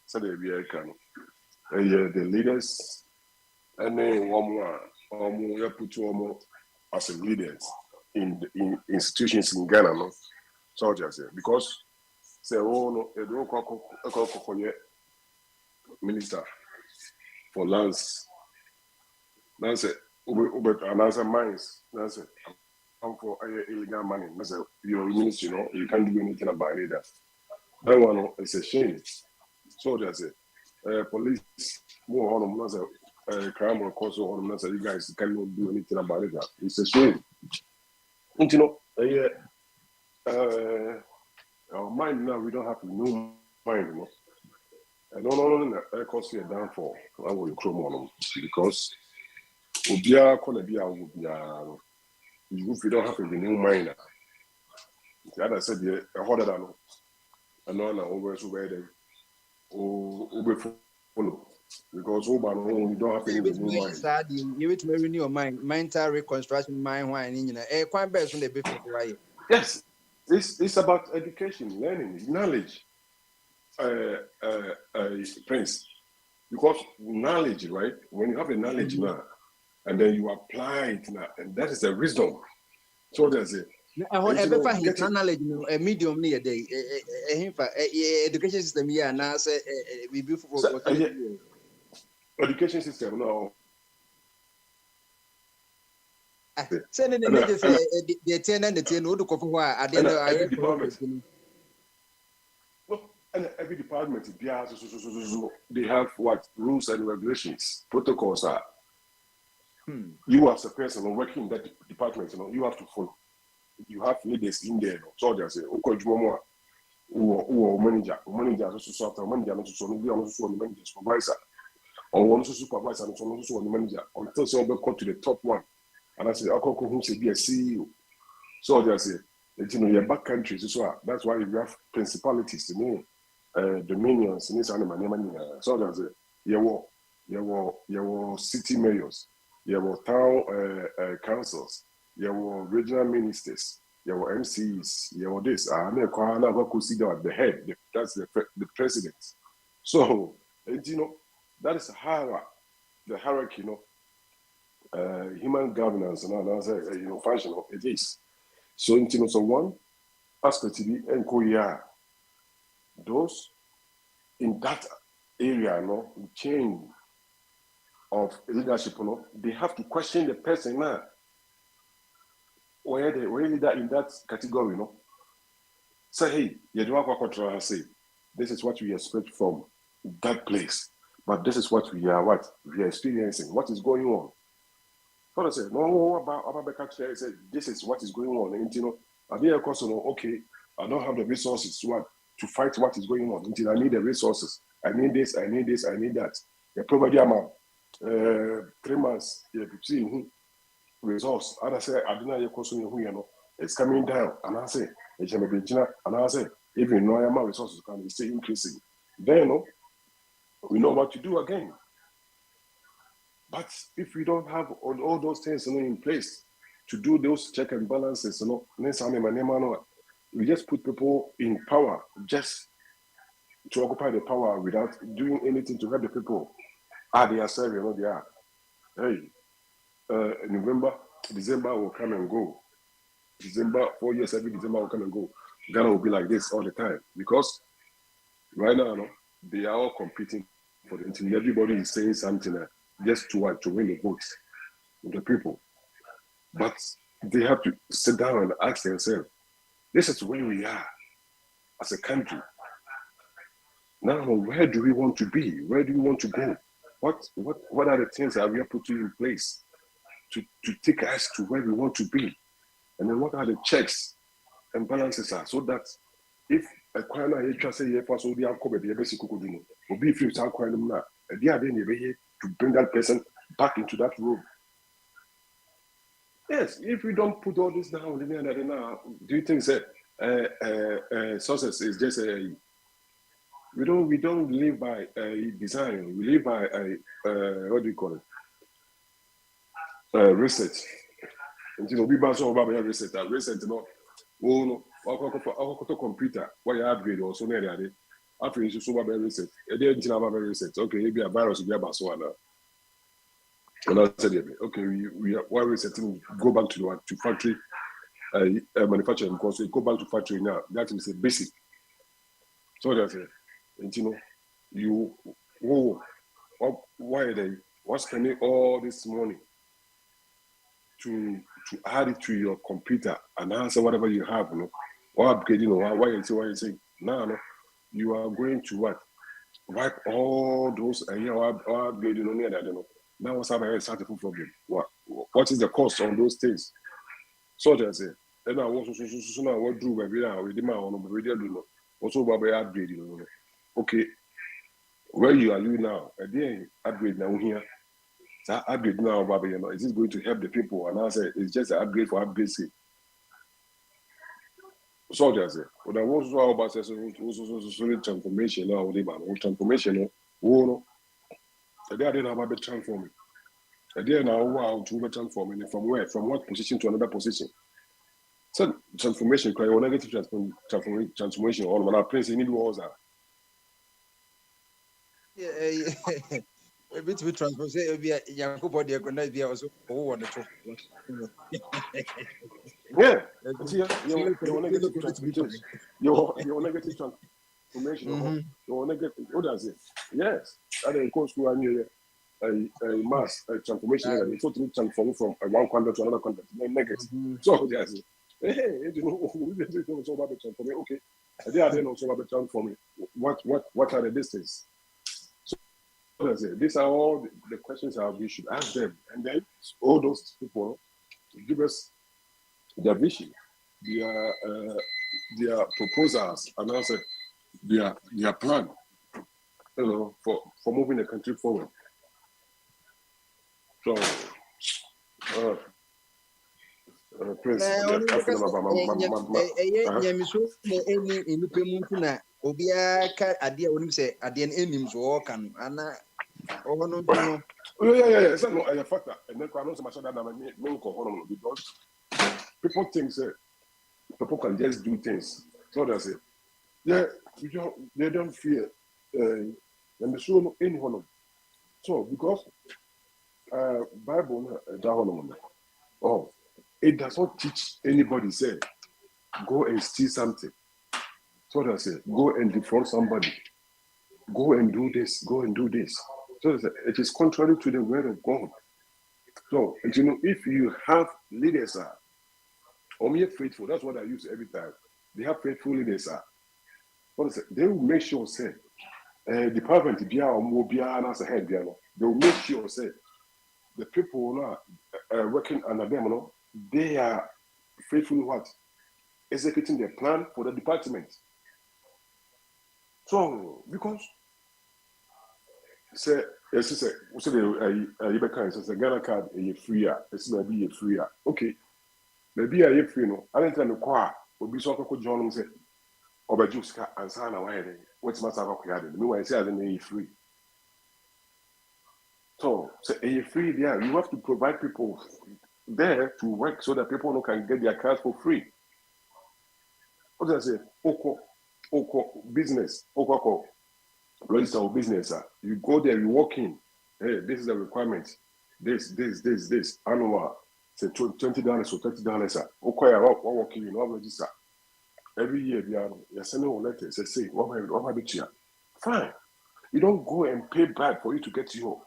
so they be the leaders, and then one more, put two more as leaders in institutions in Ghana, no? So just say because say no, they don't call minister for lands. That's it. And answer mines. That's it. For illegal money, your ministry, you know, you can't do anything about it. That one is a shame. So that's it. Police more on them, crime or cause on them. You guys cannot do anything about it. It's a shame. And you know, our mind now, we don't have no mind, you know. I don't know that cause you a downfall. I will chrome on them because Ubia gonna be our if you don't have a new mind, the other said, a harder than I know over so where they follow because you don't have any new mind. You will renew your mind, mental reconstruction, mind, wine, quite best when they be for yes, it's about education, learning, knowledge, Prince. Because knowledge, right? When you have a knowledge now, and then you apply it now, and that is the wisdom. So there's it. ever his knowledge a medium near day education system here now say we be for education system no send in the 10 and the 10 would go for at the end of department. And every department they have what rules and regulations, protocols are. You as a person working in that department, you have to follow. You have leaders in there. So they say, manager, supervisor, or one supervisor, and so manager, until someone got to the top one. And I say, who say be a CEO. So they say, your back countries as well. That's why you have principalities, dominions in this animal. So they say, your city mayors, your town councils, your regional ministers, your MCs, your this. I'm going to consider the head. That's the president. So that is how the hierarchy, human governance and functional it is. So so one aspect to be and those in that area, chain of leadership, they have to question the person now. Where they leader in that category, say, hey, you don't want to say, this is what we expect from that place, but this is what we are experiencing. What is going on? So I said, no, about say, this is what is going on. And I mean, of course, okay, I don't have the resources to fight what is going on. Until I need the resources. I need this, I need this, I need that. The probably am 3 months, resource. And I say, I don't know, it's coming down. And I say, and I say, even though my resources can be still increasing. Then we know what to do again. But if we don't have all those things in place to do those check and balances, we just put people in power just to occupy the power without doing anything to help the people. They are serving, they are. Hey, November, December will come and go. December, 4 years, every December will come and go. Ghana will be like this all the time because right now, they are all competing for the team. Everybody is saying something just to win the votes of the people. But they have to sit down and ask themselves, this is where we are as a country. Now, where do we want to be? Where do we want to go? What are the things that we are putting in place to take us to where we want to be? And then what are the checks and balances are so that if a choir to bring that person back into that room. Yes, if we don't put all this down, do you think that success is just a? We don't live by design. We live by what do you call it? Research. And we pass over by research. Research, computer. Why you upgrade also near after you so about research. Research. Okay, maybe a virus will be about so now. And I said, okay, we are why resetting, go back to factory manufacturing because we go back to factory now. That is a basic. So that's it. And why are they spending all this money to add it to your computer and answer whatever you have, or upgrading, or why you say now, you are going to wipe all those and upgrading on the other. Now what's happening is a problem. What is the cost on those things? So that's it. Then I also what do baby now with my own do also upgrading. Okay, where you are now? Again, upgrade now here. So upgrade now, baby. Is this going to help the people? And I say it's just an upgrade for upgrade sake. So that's it. But I was about also transformation now. Transformation. I didn't have a transforming. I didn't know how to be transforming from where, from what position to another position. So transformation, or negative transformation, all when I place any walls are. A bit of transport say be a Yakubo de Conavia also over the top. Yeah. See, your negative transportation, your negative transformation, your negative. What does it? Yes, that is close to a mass transformation. They totally transform from one content to another content. Negative. So yes, hey, you know, we don't know about the transformation. Okay, they are then also about the transforming. What are the distance? So that's it. These are all the questions that we should ask them, and then all those people give us their vision, their proposals, and also their plan, you know, for moving the country forward. So, Prince, yeah. It's not a factor. And then I know some that because people think that people can just do things. So that's it. Yeah, they don't fear. And the show anyone. So because Bible it does not teach anybody say go and steal something. So that's it. Go and defraud somebody. Go and do this. Go and do this. So it is contrary to the word of God. So, you know, if you have leaders only faithful, that's what I use every time. They have faithful leaders they will make sure say department they will make sure say the people who are working under them, they are faithfully what? Executing their plan for the department. So, because say you can say Ghana card a free, it's maybe a free. Okay, maybe a free no. I don't know why. Will be so called John say, Obajuska and Sana Wire. What's my Sava Kuyad? No, I say I don't free. So, a free there, you have to provide people there to work so that people can get their cards for free. What does I say? Oko business, Oko register of business. You go there, you walk in. Hey, this is the requirement. This. Annual, say $20 or $30. Oko, what working? You know, register. Every year, you're sending a letter. Say, what about you? Fine. You don't go and pay back for you to get your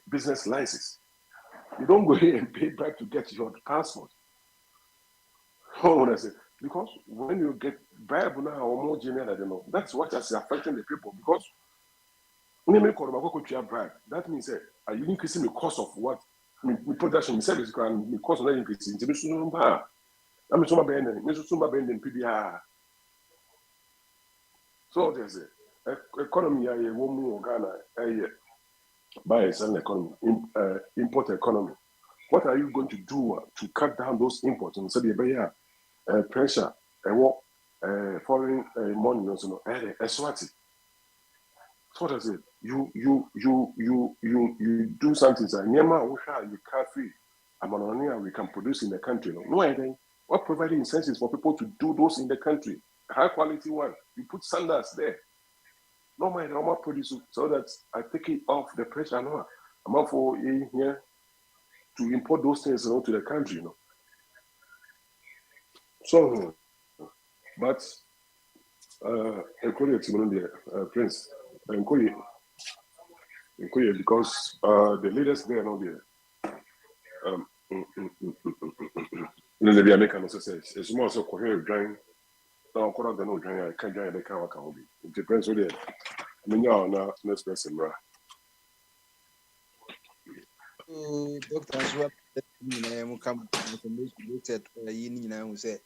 business license. You don't go here and pay back to get your passport. Oh, that's it. Because when you get Bible now or more general, I don't know. That's what is affecting the people. Because when you make a bribe, that means that you increasing the cost of what production service can the cost of that increasing. I'm so bending PBR. So there's it. Economy, a woman Ghana, buy and sell economy, import economy. What are you going to do to cut down those imports and say pressure, foreign money, Swati. So what is it? You do something that you can't free. We can produce in the country. No idea. What providing incentives for people to do those in the country? High quality one. You put standards there. No mind, I'm not produce so that I take it off the pressure. No, I'm not for here to import those things to the country. So, but Prince, because the leaders there are not there. They are making success. It's more so coherent drawing. Now, I can't join the car. It depends on the. I mean, now, next person, right? Doctor, come who said,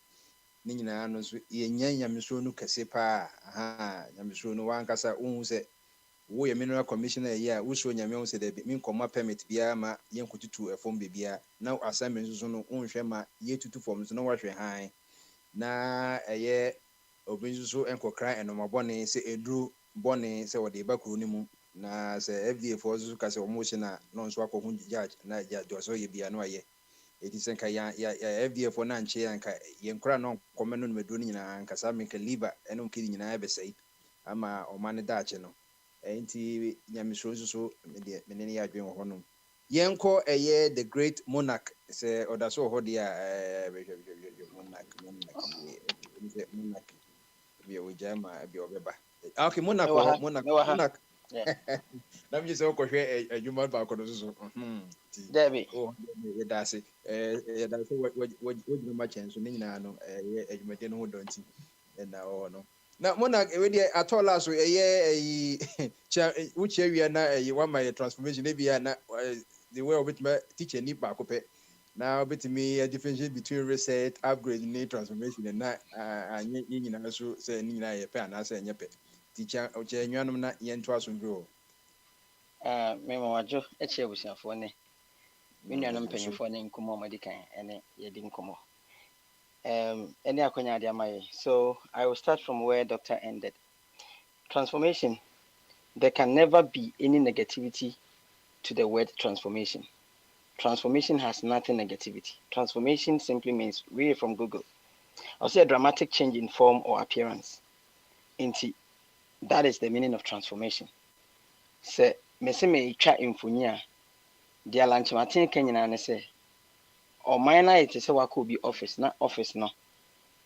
Nina knows Yamisunu Casepa, Yamisunu, one Casa, say, we a mineral commissioner, yeah, who show Yamion said the mean comma permit Biama, Yankutu, a phone bibia, now assignments on Shema, ye to 2 forms, no wash high. Na a year of Binsu and cry and my bonnet say a drew bonnet, say what the backroom na say FDA for Zukas or motion, non swap of judge, na judge or so ye be annoyed. It is a FDA for Nanchi and Yankra non common meduni and Casamic liver and no kidding in I say, Ama or Mani Dachino. nti nyamesoro nso so me ne ya adwen ho no yenko the great monarch say odaso ho dia monarch bi o jama bi obeba okay monarch nam je se ko hwe adwuma ba ko so Debbie ye dase wo ma chen so ne nyina no adwumade no ho donti na ho no na monarch we dey atola so uche wi na one my transformation e bia na the way of it teacher ni ba ko pe na obetimi differentiate between reset upgrade ni transformation na anye nyina so say ni nyina ye pe ana say nye pe teacher oche nwanum na ye nto asomdwo me mawajo eche abusiafo ne me nuanom mpanyimfo ne nkomo madikan ene ye di nkomo any akonya ade amaye. So I will start from where Dr. ended. Transformation. There can never be any negativity to the word transformation. Transformation has nothing negativity. Transformation simply means, read from Google, I'll say a dramatic change in form or appearance. That is the meaning of transformation. Se mese me twa imfonia dia lanchematin kanyina ne se o minor it se wako bi office na office no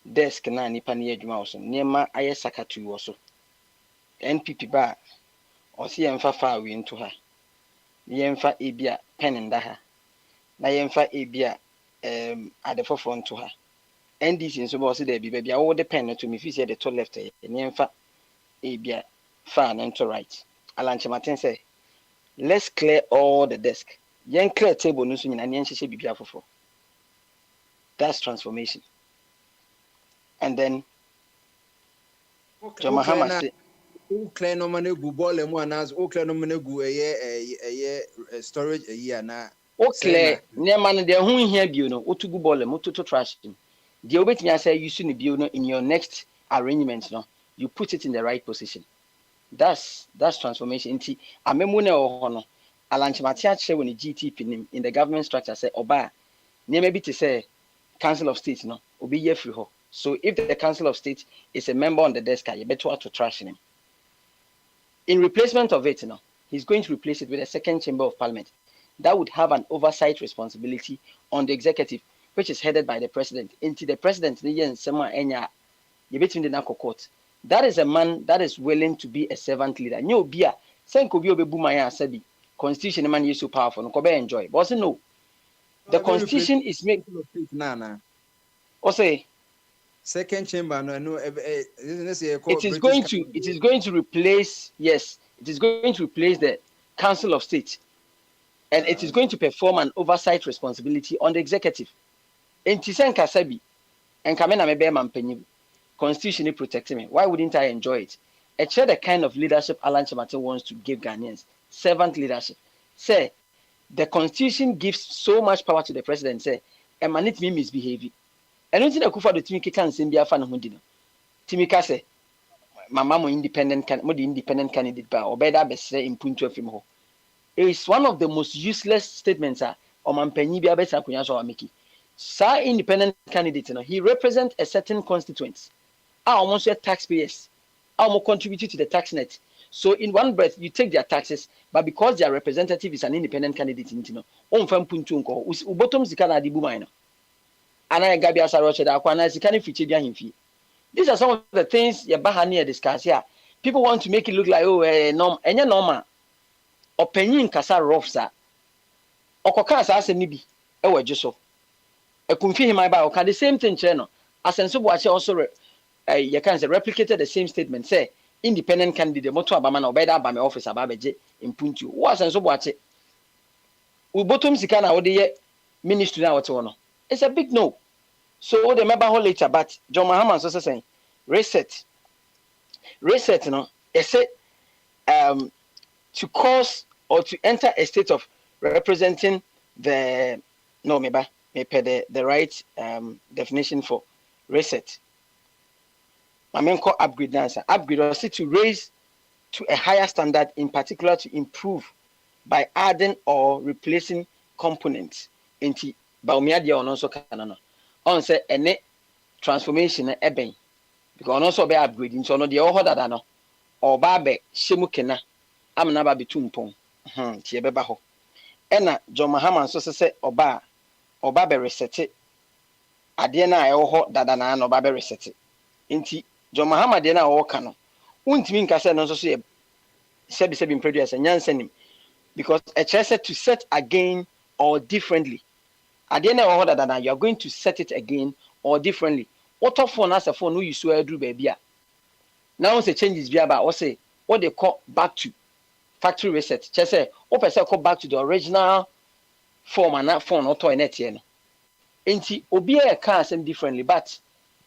desk na nipa ne adwuma wo so niema aye sakatu wo so NPP ba o se yemfa fa wi nto ha yemfa ebia pen nda ha na yemfa ebia adefofo nto ha NDC nso ba o se da bi bia wo de pen no to me fi se de to left yemfa ebia fa na nto right alanchematin say let's clear all the desk. Yen clear table no so nyina ne nhyehyɛ bibia fofo. That's transformation. And then John Mahama say clear no man gu ball mu anas clear no man gu storage na clear ne man de ho hia bio no otugu ball mu to trash him. The obetimi say you should bio no in your next arrangement no you put it in the right position. That's transformation. Inti amemu ne ho no alanchemate ache when GTP nim in the government structure say oba ne maybe to say Council of State no obi ye free ho. So if the Council of State is a member on the desk, you better to trash him. In replacement of it, he's going to replace it with a second chamber of parliament that would have an oversight responsibility on the executive, which is headed by the president. Into the president, that is a man that is willing to be a servant leader. Nyo bia, senko bi obebu maya sabi. Constitution man is so powerful. No kobe enjoy. But no, the constitution is made. Say second chamber no it is going to replace the Council of State, and it is going to perform an oversight responsibility on the executive. Ntisen kasabi enkamena mebe mampanyi constitution protect me. Why wouldn't I enjoy it? It's the kind of leadership Alan Chemate wants to give Ghanaians. Servant leadership. Say the constitution gives so much power to the president. Say emanate me misbehaving. I don't think I could find the Timika can send be a fan of Hundino. Timika say, my mama independent candidate by or better best in Punto from ho. It's one of the most useless statements on Mampeni Biabesa Kunyaso Amiki. Sir independent candidate, he represents a certain constituents. Almost your taxpayers. Almost contributed to the tax net. So in one breath, you take their taxes, but because their representative is an independent candidate, on from Punto, Ubotom Zikana Dibumino. These are some of the things Yabahani discuss here. People want to make it look like normal. Opinion kasa rofsa. Okokasa ase nibi. Ewe jeso. E kumfi him ba oka the same thing cheno. Asenso bo ache also you can say replicated the same statement. Say independent candidate moto abama na obeda abama office ababeje impuntu. Wo asenso bo ache. Ubotom sika na wode ye ministry na wote wono. It's a big no. So the member whole later, but John Mahama also saying reset, to cause or to enter a state of representing the right definition for reset. I mean call upgrade answer. Upgrade or to raise to a higher standard, in particular to improve by adding or replacing components into Baumiadia on also canano. On say any transformation eben because also be upgrading so no the other than or babe shemukena amna ba betum pon tie beba ho ena John Mahama nso se oba be reset ade na e ho dada na no ba be reset nti John Mahama de na wo ka no untimi nka se no nso so ye sebi produce nyansanim because a chance to set again or differently ade na wo ho dada na you are going to set it again or differently what of phone as a phone you so adru ba bia now say changes bia ba what say what they call back to factory reset che say o person call back to the original form and that phone auto net here no enti obi e ka asem differently but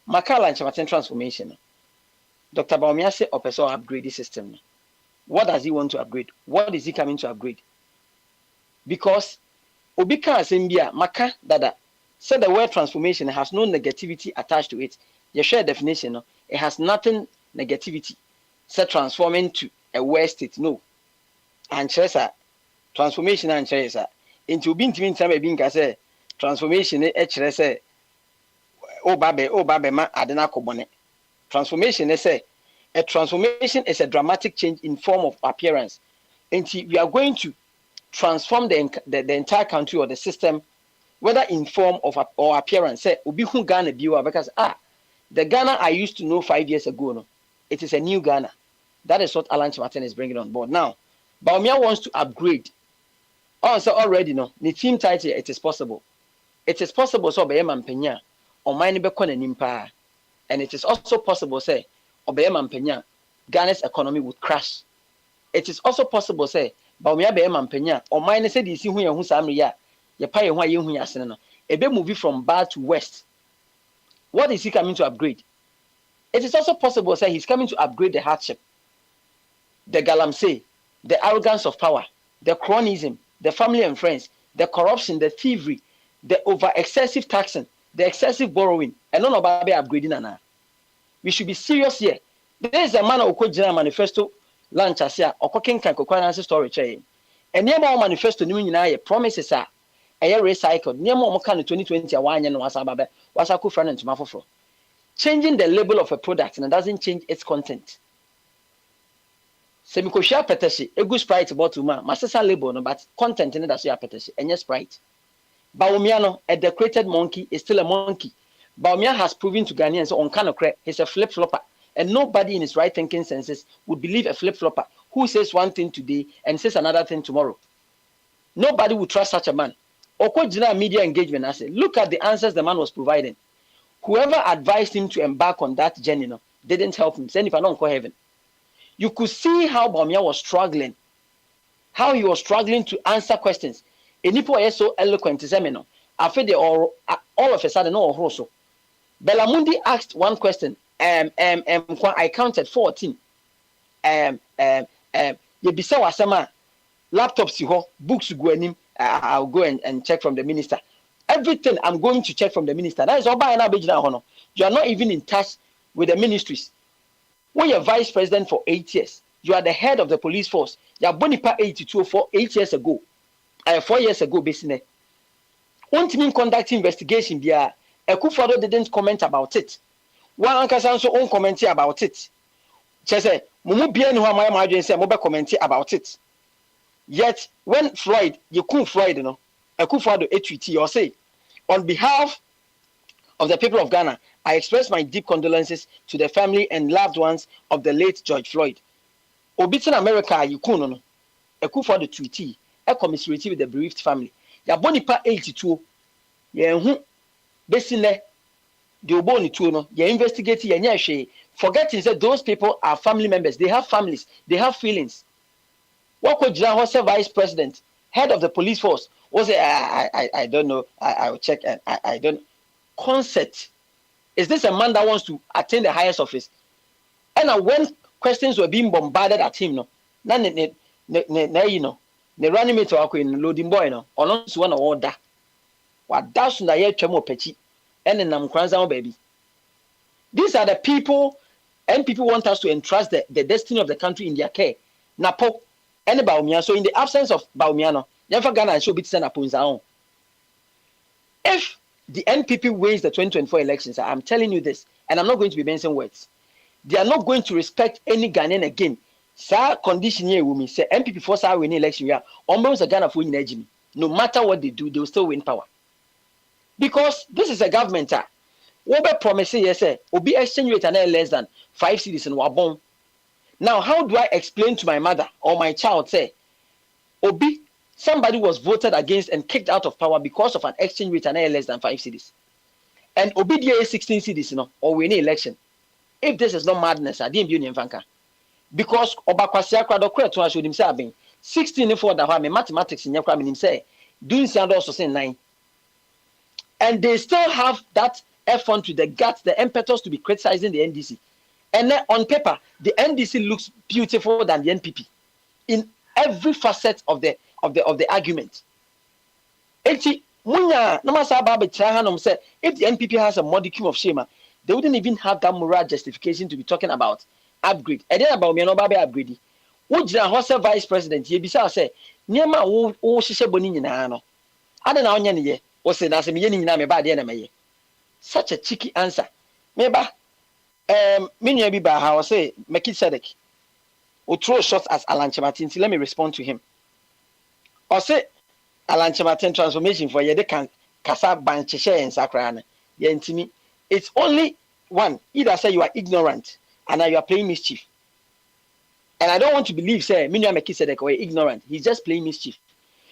makala nchamaten transformation Dr. Bawumia say o person upgrade the system. What does he want to upgrade? What is he coming to upgrade? Because obi ka asem bia maka dada said the word transformation has no negativity attached to it. Your share definition no, it has nothing negativity. Say transforming to a word state no. And chesa transformation and chesa into obi ntimi ntama bi nka say transformation e chere say o ba be ma adena kobone. Transformation is a transformation is a dramatic change in form of appearance. And we are going to transform the entire country or the system, whether in form of or appearance. Say, Ubi hu Ghana biwa because the Ghana I used to know 5 years ago, no, it is a new Ghana. That is what Alan Martin is bringing on board now. Bawumia wants to upgrade. Also already no, the team title it is possible. It is possible so be mampenya or mine be kona nimpa. And it is also possible, say, Obeyema Mpenya, Ghana's economy would crash. It is also possible, say, Bawumia Beyema Mpenya, or mine said, you see who you Samria, you pay why you Yasena, a bit movie from bad to west. What is he coming to upgrade? It is also possible, say, he's coming to upgrade the hardship, the galamsey, the arrogance of power, the cronyism, the family and friends, the corruption, the thievery, the over excessive taxing, the excessive borrowing, and none of our upgrading. Anna. We should be serious here. There is a man who could general manifesto launch as here, or cooking can cook storage. And near more manifesto, new promises are a year recycled, near more can 2020 a wine and was a cool friend to Mafofro. Changing the label of a product and it doesn't change its content. Semikosha Peteshi, a good sprite bottle, Master label, but content in it as your Peteshi, and yes, sprite. Bawumia, a decorated monkey, is still a monkey. Bawumia has proven to Ghanaians on Kanokre he's a flip-flopper. And nobody in his right thinking senses would believe a flip-flopper who says one thing today and says another thing tomorrow. Nobody would trust such a man. Okojina media engagement, I say, look at the answers the man was providing. Whoever advised him to embark on that journey didn't help him. Send if I don't call heaven. You could see how Bawumia was struggling. How he was struggling to answer questions. Enipo is so eloquent as Emino. After they all of a sudden no also. Belamundi asked one question. I counted 14. Yebisa wasama laptops you books go anim. I'll go and check from the minister. Everything I'm going to check from the minister. That is all by now. You are not even in touch with the ministries. When you're vice president for 8 years, you are the head of the police force. You are Bonipa 82 for 8 years ago. 4 years ago, basically. One team conducting investigation, Akufo-Addo didn't comment about it. One Uncle Sanso won't comment about it. She said, Mumu Bien who am I say Moba comment about it. Yet, when Floyd, you couldn't Floyd, Akufo-Addo HUT, or say, on behalf of the people of Ghana, I express my deep condolences to the family and loved ones of the late George Floyd. Obitin America, you couldn't, Akufo-Addo tweet. A commiserate with the bereaved family. Ya Bonipa 82. Ya hu besine the oboni two no. Ya investigate ya nyashe. Forgetting that those people are family members. They have families. They have feelings. Wako Jira was vice president, head of the police force. Was I don't know. I will check and I don't. Concept. Is this a man that wants to attain the highest office? And when questions were being bombarded at him, no, you know. The running mate wako in loading boy no ono so na order wadasu na ye twam opachi ene nam kranza baby. These are the people and people want us to entrust the destiny of the country in their care. Napo ene Bawumia. So in the absence of Bawumia no yemfa Ghana show bit send upon on. If the NPP wins the 2024 elections, I'm telling you this, and I'm not going to be mentioning words. They are not going to respect any Ghanaian again. Sa condition here will me say MPP for sa win election ya. Almost a Ghana for in Jimmy. No matter what they do, they will still win power. Because this is a government. What be promising yes, obi exchange rate and less than 5 cedis in Wabon. Now, how do I explain to my mother or my child say, Obi, somebody was voted against and kicked out of power because of an exchange rate and less than 5 cedis, and Obi DA 16 cedis, or win election. If this is not madness, I didn't be in Vanka. Because Obakwasi Akwado Kwetu showed himself being 16 for the mathematics in Yakram him say, doing sound also saying 9. And they still have that effort to the guts, the impetus to be criticizing the NDC. And then on paper, the NDC looks beautiful than the NPP in every facet of the argument. If the NPP has a modicum of shame, they wouldn't even have that moral justification to be talking about upgrade. And then about me no baby upgrade. Ujira Hose Vice President, ye bisa say, Niema wo shishe boni nyina no. Ade na onye ne ye, wo se na se me ye nyina me ba de na me ye. Such a cheeky answer. Meba Minya bi ba ha say Melchizedek or throw shots as Alan Chematin. Let me respond to him. Or say Alan Chematin transformation for ye de can kasa bancheshe en sakra ye ntimi. It's only one. Either say you are ignorant and now you are playing mischief. And I don't want to believe say Minya Melchizedek or ignorant. He's just playing mischief.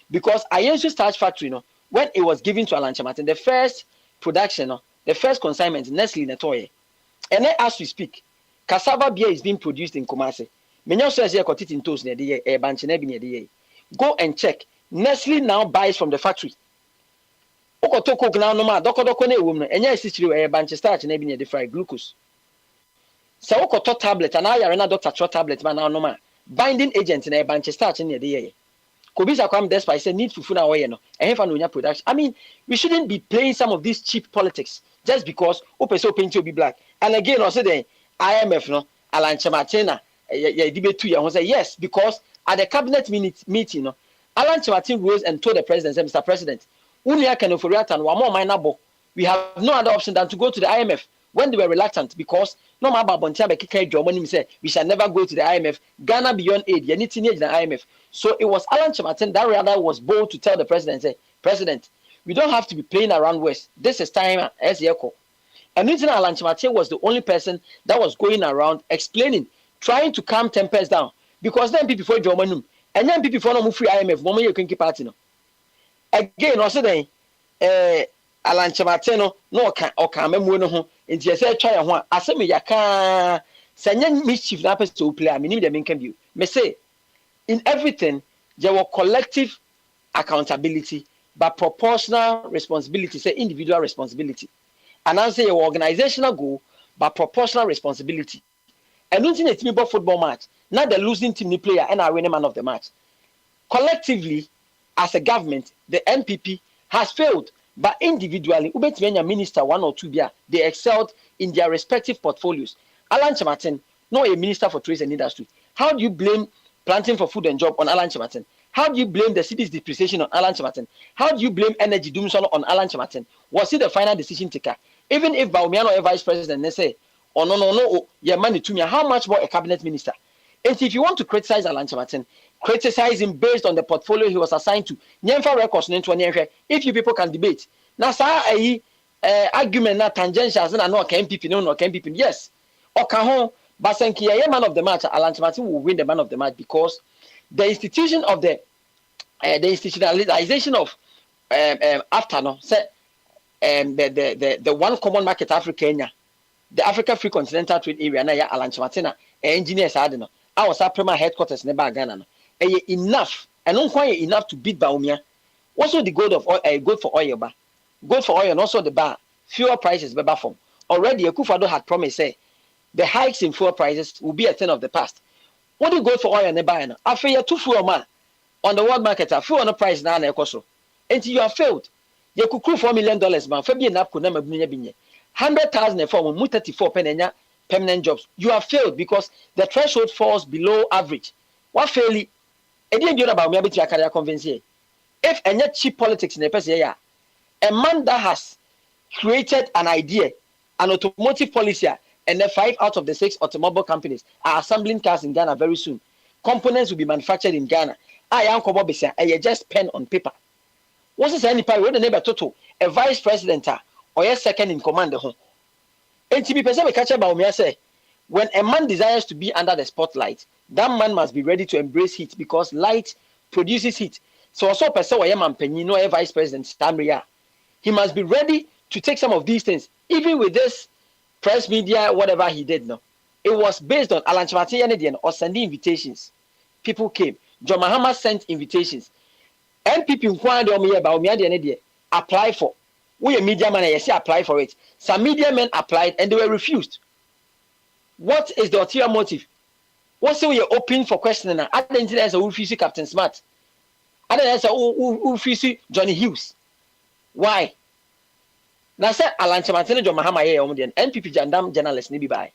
Because Ayensu Starch Factory, when it was given to Alan Chematin, the first production, the first consignment, Nestle Netoye. And then as we speak, cassava beer is being produced in Kumasi. Go and check. Nestle now buys from the factory. Glucose. So tablet and I are doctor tablet man binding agent in a bunch starch in the Kobisa come despite say need fufu na oye no. Production. I mean, we shouldn't be playing some of these cheap politics just because opeso paint will be black. And again, also the IMF no Alan Chematin debate 2 years say yes, because at the cabinet meeting Alan Chematin rose and told the president, say, Mr. President, we have no other option than to go to the IMF when they were reluctant because no matter say we shall never go to the IMF. Ghana beyond aid, you need to need the IMF. So it was Alan Chematin that rather was bold to tell the president, say, President, we don't have to be playing around West. This is time as Yeko. And Alan Chematin was the only person that was going around explaining, trying to calm tempers down. Because then people before Germanum, and then people before no move free IMF, woman you can keep party no. Again, also then Alan Chematin no can memo no ho. Nti yese try ho asem yaka sanya mischief na person to play. I mean them can view. Me say in everything there were collective accountability but proportional responsibility, say individual responsibility. And I say your organizational goal but proportional responsibility. And don't think a football match, not the losing team player and our winning man of the match. Collectively, as a government, the NPP has failed, but individually, minister 1 or 2 they excelled in their respective portfolios. Alan Chematin, no a minister for trade and industry. How do you blame planting for food and job on Alan Chematin? How do you blame the city's depreciation on Alan Chematin? How do you blame energy doomsday on Alan Chematin? Was he the final decision taker? Even if Bawumia or vice president, they say, oh no, your money to me, how much more a cabinet minister? And if you want to criticize Alan Chematin, criticize him based on the portfolio he was assigned to. Records if you people can debate. Now, sir, argument na tangentials and no MPP, no MPP. Yes. Okaho, Basenki, a man of the match, Alan Chematin will win the man of the match because the institution of the institutionalization of after no say the one common market Africa, the Africa Free Continental Trade Area, na ya Alan Chematin engineers had no. I was at Prima headquarters in Ghana. No. Enough, and not quite enough to beat Bawumia. Also the gold of oil, gold for oil bar, gold for oil, and also the bar fuel prices be from. Already, Akufo-Addo had promised say the hikes in fuel prices will be a thing of the past. What do you go for oil and the buy? After you 2 fuel man on the world market, fuel on the price now na ekoso. Until you have failed, you could crew $4 million man. Fabi enough could never be 100,000 for 34 permanent jobs. You have failed because the threshold falls below average. What fairly? If any cheap politics in the person, a man that has created an idea, an automotive policy, and the 5 out of the 6 automobile companies are assembling cars in Ghana very soon. components will be manufactured in Ghana. I am Kobobisa, and just pen on paper. What's this any part where the neighbor Toto, a vice president or a second in command the home? And to be preserved, catch about me, I say, when a man desires to be under the spotlight, that man must be ready to embrace heat because light produces heat. So also person where man penny no a vice president Tamria. He must be ready to take some of these things, even with this press media, whatever he did now. It was based on Alan Chimati or sending invitations. People came. John Mahama sent invitations. NPP inquired on me about me apply for. We a media man, I say apply for it. Some media men applied and they were refused. What is the ulterior motive? What's the way you're open for questioning? I didn't answer who Captain Smart. I didn't answer who Johnny Hughes. Why? Now say Alan Chimati John Mahama NPP jandam journalist ni bi by.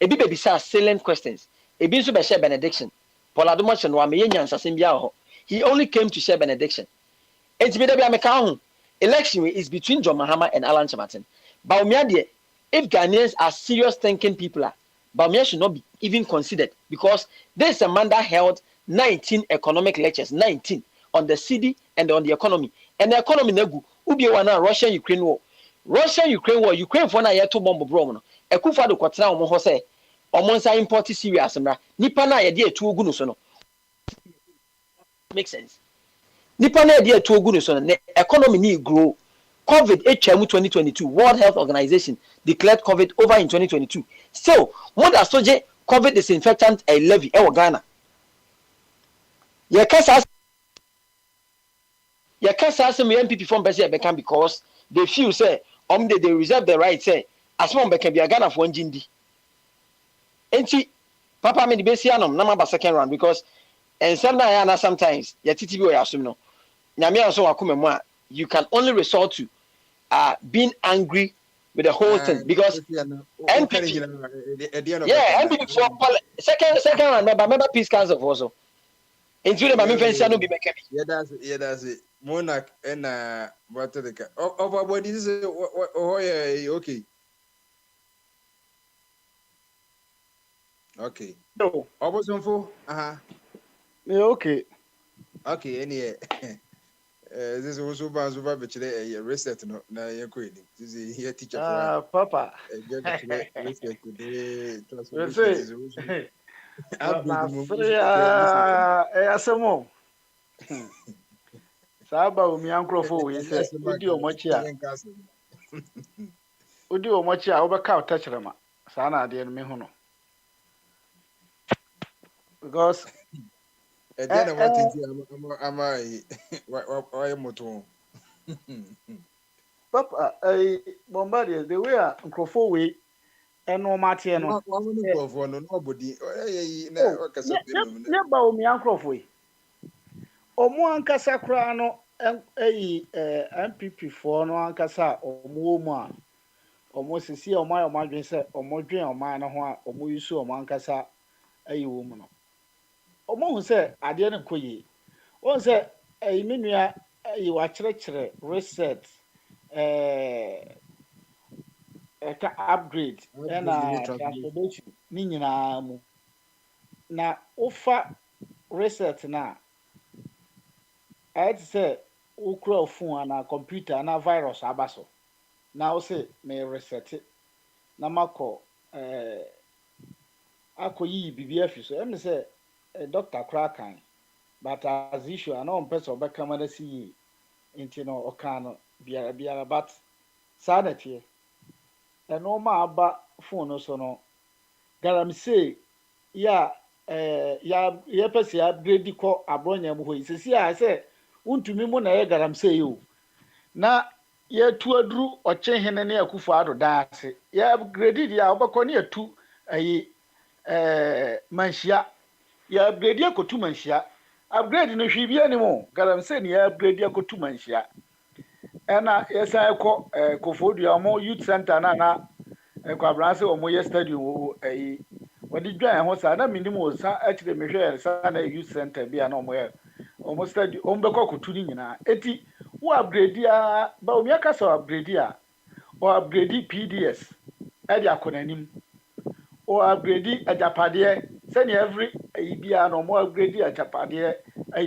Ebi baby say salient questions. Ebi nso be share benediction. Paul Adomachin wa me nyansa sem bia ho. He only came to share benediction. Enti me da bia me ka ho. Election is between John Mahama and Alan Chimati. But if Ghanaians are serious thinking people, Baumia should not be even considered because there is a man that held 19 economic lectures, 19 on the city and on the economy. And the economy negu ubi wana Russia-Ukraine war. Russia-Ukraine war, Ukraine for na yeto bomb bro. Ekufa do kwatena omo ho se omonsa import serious mra. Nipa na ye de etu ogu no so no. Makes sense. Nipa na ye de etu ogu no so no. The economy need grow. COVID HMU 2022 World Health Organization declared COVID over in 2022. So, what does soje COVID disinfectant a levy e Ghana? Ye kasa some MPP from Besi Beckham because they feel say they reserve the right say as one Beckham be a Ghana for njindi. Enti Papa me the Besi anom na ma second round because and sometimes ye TTB we assume no. Nyame anso wakome mu a you can only resort to being angry with the whole thing because NPP, NPP for second round member peace council also. Including my friends no be making. Yeah, that's it. Monarch and what the what is it? Okay. Okay. No. For okay. Okay, any this is also about a reset no na yekoini. This is here teacher Papa. Asemo. Saba umi ankrofo we say odi omochi a obeka otachrema sa na ade no me hu no because then what am I moto Papa Bombardier the way ankrofo we eno mate no nobody ne ba umi ankrofo we omo ankasa kra no MPP for no ankasa omo mu a omo sisi omo adwen se omo dwen omo na ho a omo yusu omo ankasa wo mu no omo hu se ade ne koyi won se menua wa kire reset ka upgrade na transformation ni nyina mu na ofa reset na I'd say ukra phone na computer na virus abaso na o say me reset it na mako akoyi bibia fi so em say doctor krakan but as issue na on person obeka ma na see nti no oka no biara but sanity e no ma aba phone so no garam say ya pese upgrade ko abronya mu hoyi sisi a say untumi mu na ye garam say o na ye tu aduru oche hene ne akufo ado daase ya upgrade dia obekọ ne atu ayi manhia ya upgrade akotu manhia upgrade no hwibia ni mo garam say ne ya upgrade akotu manhia ena yesa ekọ kofodua mo youth center na kwabranse omo ye stadium ayi wadi dwan ho sa na minimo sa akire mehwe sa na youth center bia na omo stadium ombekọ kotu ni nyina eti wo upgrade ya ba omi aka so upgrade ya o upgrade PDS e dia konanim o upgrade ajapade send every bia no more upgrade a chapade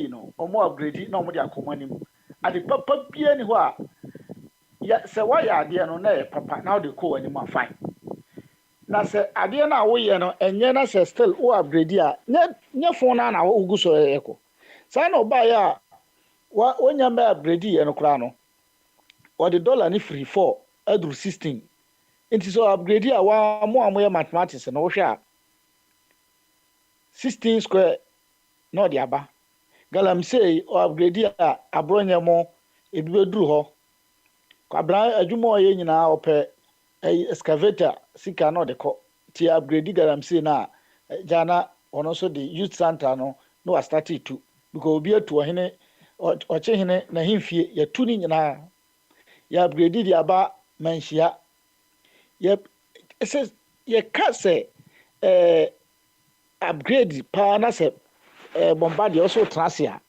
no or more upgrade no more akomanim at the papa bia ni ho a ya se wa ya ade no na papa now the ko anim fine na se ade na wo ye no enye na se still wo upgrade a nya phone na wo gu so eko sa na oba ya wa onya me upgrade ye no kra no or the dollar ni free 4 adru 16 into so upgrade a wa mo amoye mathematics no wo hwe 16 square no the aba galamsey o upgrade a abronya mo ebi beduru ho kwabra adwuma ye nyina ope excavator sika no de ko ti upgrade galamsey na jana ono so the youth center no start to because obi atu ohene oche hene na himfie ya tu ni nyina ya upgrade the aba manhia yep says ye ka say upgrade pa na se bombard also trasia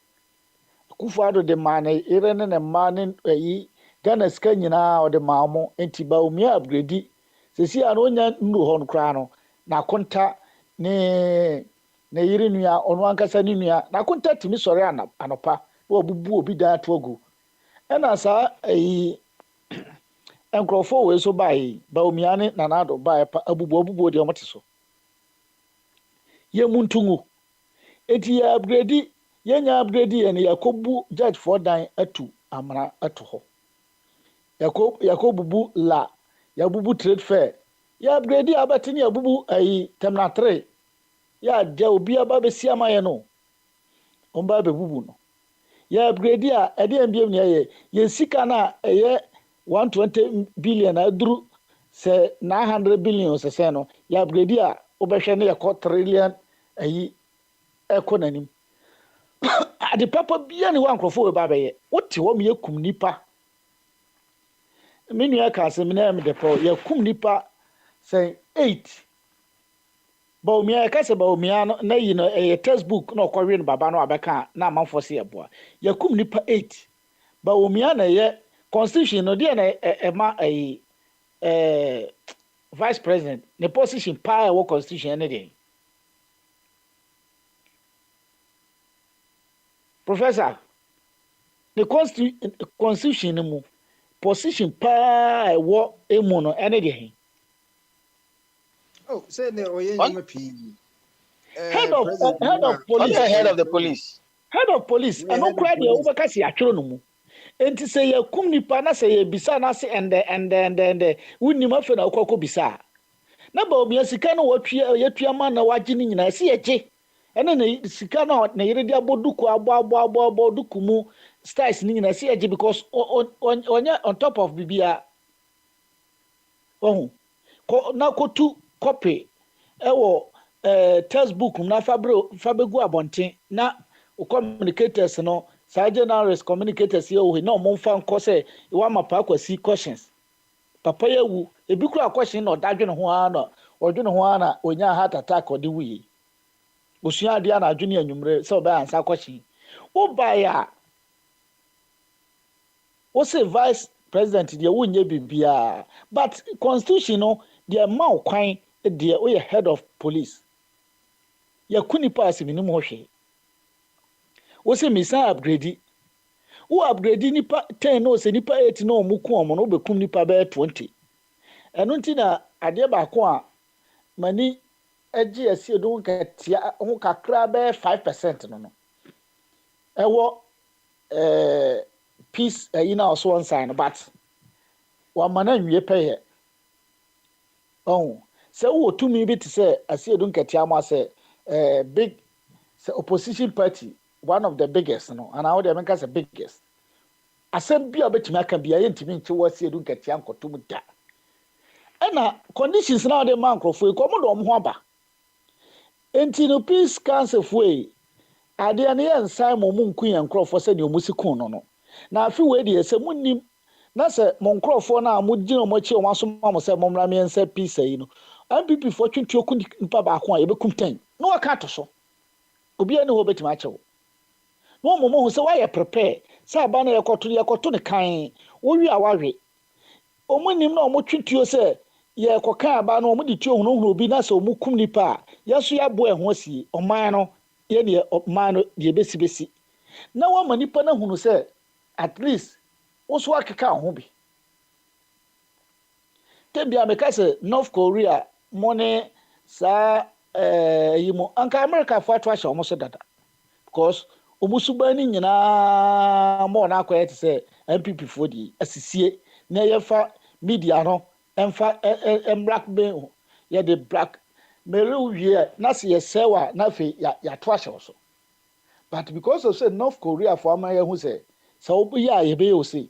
kufuado de mane irene ne mane yi Ghana ska nyina o de maamo enti ba omia upgrade sesi ano nya ndu ho no kra no na konta ne yiri nua ono ankasa ni nua na konta timi sore anopa wo bubu obi da togu ena sa enkrofo we so bai ba omia ne nanado bai abubu de omoteso ye muntungu eti ya upgrade yenya upgrade ye ne yakobu judge for dan atu amara atu ho yakobubu la yabubu trade fair ya upgrade abatini yabubu terminal 3 ya de obi aba besi amaye no omba bebubu no ya upgrade a ede mbiem ne ye sika na 120 billion aduru se 900 billion se no ya upgrade a obehwe ne yakọ trillion ekonanim ade papa bia ne wankrofo we ba beye wote wo me yakum nipa menu ya ka se me na me de po yakum nipa say 8 ba o me ka se ba o me na yi no textbook na okọwe no baba no abeka na amanfo se yeboa yakum nipa 8 ba o me na ye constitution no de na ema vice president ne position pa wo constitution ne de Professor, the constitution mu position pa wo emu no ene de. Oh, say ne oye nyama pi. Head of police. Head of the police. Head of police. Ano kra de wo beka si atwero no mu. Enti say ya kum nipa na say ya bisa na say ende wunni ma fe na okoko bisa. Na ba obi asika no watua ya tua ma na waje ni nyina si eje. Ene na sika na yire dia boduku abo duku mu styles ni nyina si eje because on top of bibia ohun ko na kotu copy ewo textbook na fabegu abonten na communicators no generalist communicators ye o na mo mfa nko se wa mapa kwasi questions papa yewu ebi kura question no dadwe ho ana odwe ho ana onya heart attack odi wuyi osua dia na adwene anwumre se oba ansa question wo baya wo se vice president dia wonye bibia but constitution no dia ma kwan dia o ye head of police ya kuni pass minimum ho hwe wo se misa upgrade wo upgrade nipa 10 no se nipa 8 no muku omo no bekum nipa be 20 eno nti na ade ba ko a mani eji esi edo nkatia ho kakra be 5% no ewo peace na also one sign but wa mana nwie peye se wo tumi bi te se esi edo nkatia ma se big se opposition party one of the biggest no and how they make us the biggest asem bia betimi aka bia yentimi nche wasi edu nkatia nkotum da ena conditions na de man krofo ko mo do mo ho aba enti no peace council foi ade ne yensan mo mu nku yan krofo se ne omusikun no na afi we de se munnim na se mo nkrofo na mo gino mo chi o maso mo se mo mra me yensa peace yi no MPP for 20 okun mpa ba ko a ye bekum 10 no waka to so obi ene ho betimi achewo no mo se wa ye prepare sa ba na yekoto ne kan wo wi awawe omunim na omotwituo se ye koka ba na omudi tuo hunu obi na se omukum nipa Yasu ya boy ho si oman no ye ne oman no de besi na wa ma nipa na hunu say at least also akeka ho bi tebia me ka say North Korea money sa yimo anka America fa to ahye omo so dada because omusuba ni nyina mo na akoye te say MPP fo di asisie na ye fa media no emfa black ben ye de black mere wie na se ye sewa na fe ya to ahye so but because of say North Korea for amaye hu say so obu ya ye be o say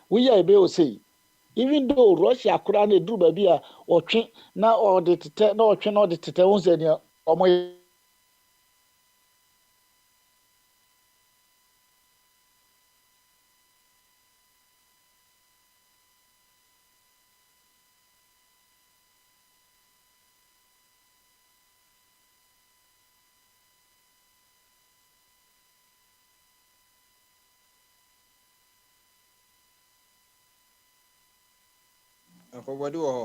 we ya be o say even though Russia kura na duru ba bia otwe na o de tete na otwe na o de tete hu say ne omo afọwọde wɔ hɔ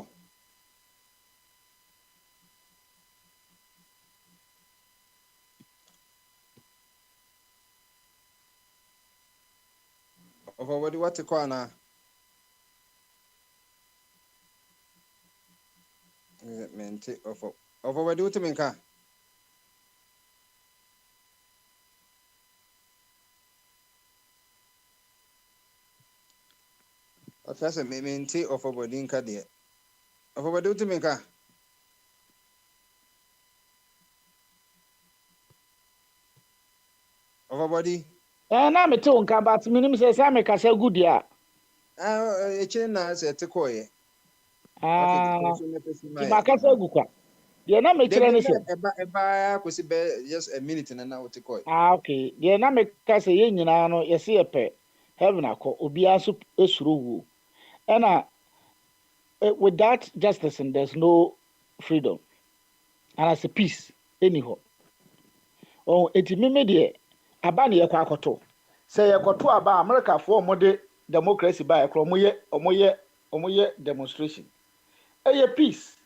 afọwọde wate kɔ anaa mente afọwọde wotumi nka afɛsɛ mente afọwọde nka deɛ afọwọde wotumi nka afọwọde na me te nka but minim say sa me kasa good ya ekyire na sɛ te kɔɔyɛ ti makasa gu kwa de na me kire ne se eba akosi bɛ just a minute na wote kɔɔyɛ okay de na me kasa ye nyina no ye se ye pɛ heaven akɔ obi aso esuro wo and with that justice and there's no freedom and as a peace anyhow oh eti me de aba ne ye kwa akoto say ye koto aba America for omode democracy ba ye kro omoye demonstration eye peace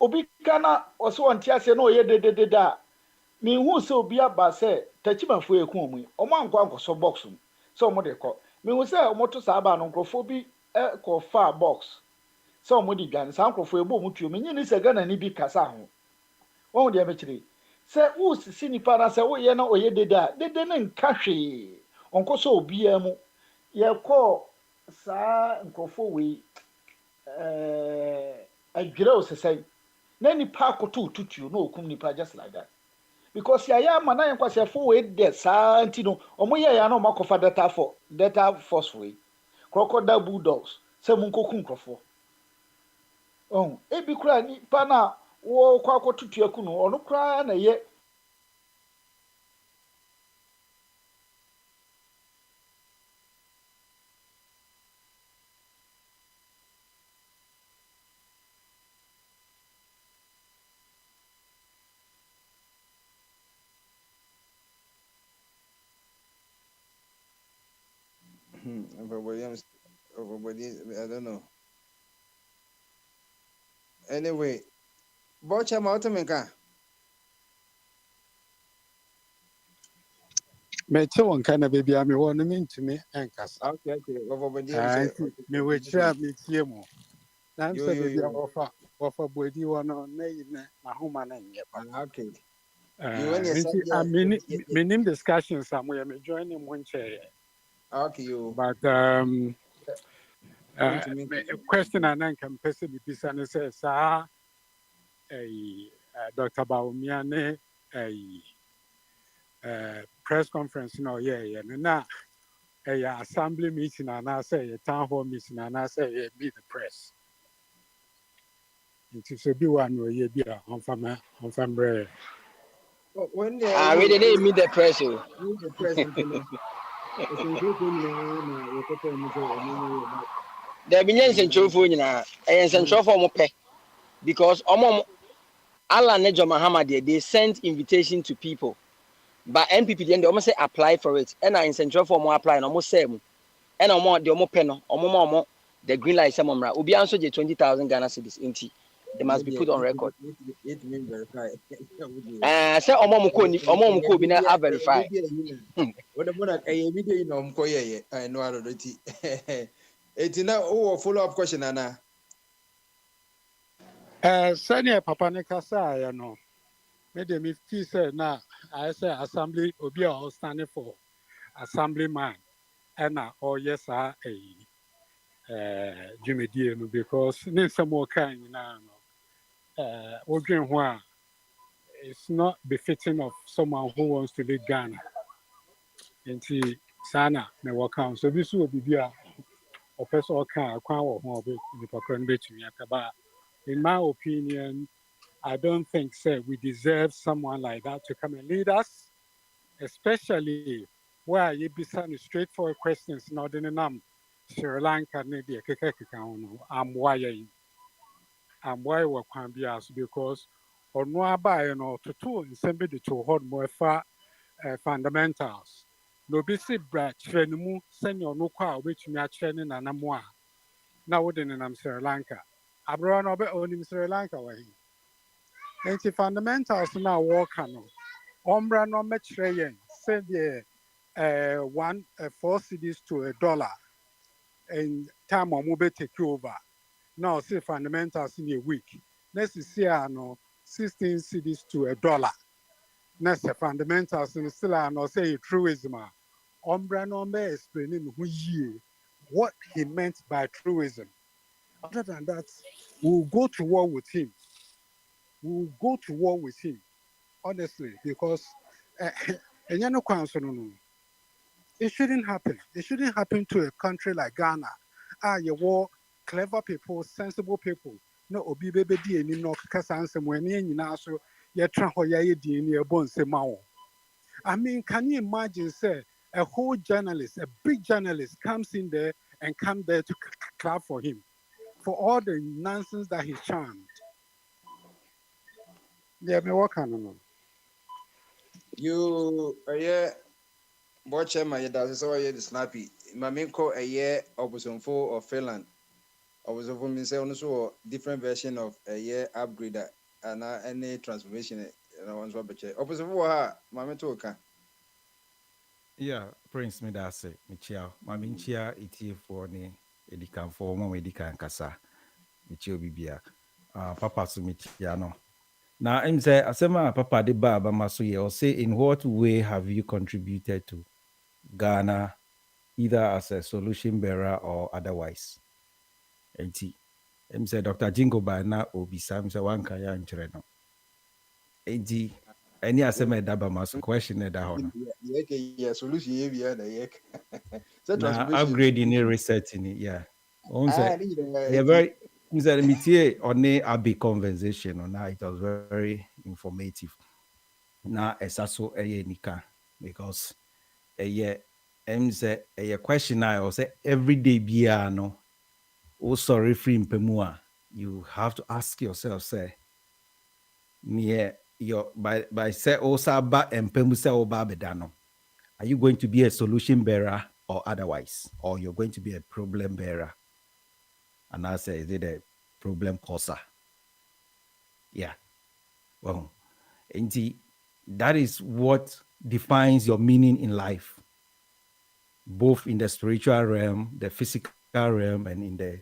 obi kana oso onti ase na oye de da me hu se obi aba say tachimafo eku omu omo anko box mu so omo de ko me hu say omo to sa aba no nkrofo bi ko fa box so omo di gan sa nkrofo ebo mu tuo me nyini se Ghana ni bi kasa ho won de mechire se wo sisi nipa na se wo ye na oye de ne nka hwe onko so obi amu ye ko sa nkrofo we adwere osesai na nipa akoto tutuo na okum nipa just like that because ya ma na yankwase fo we de sa anti no omo ye ya na omo akofa data force we crocodile bulldogs se mun kokum krofo ebi kura nipa na wo kwa akotutu aku no ono kura na ye I don't know. Anyway, Bocha Mautamika. Mete one kind of baby, I may want to me and cast. Okay. Me which me tiemo. I'm saying offer body one on my home and okay. I mean, discussion somewhere, me joining one chair. Okay, but question and then can possibly be and says, Dr. Baumiane, a press conference, no, and now a assembly meeting, and I say a town hall meeting, and I say be the press. It is a big one where you be on family. When they didn't meet the press. There be no central phone na central form pay because Allah and John Muhammad they sent invitation to people but NPP then they almost say apply for it and in central form apply no almost same and the pay no the green light some obi answer the 20,000 Ghana cedis inti They must be put on record. It mean verify. Say omo ko bi na a verify. What about a video in Omkoye? I know already. It's now follow up question, Anna. Senior Papa Nikasa, you know, made me feel say now I say assembly will be all standing for assemblyman, and now yes, Jimmy Dean because need some more kind now. Working one, it's not befitting of someone who wants to lead Ghana. Into Sana, me work out. So this will be a person can or more bit to me. But in my opinion, I don't think we deserve someone like that to come and lead us, especially where you be sending straightforward questions, not in a Sri Lanka, maybe I'm why we can be asked because or no buy to two in somebody to hold more far fundamentals. No be si bra training send your no car which me are training and amwa. Now wouldn't in Sri Lanka. Abroad no be in Sri Lanka way. And the fundamentals now work no. Ombra no me train send the 4 cities to $1 and time or mobile take over. Now say fundamentals in a week. Next year no 16 cities to $1. Next fundamentals in still no say truism. Ombra no me explaining what he meant by truism. Other than that, we'll go to war with him. Honestly, because it shouldn't happen. It shouldn't happen to a country like Ghana. You war clever people, sensible people. No obi baby di any no kasansem when you so you try di any bon se mao. I mean, can you imagine say a whole journalist, a big journalist comes in there and come there to clap for him for all the nonsense that he's charmed. Yeah, me what kind of no. You watch my does so the snappy. Maminko a year opposite of Finland. I was of me say also different version of a year upgrade and any transformation one's what opposite for Mamito can. Yeah, Prince Midase, Michia, Maminchia, iti for ni edikan for one edikan kasa, Michio Bibia, Papa Sumichiano. Now, I'm say, Asema Papa de Baba Masuye, or say, in what way have you contributed to Ghana, either as a solution bearer or otherwise? And I'm say, Dr. Jingo Bana Obisa, I'm say, one kaya in Chireno. And any Asema Daba Masu question at the Yeah, solution here, now upgrading the research in it, yeah. Yeah, very. Mr. Mitier on a conversation on it was very informative. Now it's also a nika because a question I will say every day biano. Oh sorry, free pemua. You have to ask yourself, say, near your by say also ba and pemusa oba bedano. Are you going to be a solution bearer or otherwise, or you're going to be a problem bearer? And I say, is it a problem causer? Yeah. Well, and that is what defines your meaning in life, both in the spiritual realm, the physical realm, and in the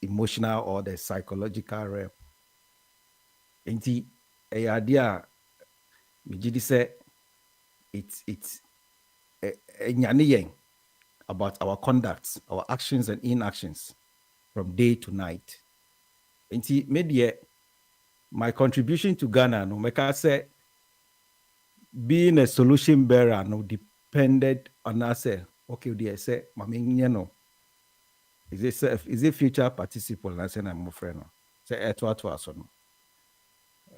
emotional or the psychological realm. And the idea, Mijidi said, it's about our conducts, our actions and inactions from day to night. And maybe my contribution to Ghana, no, make I say, being a solution bearer, no, depended on us. Okay, dear, say, no. Is it future participle? I say, I'm a friend. Say, etwa no.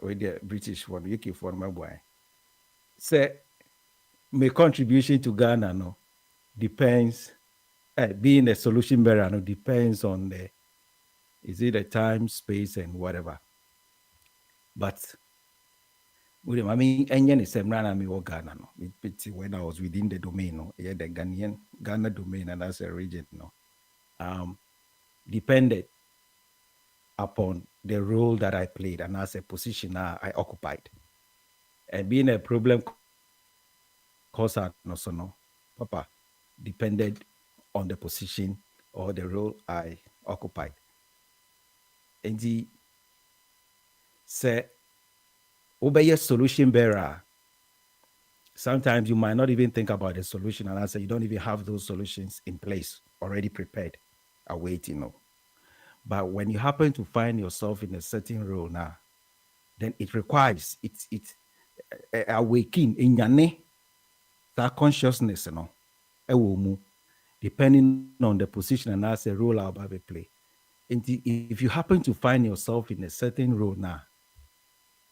With the British one, UK one, my boy. Say, my contribution to Ghana, no, depends. Being a solution bearer, no, depends on the. Is it a time, space, and whatever? But I mean, Ghana is Ghana. No, when I was within the domain, no, yeah, the Ghana domain, and that's a region, no, depended upon the role that I played and as a position I occupied. And being a problem causer, no, Papa, depended on the position or the role I occupied. And the say, obey a solution bearer. Sometimes you might not even think about the solution, and I say you don't even have those solutions in place, already prepared, awaiting. But when you happen to find yourself in a certain role now, then it requires it's awakening in your that consciousness, depending on the position and as a role I'll play. And if you happen to find yourself in a certain role now,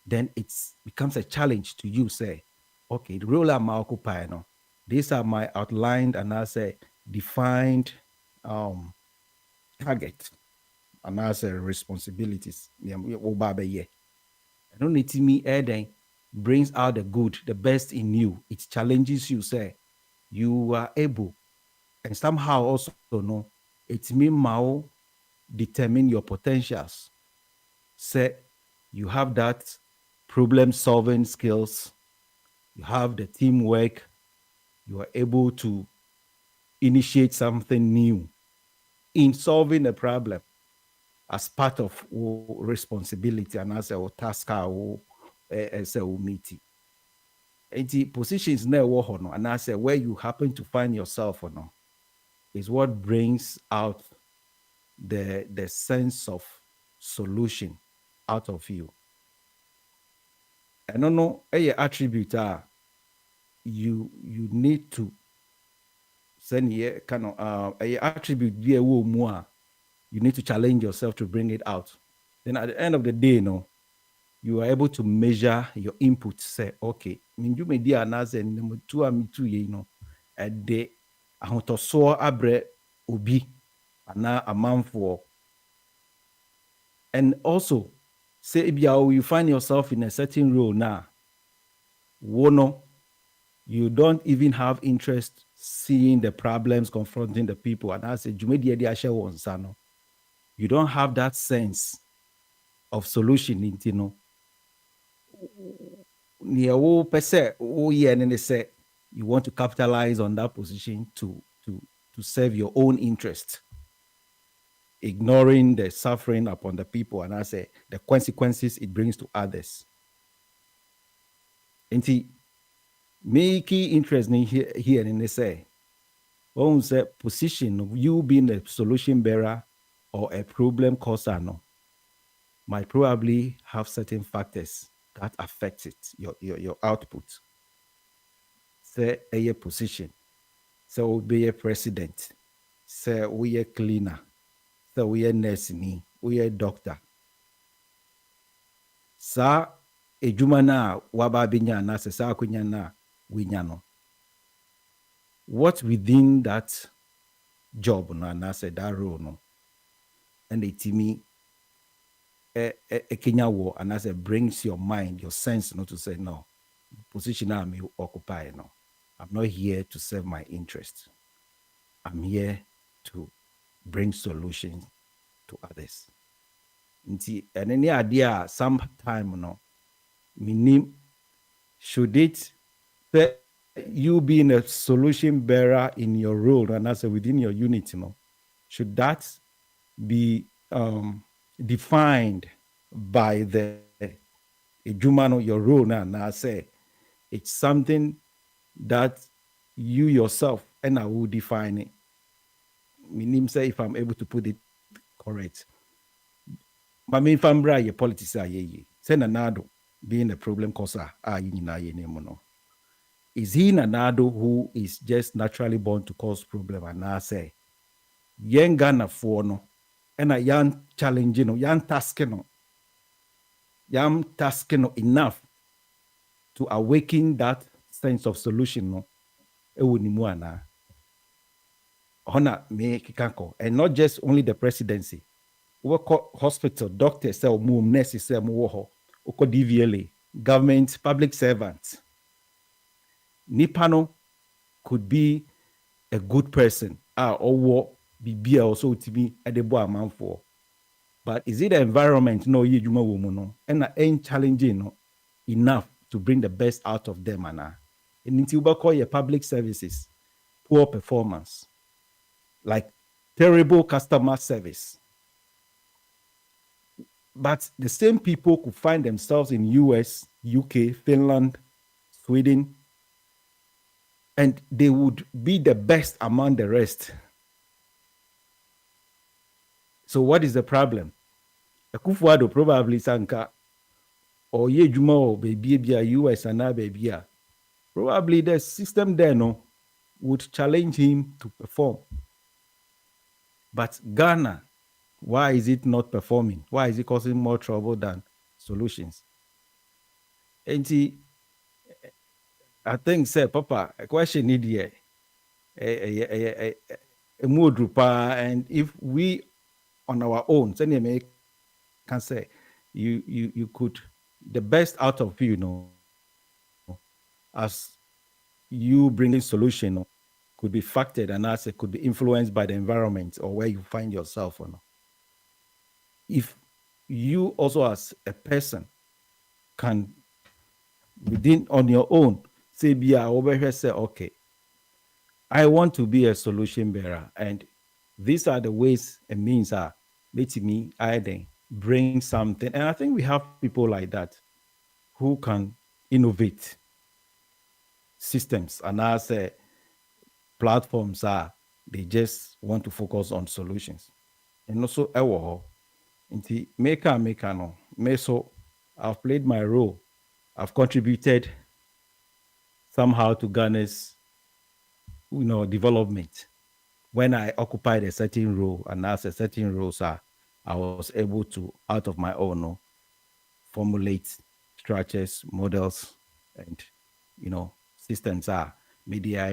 then it becomes a challenge to you. Say, okay, the role I'm occupying, these are my outlined and as a defined target and as a responsibilities. I don't need to me adding brings out the good, the best in you. It challenges you, say, you are able, and somehow also know it means Mao determine your potentials. Say you have that problem-solving skills, you have the teamwork, you are able to initiate something new in solving a problem as part of responsibility and as a task as a meeting. And the positions now and as where you happen to find yourself or no is what brings out the sense of solution out of you. I don't know a attribute you need to send here kind of a attribute be a more you need to challenge yourself to bring it out. Then at the end of the day, you are able to measure your input. Say, okay, you may be another number 2 and 2, a day I want to soar abre ubi and now a month for. And also, say if you find yourself in a certain role now, you don't even have interest seeing the problems confronting the people. And I say, you don't have that sense of solution, you want to capitalize on that position to serve your own interest, ignoring the suffering upon the people, and I say the consequences it brings to others. And me key interest in here in the say, position of you being a solution bearer or a problem causer might probably have certain factors that affect it, your output. Say a position, say we be a president, say we a cleaner, say we a nurse, we a doctor. Sa ejuma na waba binya na se sa kunya na winyano. What within that job na say that role and it to me a Kenya war and as it brings your mind, your sense not to say no, position I'm occupy no. I'm not here to serve my interest. I'm here to bring solutions to others. And any idea sometime meaning should it say you being a solution bearer in your role and as within your unit, should that be defined by the your role now? And I say it's something that you yourself and I will define it. Meaning say if I'm able to put it correct. But me if I'm right, your politics are say Nanado being a problem causer is he Nanado who is just naturally born to cause problem? And I say young Ghana for no and a young challenging young tasking enough to awaken that sense of solution and not just only the presidency. Work hospital, doctors, nurses, DVLA, government, public servants. Nipano could be a good person, or what be also to be a debo amount for. But is it the environment? No, you woman, and ain't challenging no, enough to bring the best out of them, and until we call your public services poor performance, like terrible customer service. But the same people could find themselves in US, UK, Finland, Sweden, and they would be the best among the rest. So what is the problem? Akufo-Addo probably sanka or ye juma or baby US and baby. Probably the system there no would challenge him to perform. But Ghana, why is it not performing? Why is it causing more trouble than solutions? And I think, say, Papa, a question need here. A and if we on our own, can say you could the best out of you, as you bringing solution could be factored and as it could be influenced by the environment or where you find yourself or not. If you also as a person can within on your own say be over here say okay, I want to be a solution bearer and these are the ways and means are letting me either bring something, and I think we have people like that who can innovate systems and as platforms are they just want to focus on solutions. And also maker no so I've played my role. I've contributed somehow to Ghana's development. When I occupied a certain role and as a certain role, sir, I was able to, out of my own, formulate structures, models, and systems are media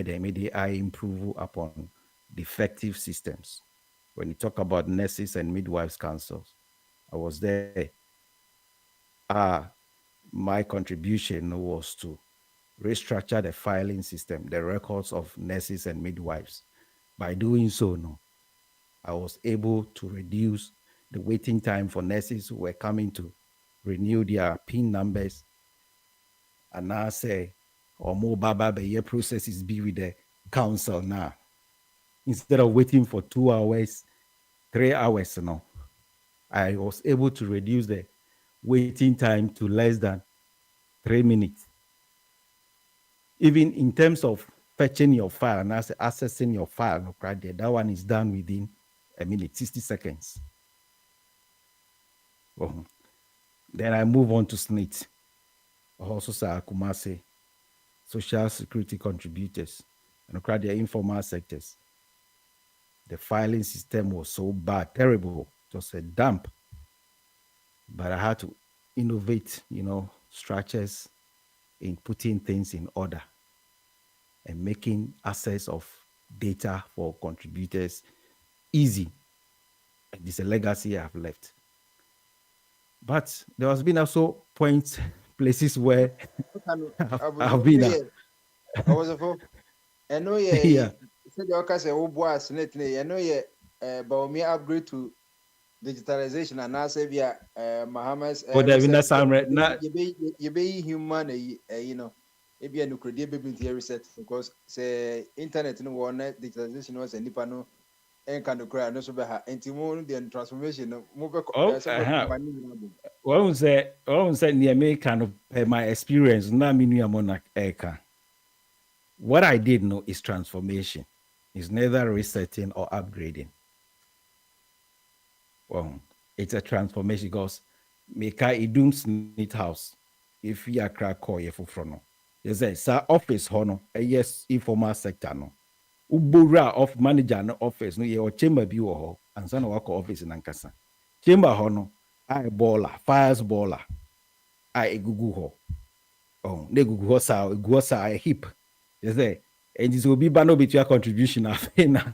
improve upon the effective systems. When you talk about nurses and midwives councils, I was there. My contribution was to restructure the filing system, the records of nurses and midwives. By doing so, I was able to reduce the waiting time for nurses who were coming to renew their PIN numbers. And now say, or more year processes be with the council now. Instead of waiting for 2 hours, 3 hours, I was able to reduce the waiting time to less than 3 minutes. Even in terms of fetching your file and accessing your file, that one is done within a minute, 60 seconds. Then I move on to SNIT. Also, Kumasi, social security contributors, and the informal sectors. The filing system was so bad, terrible. It was a dump. But I had to innovate, structures in putting things in order and making access of data for contributors easy. This is a legacy I've left. But there has been also places where I've been. I was a I know yeah. Said your case was netly. I know but me upgrade to digitalization and now say via Muhammad's. But there been some not. You be human, maybe a nuclear baby reset because say internet no one digitalization was a nipa no. And can cry no so beha enti the transformation move What say near me kind of my experience na me nua monarch eka. What I did know is transformation. It's neither resetting or upgrading. Well, it's a transformation because make a doom SNIT house if you are crack or you for no. You say sa office hono yes informal sector no. Ubura of manager no office no your chamber bi wo ho ansa na work office na nkasa chamber ho no I baller fires baller I gugu ho ne gugu ho sa hip you say and this will be bano between contribution na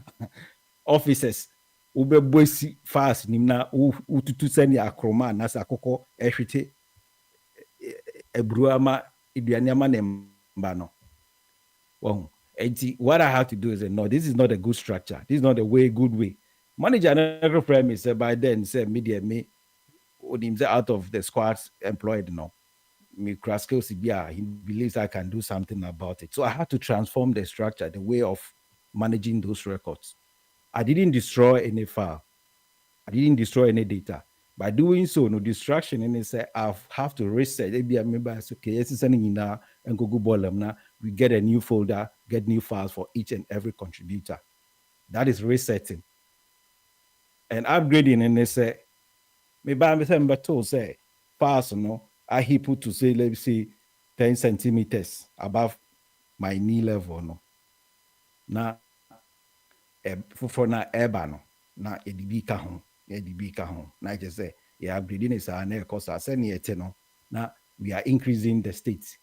officers ubebosi fast nim na ututu sani akroma na sa akoko ehwete ebruama eduane ama ne mba no what I have to do is say, no, this is not a good structure. This is not a good way. Manager never frame me say by then say media me would him say out of the squads employed no. Me skills he believes I can do something about it. So I had to transform the structure, the way of managing those records. I didn't destroy any file. I didn't destroy any data. By doing so, no distraction, and say I have to reset. Maybe I remember it's okay, yes, it's something in now and Google Bolem now. We get a new folder, get new files for each and every contributor. That is resetting. And upgrading, and they say, maybe I'm told say files, no, I he put to say, let's say 10 centimeters above my knee level, no. Now for na eba no na edb ka ho na just say yeah upgrading is an cost as no na we are increasing the state.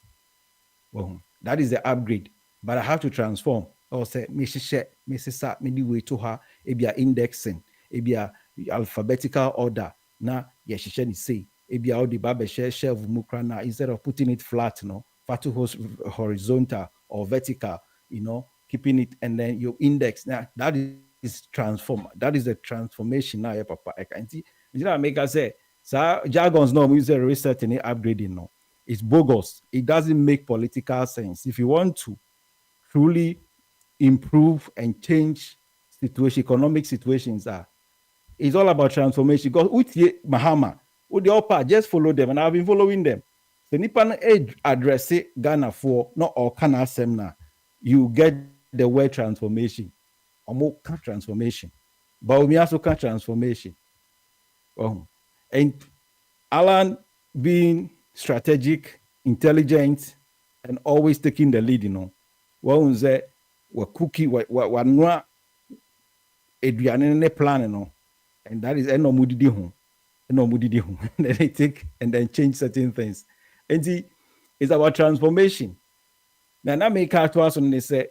Well, that is the upgrade, but I have to transform or say me share me way to her ebia indexing ebia alphabetical order na ye share ni say ebia all the baba share shelf mukra na instead of putting it flat no fatu horizontal or vertical, you know, keeping it, and then your index now that is transform. That is the transformation now, papa. I can see. You know, make us say, so jargons no, we say research and upgrading no. It's bogus. It doesn't make political sense. If you want to truly improve and change economic situations, it's all about transformation. Because Uti Mahama, the upper, just follow them, and I've been following them. So Nipan age address Ghana for not all kind of seminar. You get the word transformation, or more transformation, but we also can transformation. And Alan being strategic, intelligent, and always taking the lead, you know. What say we cookie, we no Adrian plan, you know, and that is no mudidi home, and then they take and then change certain things. And see, it's about transformation. Now, that make out to us when they say,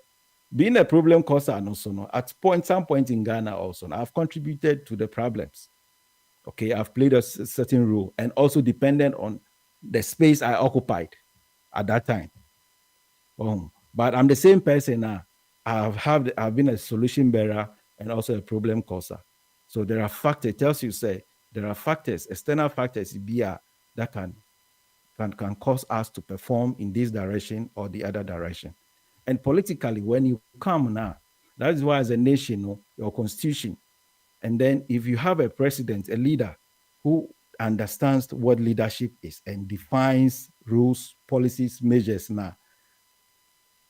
being a problem causer, also, at some point in Ghana, also, I've contributed to the problems. Okay, I've played a certain role, and also dependent on the space I occupied at that time. But I'm the same person now. I've been a solution bearer and also a problem causer. So there are factors. It tells you, say, there are factors, external factors, that can cause us to perform in this direction or the other direction. And politically, when you come now, that is why as a nation, your constitution, and then if you have a president, a leader who understands what leadership is and defines rules, policies, measures now,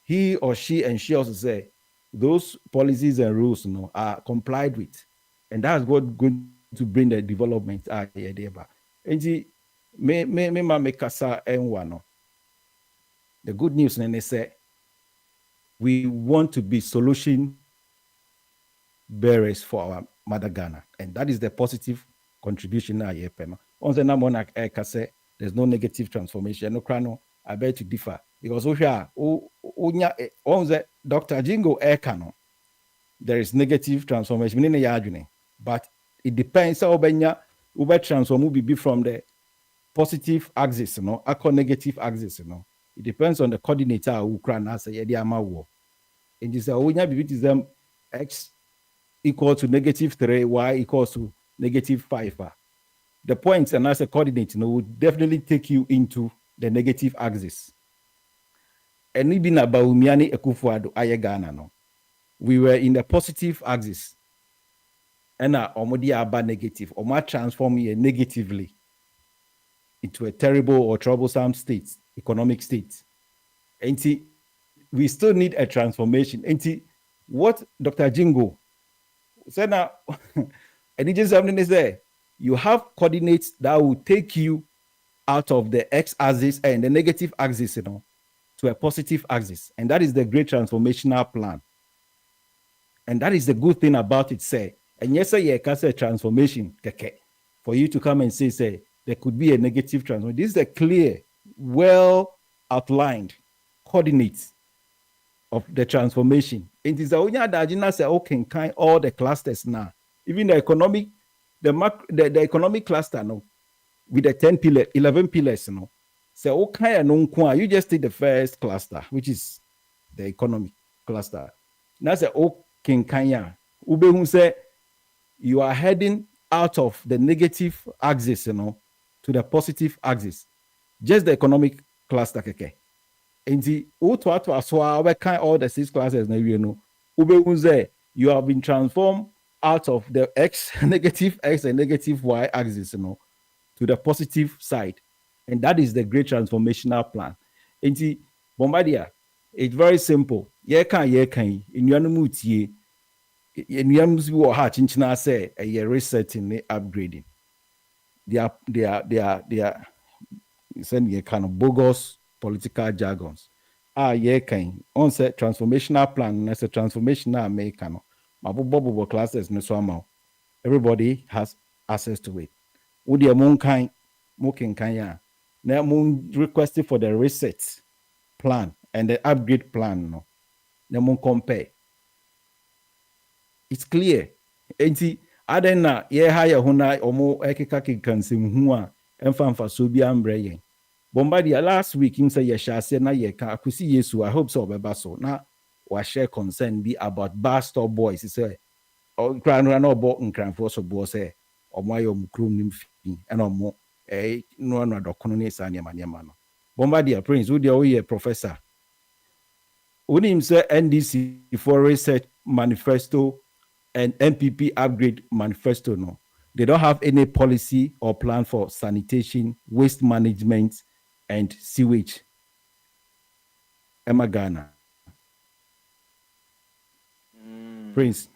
he or she ensures say those policies and rules are complied with. And that's what's going to bring the development. And the good news, and they say, we want to be solution bearers for our mother Ghana, and that is the positive contribution now. On the number say there's no negative transformation. No crano, I beg to differ because on the Dr. Jingo Ekano, there is negative transformation. But it depends how Uber transform will be from the positive axis, a negative axis, It depends on the coordinator who can say war. And this is them x equal to -3, y equals to -5. The points and as a coordinate would definitely take you into the negative axis. And even about Umiani Ekufuado Ayegana, we were in the positive axis. And omodi aba negative, or might transform here negatively into a terrible or troublesome state, economic state. And we still need a transformation. And what Dr. Jingo said now, and it just something is there. You have coordinates that will take you out of the x-axis and the negative axis, to a positive axis. And that is the great transformational plan. And that is the good thing about it, say. And yes, sir, can say transformation, for you to come and say, there could be a negative transformation. This is a clear, well outlined coordinates of the transformation. It is a say, okay, kind all the clusters now. Even the economic, the economic cluster, with the 10 pillars, 11 pillars, say, okay, you just take the first cluster, which is the economic cluster. Now say, okay, Kanya, Ube who say, you are heading out of the negative axis, to the positive axis. Just the economic cluster keke. And the all the 6 classes now, you have been transformed out of the negative X and negative Y axis, to the positive side. And that is the great transformational plan. And the Bombardier, it's very simple. In Yanumuti, in Yanumu Hatch, in say a resetting, upgrading. They are sending a kind of bogus political jargons. On say transformational plan, that's a transformational American. Mabu classes no so everybody has access to it. Udi mon kind moking kanya. Now mon requesting for the reset plan and the upgrade plan. No, now mon compare. It's clear. Enti adena ye haya huna omo ekeka kikansim huwa emfa so bi ambre. Bombardier last week him say yeshase na ye ka akusi Yesu. I hope so beba so na wa share concern be about bar store boys. He say o kran no bo nkran for so bo say omo ayo mkrum nim fi and omo no adokono ne sa niam no. Bombardier Prince who dey professor. When him say NDC for research manifesto and MPP upgrade manifesto, no, they don't have any policy or plan for sanitation, waste management, and sewage. Emma Ghana. Prince.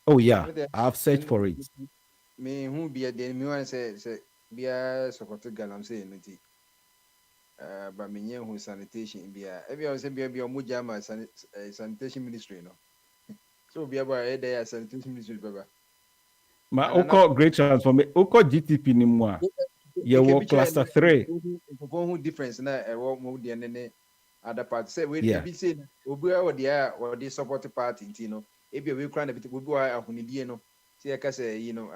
Oh yeah, I've searched for it. Me who be at the me say be a support galam say no ti. But me who sanitation be a every say be mujama sanitation ministry no. So be about there sanitation ministry baba. Ma oko great transformation. Oko GTP ni mwa. Ye wo cluster 3. Who difference na mo de ne other party say we be say obi or the support party you know. Ebi we kran na bit obi wa ahunidie no. Say ka say you know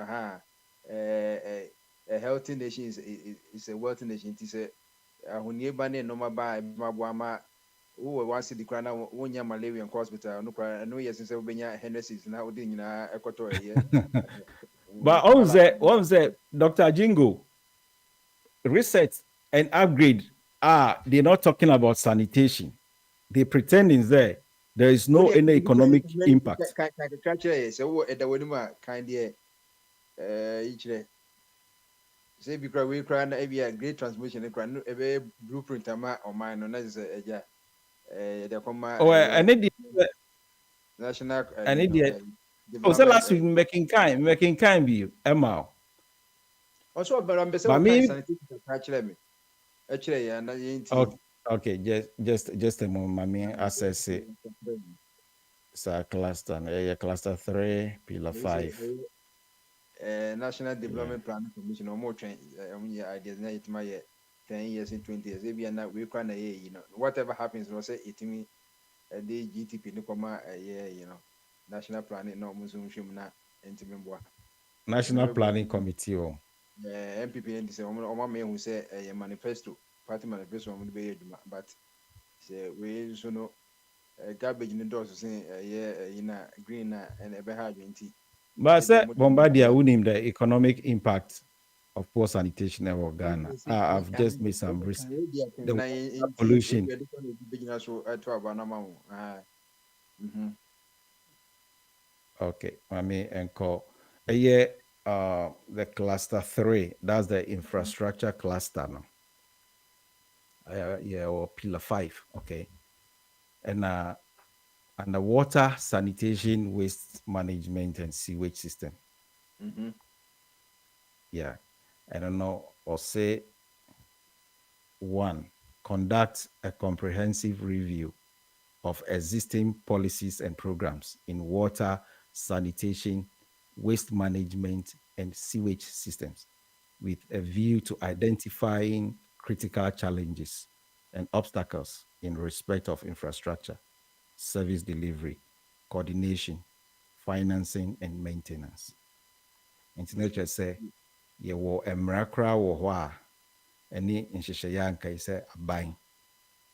a healthy nation is a wealthy nation. It say ahunie ba ne no ma ba ma who wants the crown one year malaria hospital no cry no yes since obenya Hennessy's na odi nyina ekoto here. But what was that Dr. Jingo reset and upgrade they're not talking about sanitation. They pretending there is no any economic impact. So the one kind each say because we cry a great transmission a blueprint or mine on as a I need national. I need the. Oh, so last week making kind be Emma. Also, but I'm actually, yeah. Okay, just a moment, mommy. Access it. So cluster 3, pillar 5. National Development Planning Commission or more train. Ideas now it my 10 years in 20 years. Maybe now we can you know whatever happens, we say it me the GTP no comma you know national planning no musum na intimate National Planning Committee. MPP and say Oma may who say a manifesto, party manifesto on the but say we so no garbage in the doors saying green and a behind tea. But say Bombardier wouldn't him the economic impact of poor sanitation in Ghana. I've just made some research. The pollution. Okay, I mean, and call the cluster 3. That's the infrastructure cluster now. Or pillar 5. Okay, and the water, sanitation, waste management, and sewage system. Yeah. I don't know, or say 1, conduct a comprehensive review of existing policies and programs in water, sanitation, waste management, and sewage systems with a view to identifying critical challenges and obstacles in respect of infrastructure, service delivery, coordination, financing, and maintenance. International say, ye wo emrakra wo ho a eni nhyehyeye anka ise aban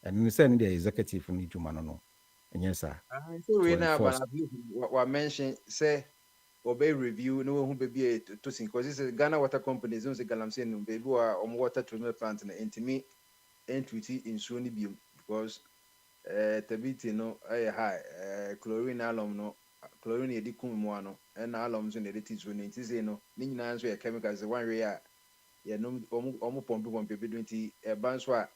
eni say ne the executive ni dwuma no enye sa so we na but what mention say obey review no who be to sing because this is Ghana Water Company is the Galamsey no baby or water treatment plant na intimi entity in Sony Beam because tabiti no high chlorine alum no chlorine edi kum mu ano and alums in the tis when it is no ni nyina nso chemicals the one way ya no omo pompe be doing banswa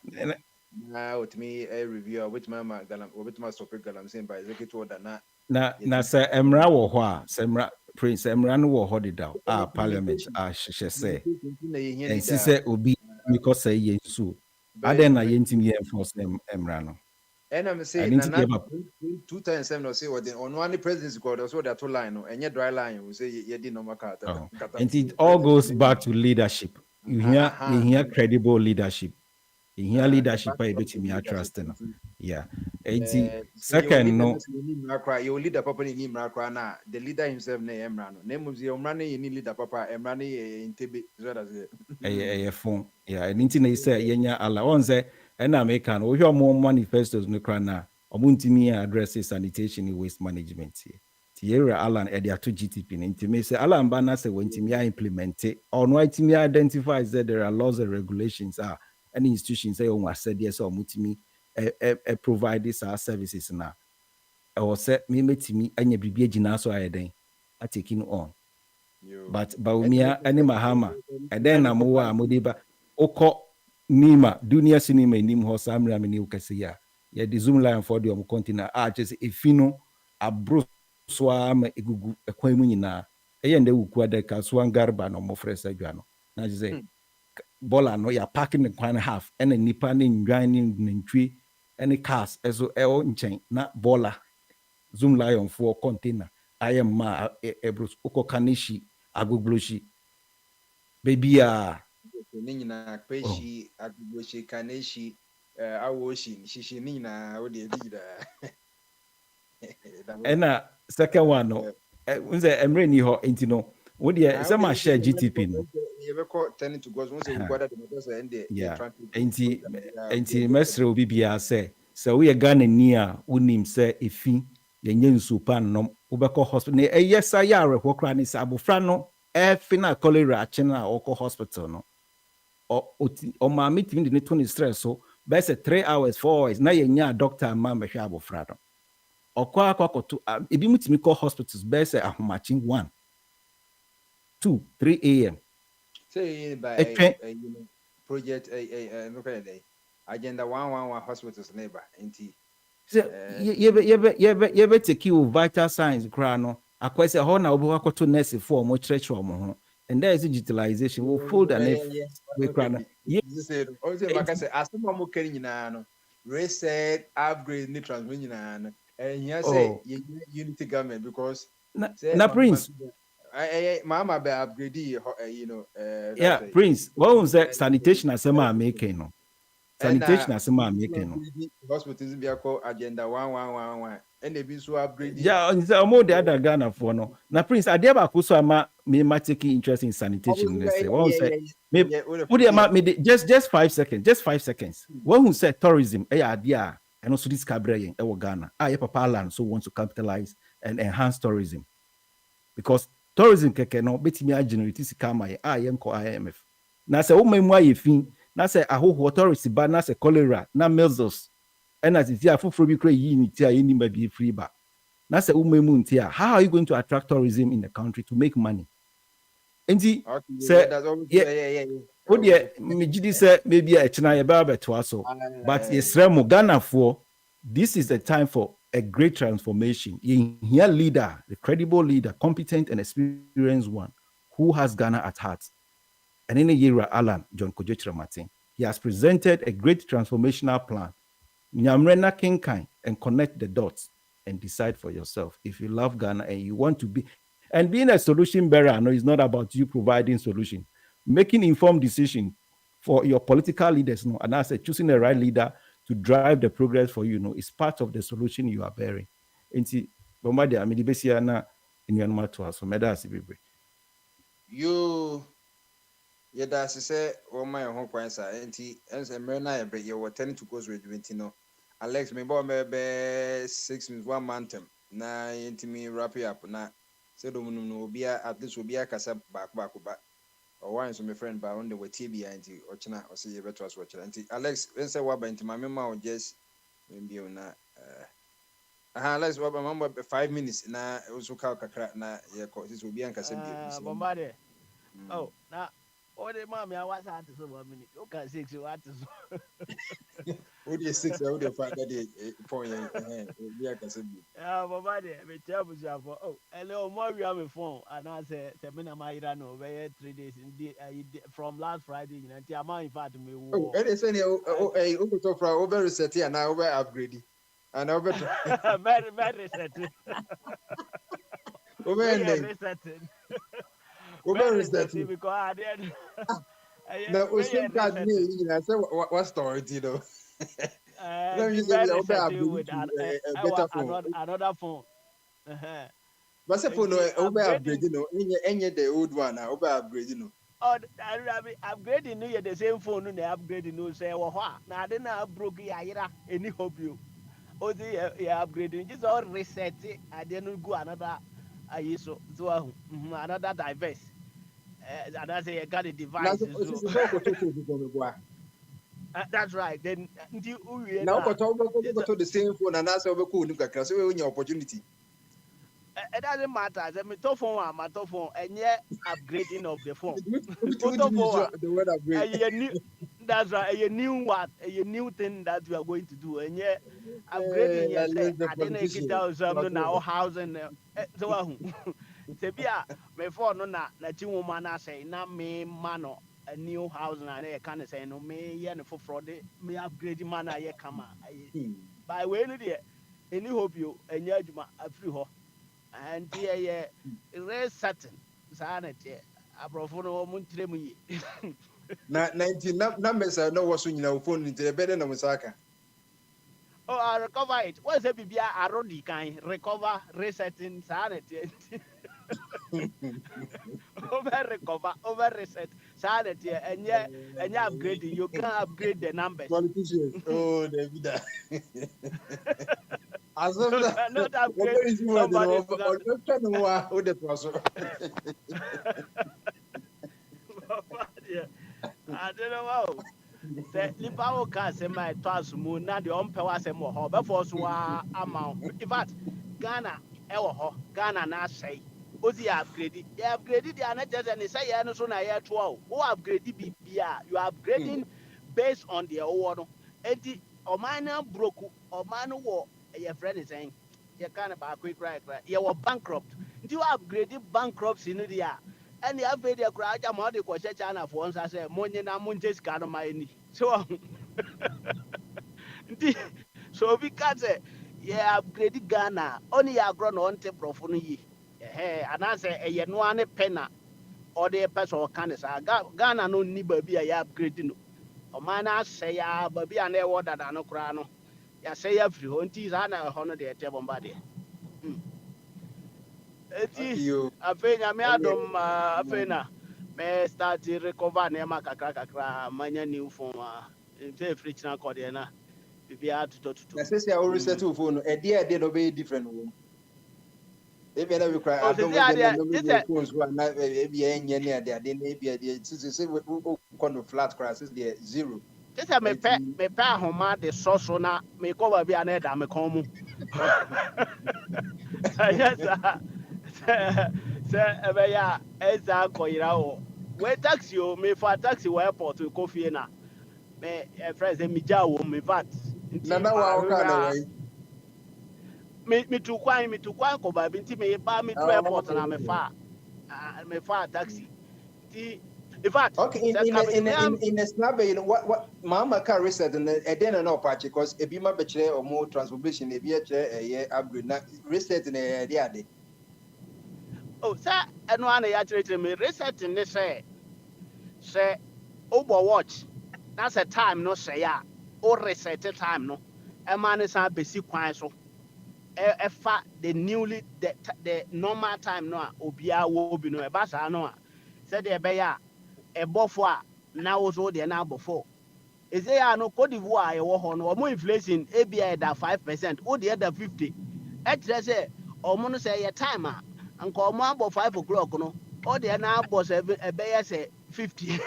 na otimi review with my galam with my stop Galamsey by executive order na sɛ emra wɔ hɔ a sɛ emra prince emra no wɔ hɔ deda parliament hyehyɛ sɛ ɛnsi sɛ obi because sɛ yɛ nsuo adɛn na yɛntimi yɛ enforce emra no and I'm saying 2007 no say what on one presidency called also that line no any dry line we say you did normal car and it all goes back to leadership. You hear credible leadership. You hear leadership by betimi trust no. Yeah. Second no your leader papa ni mrakra na the leader himself na emra no. Na mumzi emra na ni leader papa emra na intebe so that say phone. Yeah, and inti na say yenya ala on say na American wo hwe mo manifestos no kra na omuntimi address sanitation and waste management here. Tierra Alan e dia to GTP inti me say Alan ba na say wantimi implement or no itimi identify that there are laws and regulations any institutions say on said yes or mutimi provide these services now. I was said me metimi anya bibia gina so ayeden a taking on. But baumia any mahama and then amowa amodiba oko nima dunia sinima nim ho samra me ni ukase ya the zoom line for the continent just efino abro so am egugu ekwan mu nyina eye nda wuku adaka so angarba no mo fresa dwano na je bola no ya parking the kwan half and nipa ne ndwan ne ntwi any cars eso el nchen na bola zoom lion for container I am ma ebros uko kanishi agugloshi baby nina kweshi agugloshi kanishi awoshi shishi nina odi dida ena second one no unze emre ni ho intino wo de se ma share GTP no turning to God once we gather the members and the enti mesre obi bia se we Ghana ni a unim se efi yenye nsupa no ubeko hospital ne eyesa ya arehwo kra ni se abofra no final cholera achina oko hospital no o ma meeting de to ni stress so be say 3 hours 4 hours na yenya doctor ma mehwe abofra no okwa akwakoto ebi mutimi call hospitals be say ahomachin 1 2 3 am say by project look at the agenda 111 hospitals neighbor inti yebe take you vital signs kra no akwese ho na obo akoto nurse for mo church ho and there is digitalization we fold and we kra no say makase asema mo keri nyina no reset upgrade ni transfer nyina no and here say unity government because na prince mama be upgrade yeah prince what was that sanitation asema making no sanitation asema making no hospitals be call agenda 1111 and they be so upgrade yeah more the other Ghana for no na prince ade ba ko so ama me ma taking interest in sanitation let's say what say me just 5 seconds what who said tourism ade a and also this cabre e wo Ghana papa land so want to capitalize and enhance tourism because tourism keke no betimi a generate sika mai yenko IMF na se wo mamu ayefin na se ahoho tourist ba na se cholera na measles and as it afufro bi kra yi ni ti a yeni ma bi free ba na se wo mamu nti a how are you going to attract tourism in the country to make money enti say wo de me gidi say maybe a china ye ba beto aso but yesremo Ghana for this is the time for a great transformation. Here leader, the credible leader, competent and experienced one, who has Ghana at heart. And in a year, Alan John Kojo Martin, he has presented a great transformational plan. Nyamrena Kinkai and connect the dots and decide for yourself. If you love Ghana and you want to be, and being a solution bearer, no, it's not about you providing solution. Making informed decision for your political leaders, no, and as choosing the right leader to drive the progress for you, is part of the solution you are bearing. Enti bomade amidi besia na enyanuma to aso meda asibibre. You yeda se o my ho kwan sa enti ense mere na ebe ye wo turn to goes regiment no. Alex me bo me be 6 months 1 month na enti me wrap it up na Said no be at least will be a casa back. Or once my friend by on the TB and Ochina or see better as watcher. And Alex, let's say what by into my memo just maybe on that. Alex, what my mom 5 minutes now also calculated na this will be an Cassandra. Bombarded. Oh, now. Oh, the mommy, I was at 1 minute. Okay, 6 you want to. What is 6 out of 5 point? Yeah, Bombarded, me tell you, oh, hello, more you have a phone, and I said, Semina Mairano, where 3 days from last Friday, and the amount in fact me. Oh, and it's any over reset and now over upgrading. And over very resetting. Over resetting. Because I did. No, we still got me. I said, what story, you know? Let me say, with another phone. But suppose no over upgrading, no, any the old one, over upgrading. Oh, upgrading no, the same phone, no, upgrading no, say, well, now I didn't have broke any hope you. Oh, they upgrading, just all reset it. I didn't go another. So another diverse. And I say I got a device. That's right. Then now go to the same phone and ask over cool because we win your opportunity. It doesn't matter. The phone, and yet upgrading of the phone. The word upgrade. That's right. A new what? A new thing that we are going to do, and yet upgrading. Yes, I didn't get down some now housing. So, Sebia, my phone no na two woman say na me mano a new house na I can say no me ye no for fraud me upgrade man I come by way no there any hope you and yajuma free ho and yeah re certain sanity abrofo no mun tire mu yi na 19 numbers no was in your phone into better than Musaka. Oh, I recover it. What's a bibia arodi kind recover resetting sanity. Over reset sanity and yeah upgrading. You can upgrade the numbers. Politicians. Oh, David. As of not upgrade somebody. I don't know. Say Lipawo can say my twice moon now the umpewa say more before so amount. In fact, Ghana Ghana now say Ozi upgrade. You upgraded the another and say ya no so na ya 12. Who upgrade BBA? You are upgrading based on the award. And the Omana broke or man war your friend is saying you can't buy quick right. You were bankrupt. You upgraded bankruptcy in the and the average crowd, I'm not the question China for once. I said, Money na Munjes can my knee. So, we can say, yeah, upgraded Ghana, only a grown on tape profuni. And I say, a Yanuane penna or the person or Canada. Ghana no need be a upgrading. O man, I say, but be an air water than no crown. Ya say, every hunties and a honor the table body. Afenya me adom afena me start recover na ma kakra manya new phone say fridge na code na bibia to na say say always settle phone e dey no be different wo e be na we cry adom no phones one na e be enye na dey na e be say we come flat crash is there zero just me pe ahoma de so na me cover bia na da me kon mu yes sir ebe ya eza koyira o we taxi o me for taxi we airport ko fie na me friends me ja wo me vat na wa o ka na me tu kwan ko ba binti me ba me to airport na me fa taxi ti in fact okay in a snap you know what mama car reset and then no patch because e bi ma be kire o mo transformation e bi e kire upgrade na reset na e dey oh, sir, and one actually me reset in this say Uber watch. That's a time no say ya or reset time no. A man is a basic kwan so. The newly the normal time no obia wo bi no e ba sa no said the be ya e bofo a now also there now before. Is there no Cote d'Ivoire e wo ho no more inflation e bia da 5%, o the other 50. Actually say o mo no say your time anka ọmụ abọ 5 o'clock no ọ dị na abọ 7 ebe ya sị 50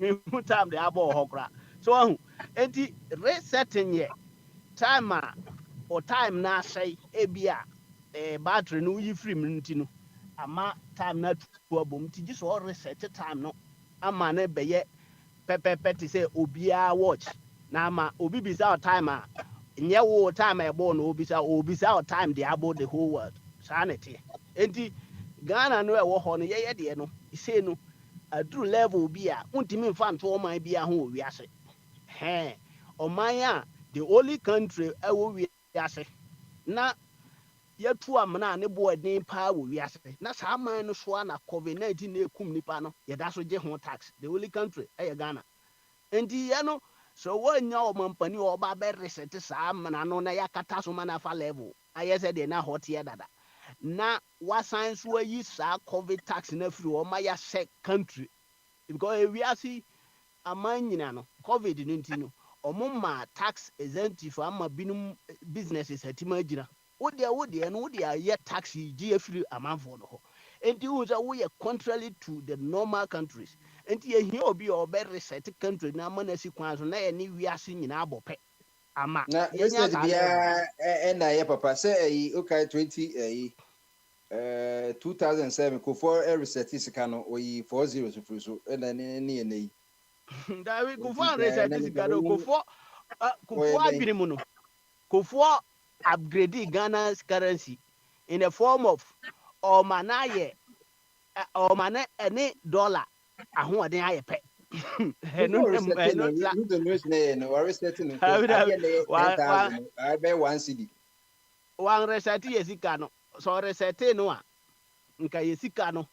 me who time the abọ ọhọ kora so ahụ enti resetting yɛ time or time na asɛe ebi a battery no yi free mu nti no ama time na tu abom nti gye so reset time no ama ne bɛyɛ pɛpɛpɛ te sɛ obiara watch na ama obi bisa time a nyɛ wo time a ɛbɔ no obisa time de abɔ the whole world saa na ɛteɛ enti Ghana no ɛwɔ hɔ no yɛyɛ deɛ no isei no aduru level bi a wontumi mfa nto ɔman bi ho wɔ wiase ɔman a the only country ɛwɔ wiase na yɛtu amena ne bo ɛden paa wɔ wiase na saa man no so na COVID-19 na ekum nipa no yɛda so gye ho tax the only country ɛyɛ Ghana enti yɛ no so wɔnya ɔmampani ɔba bɛ reset saa amena no na yɛakata so ma na fa level ayɛ sɛ deɛ na hɔ teɛ dada na wasan so ayi saa COVID tax na firi ɔma yɛahyɛ country because ewiase aman nyina no COVID no nti no ɔmo ma tax exemptive ama binom businesses atima agyina wodeɛ no wodeɛ ayɛ tax gye afiri amanfoɔ no hɔ enti wo sɛ woyɛ contrary to the normal countries enti yɛhia obi a ɔbɛ reset country na ama no asi kwan so na yɛne wiase nyinaa bɔ pɛ ama na reset biara ɛna yɛ papa sɛ ɛyi okay 2007 kofoɔ reset sika no oyi 40 firi so ɛna ne yɛ nayi David kofoɔ reset sika no kofoɔ adwene mu no kofoɔ upgrade Ghana's currency in the form of ɔmana ɛne dollar ahoɔden ayɛ pɛ wan reset yɛ sika no sɛ ɔresɛte no a nka yɛ sika no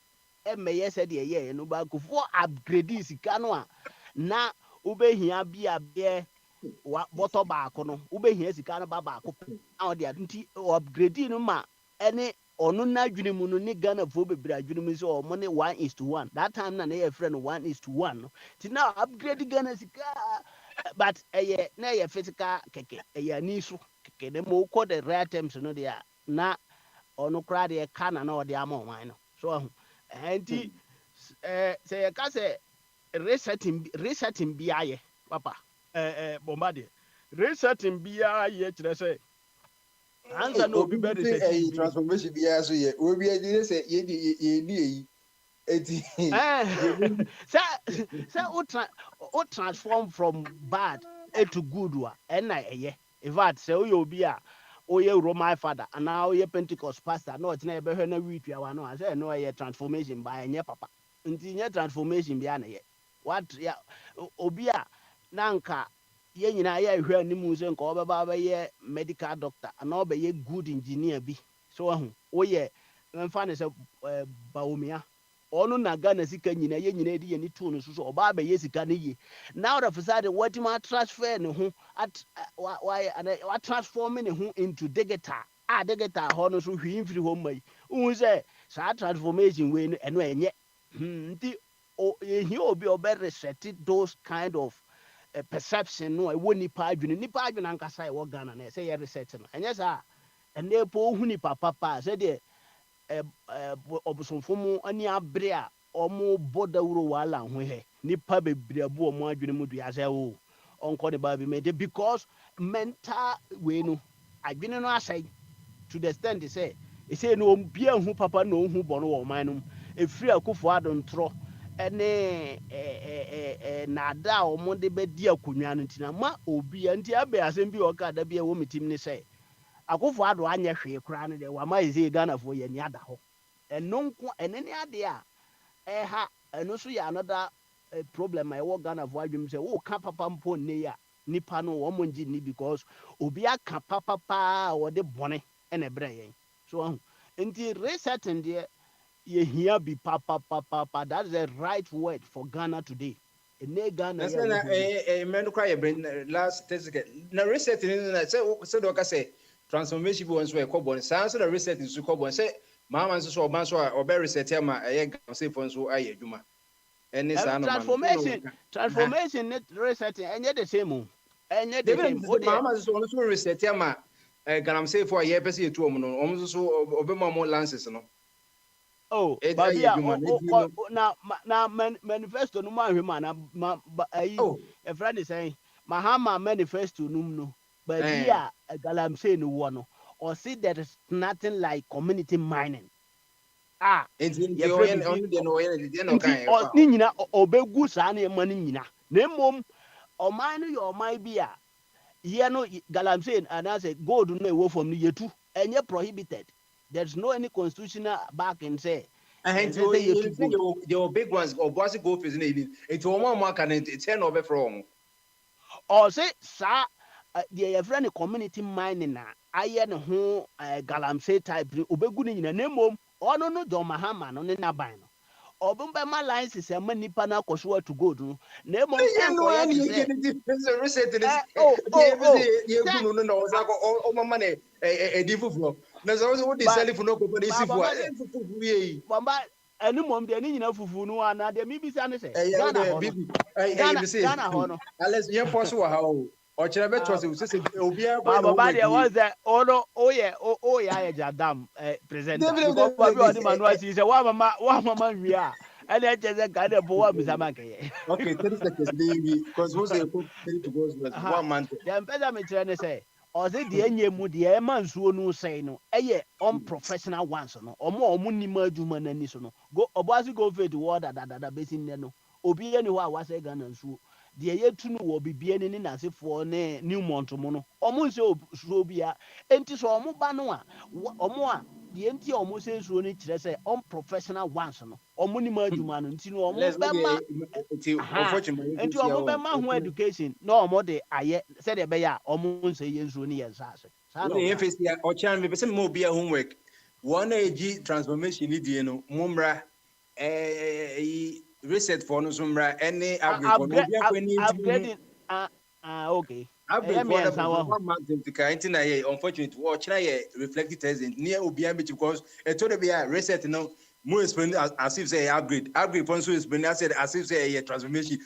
ɛmɛyɛ sɛ deɛ yɛyɛ no ba kofoɔ upgrade sika no a na wobɛhia bi a bɛɛ bɔtɔ baako no wobɛhia sika no ba baako na ɔde nti upgrade no ma ɛne ɔno na adwene mu no ne Ghanafoɔ bebree adwene mu sɛ ɔmo ne 1:1 that time na yɛ frɛ no 1:1 no nti na upgrade Ghana sika but ɛyɛ na ɛyɛ physical kɛkɛ ɛyɛ ani so kɛkɛ na mo kɔ the rare terms no deɛ na ɔno koraa deɛ ka na ɔde ama ɔman no so ɛho nti sɛ yɛka sɛ resetting bi ayɛ papa bomba deɛ resetting bi ayɛ kyerɛ sɛ ansa na obi bɛ resetting transformation bi ayɛ so yɛ obi agye sɛ yɛdi eti sɛ o transform from bad to good wa ɛna ɛyɛ in fact sɛ oyɛ obi a oyɛ Roman father anaa oyɛ Pentecost pastor na ɔtena ɛbɛhwɛ na witua wa no asɛ no ɛyɛ transformation ba ɛnyɛ papa nti nyɛ transformation bi a na yɛ what ya obi a na nka yɛn nyinaa yɛ ahwɛ anim sɛ nka ɔbɛba bɛyɛ medical doctor anaa ɔbɛyɛ good engineer bi so ɔho oyɛ mfa ne sɛ baomia ɔno na Ghana sika nyinaa yɛn nyinaa di yɛn ni tu no so ɔba bɛyɛ sika ne yie now all of a sudden wɔtima transfer ne ho wa transform ne ho into digital digital hɔ no so hwii mfiri hɔ mma yi wohu sɛ saa transformation wei no ɛno ɛnyɛ nti yɛhia obi a ɔbɛ reset those kind of perception no ɛwɔ nipa adwene ankasa ɛwɔ Ghana na ɛsɛ yɛ reset no ɛnyɛ saa ɛnɛ po ohu nipa papa sɛdeɛ ɔbosomfo mu ani abere a ɔmo bɔ dawuro wala ho hɛ nipa bebree abu ɔmo adwene mu dua sɛ o ɔnkɔ ne ba bi mɛde because mental wei no adwene no asɛe to the extent sɛ ɛsɛ no bia hu papa na ohu bɔ no wɔ ɔman no mu efiri Akufo-Addo ntorɔ ɛne nada a ɔmo de bɛdi akonnwa no ntina ma obi nti abɛ asɛm bi ɔka da bi a wɔ metim ne sɛ Akufo-Addo anyɛ hwee koraa no deɛ wama yɛ sɛ Ghanafoɔ yɛ ni ada hɔ ɛno nko ɛne ne adeɛ a ɛha ɛno so yɛ another problem a ɛwɔ Ghanafoɔ adwene sɛ woka papa mpo nne yi a nipa no wɔn mo ngye ni because obi aka papa paa a wɔde bɔne ɛna ɛbrɛ yɛn so nti resetting deɛ yɛhia bi papa that is the right word for Ghana today ene Ghana yɛ na mɛno kora yɛ bring last test na resetting na sɛ dɔka sɛ transformation bi wɔn nso ɛkɔ bɔne saa nso na resetting nso kɔ bɔne sɛ maama nso so ɔba nso a ɔbɛ reset ama ɛyɛ Ghanafoɔ nso ayɛ adwuma ɛne saa no transformation ne resetting ɛnyɛ the same o ɛnyɛ the same o maama nso ɔno so reset ama Ghanafoɔ a yɛpɛ sɛ yɛtu ɔmo no ɔmo nso so ɔbɛma ɔmo lances no Oh, baby, na manifesto no man him na a friend is saying Mahama manifesto no baby galamsey no one or see there is nothing like community mining. Nti nyina obegu saa na ema nyina na mmom oman no ye oman bi a ye no galamsey and I say gold no ewo from no yetu enye prohibited. There's no any constitutional back and say the big ones or bossy go is in it one can it's 10 over from or say sa the friend community mining na aye ne ho galamsey type obegu ni nyina na mmom ono no John Mahama no ne naban no obumba ma license e ma nipa na koso to gold no na mmom no reset this no no was o mama ne edifufu na so what dey sell for no company sifu bamba enu mom de ni nyina fufu no ana de mi bisa ne se Ghana ho no ales ye poso wa ha o ọchịrị ebe chọsị usese obia baba there was that ono ya jadam present because baby oni manual si say wa mama wi a and e je say ka de bo wa misama ke okay 30 seconds dey because who say go to go 1 month dem pesa me kire ne say o say de anyemu de e ma nsuo no sei no eye unprofessional ones no omo ni ma adwuma na ni so no go oboasi go faith word da besin ne no obi ye ni ho a wa say Ghana nsuo de ye tu no wo bibie ni nasefo ne new month mo no omo nse osuo bia enti so omo ba no a omo a de enti omo se nsuo ni kire say unprofessional ones no omo ni ma adwuma no enti no omo be ma enti omo be ma ho education no omo de aye se de be ya omo nse ye nsuo ni ye nsase sa no ye face ya o chan me be se mo bia homework one ag transformation ni die no mumra reset for no sumra any upgrading okay upgrade for 1 month to kind na here unfortunately watch na here reflected testing near obian because e to be reset no more explain as if say upgrade for so explain as if say transformation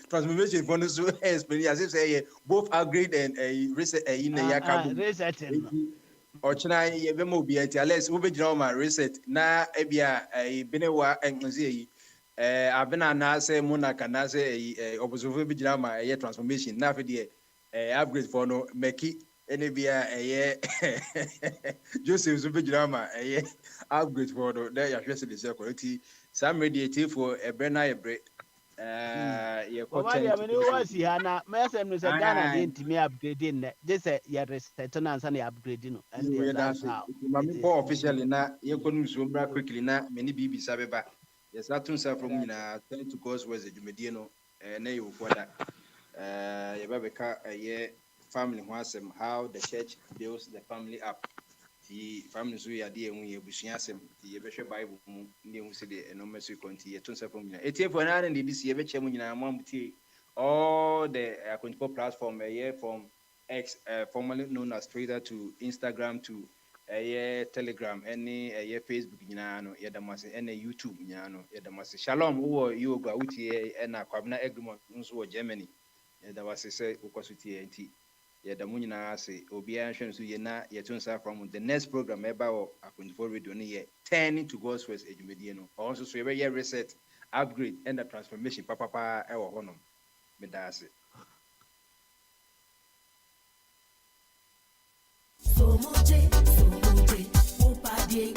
for so explain as if say both upgrade and reset in ya carbon resetting ochina ye be mo obian ti unless we be gina ma reset na e bia benewa enzi abena na say monaka na say observe bi gina ma transformation na fe de upgrade for no meki ene bia Joseph so be gina ma upgrade for no na ya hwese de say quality some mediate for ebrena ebre ye ko chen ya me wa si ha na me say no say Ghana dey ntimi upgrade ne je say ya reset na nsa na upgrade no and that's how mami po officially na ye ko nu so mbra quickly na me ni bibi sabeba. Yes, that tune from turn to God's words. The no, na you for that. Yababeka family wasem how the church builds the family up. The family so ya dey when you busuasem the yebehwe Bible mu ne hu se de no mesu konti ye tune from nyina. Etie for na dey this yebeche mu nyina mamutie all the control platform from X formerly known as Twitter to Instagram to Telegram any Facebook nyina no yedamase any YouTube nyina no yedamase shalom wo yoga wutie na kwabna agreement nso wo Germany yedamase se ukosutie enti yedamu nyina ase obi anhwe nso ye na yetunsa from the next program eba wo akonfo radio ne ye turning to God's first edumedie no also so ye reset upgrade and the transformation papa e wo honom medase so much opade